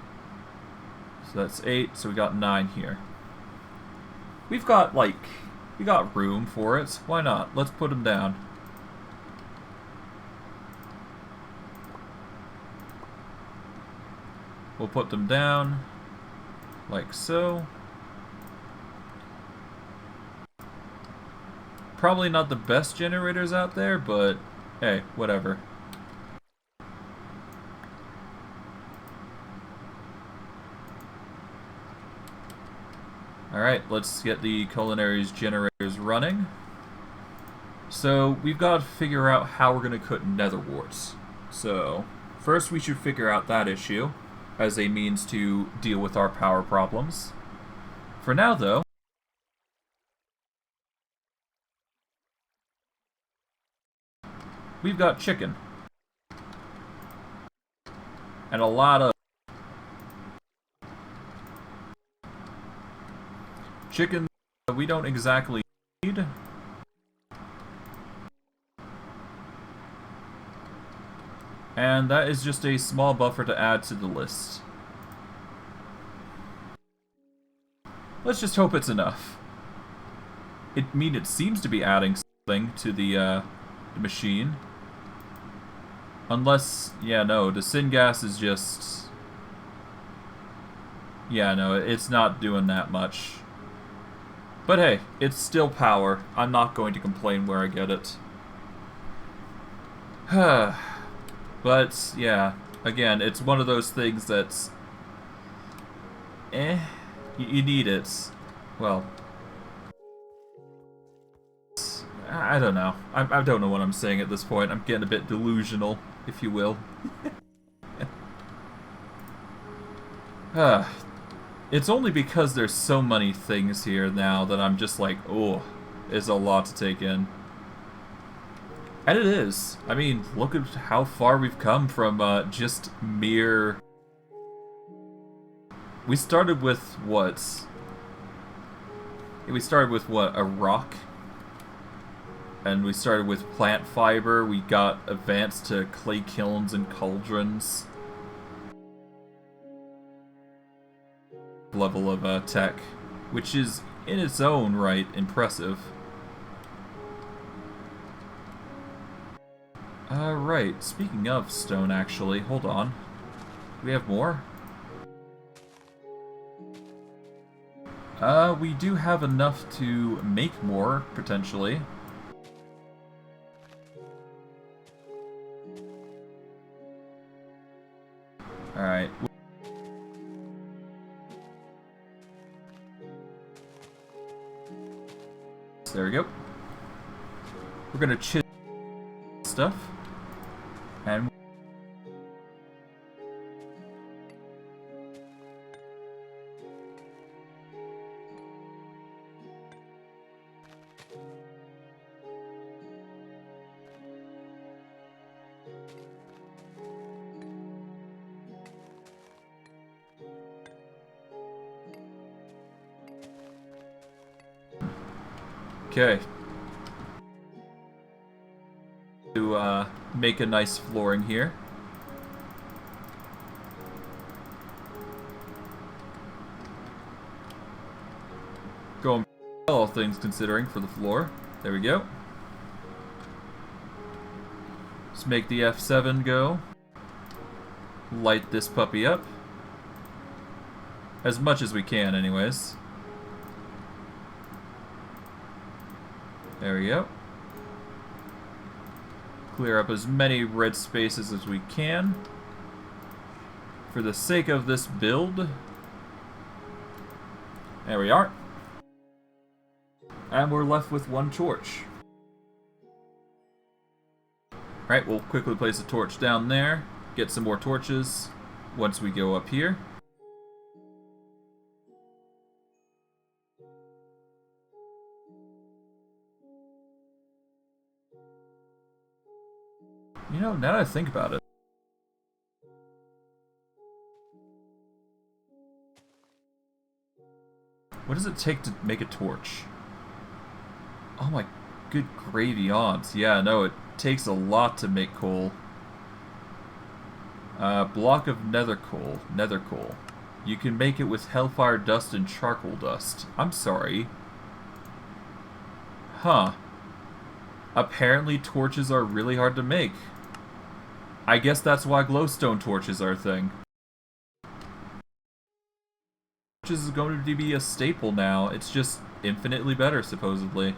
So that's 8, so we got 9 here. We've got, like, we got room for it. Why not? Let's put them down. We'll put them down, like so. Probably not the best generators out there, but hey, whatever. Alright, let's get the culinaries generators running. So, we've got to figure out how we're going to cook nether warts. So, first we should figure out that issue as a means to deal with our power problems. For now, though, we've got chicken. And a lot of chicken we don't exactly need. And that is just a small buffer to add to the list. Let's just hope it's enough. It seems to be adding something to the machine. Unless, yeah, no, the syngas is just... Yeah, no, it's not doing that much. But hey, it's still power. I'm not going to complain where I get it. But, yeah, again, it's one of those things that's... You need it. Well... I don't know. I don't know what I'm saying at this point. I'm getting a bit delusional, if you will. It's only because there's so many things here now that I'm just like, oh, it's a lot to take in. And it is. I mean, look at how far we've come from just mere... We started with what? We started with what? A rock? And we started with plant fiber. We got advanced to clay kilns and cauldrons. Level of tech, which is in its own right impressive. Right, speaking of stone actually, hold on. Do we have more? We do have enough to make more, potentially. Alright. There we go. We're gonna chisel stuff. And okay. To make a nice flooring here. Going well, all things considering, for the floor. There we go. Let's make the F7 go. Light this puppy up. As much as we can, anyways. There we go. Clear up as many red spaces as we can. For the sake of this build. There we are. And we're left with one torch. Alright, we'll quickly place a torch down there. Get some more torches once we go up here. You know, now that I think about it. What does it take to make a torch? Oh my good gravy odds. Yeah, no, it takes a lot to make coal. Block of nether coal. Nether coal. You can make it with hellfire dust and charcoal dust. I'm sorry. Huh. Apparently torches are really hard to make. I guess that's why glowstone torches are a thing. Torches is going to be a staple now. It's just infinitely better, supposedly.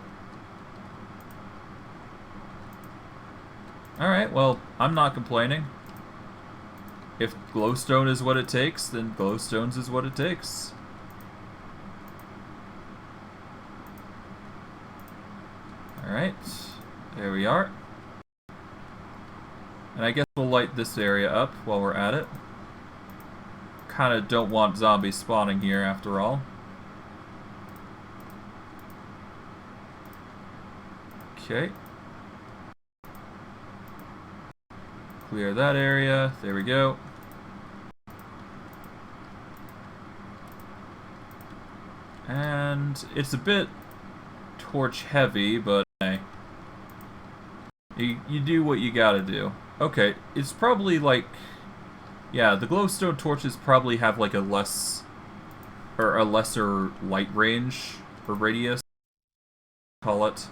Alright, well, I'm not complaining. If glowstone is what it takes, then glowstones is what it takes. Alright, there we are. And I guess we'll light this area up while we're at it. Kinda don't want zombies spawning here after all. Okay. Clear that area. There we go. And it's a bit torch heavy, but hey, you do what you gotta do. Okay, it's probably like, yeah, the glowstone torches probably have like a lesser light range or radius, call it.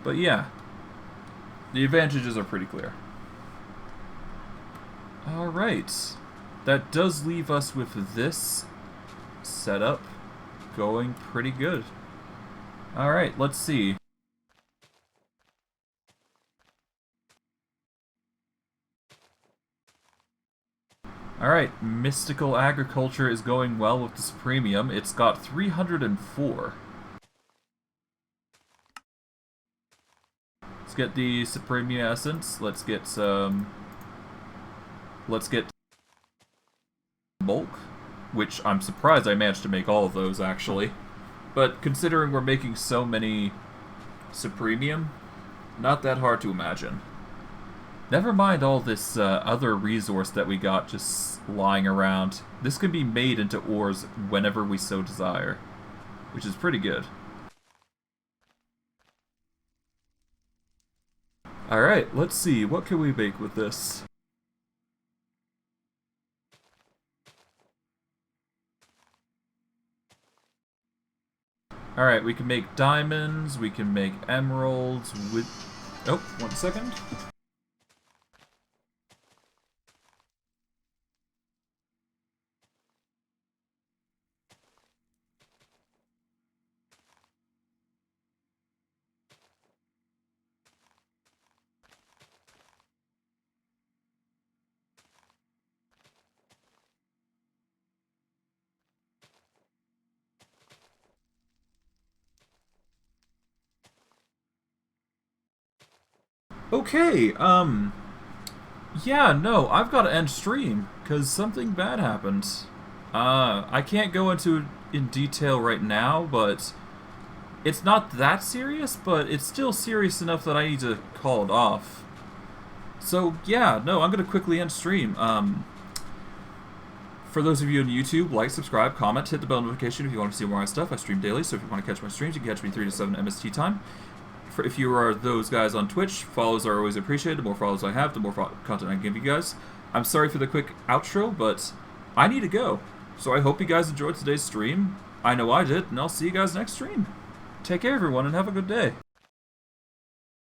But yeah, the advantages are pretty clear. Alright, that does leave us with this setup going pretty good. Alright, let's see. Alright, Mystical Agriculture is going well with this premium. It's got 304. Let's get the Supremia Essence. Let's get some... Let's get bulk, which I'm surprised I managed to make all of those, actually. But considering we're making so many Supremium, not that hard to imagine. Never mind all this other resource that we got just lying around. This can be made into ores whenever we so desire, which is pretty good. Alright, let's see. What can we make with this? Alright, we can make diamonds, we can make emeralds with... Oh, 1 second. Okay, yeah, no, I've got to end stream, because something bad happened. I can't go into it in detail right now, but it's not that serious, but it's still serious enough that I need to call it off. So, yeah, no, I'm going to quickly end stream. For those of you on YouTube, like, subscribe, comment, hit the bell notification if you want to see more of my stuff. I stream daily, so if you want to catch my streams, you can catch me 3 to 7 MST time. If you are those guys on Twitch, follows are always appreciated. The more follows I have, the more content I can give you guys. I'm sorry for the quick outro, but I need to go. So I hope you guys enjoyed today's stream. I know I did, and I'll see you guys next stream. Take care, everyone, and have a good day.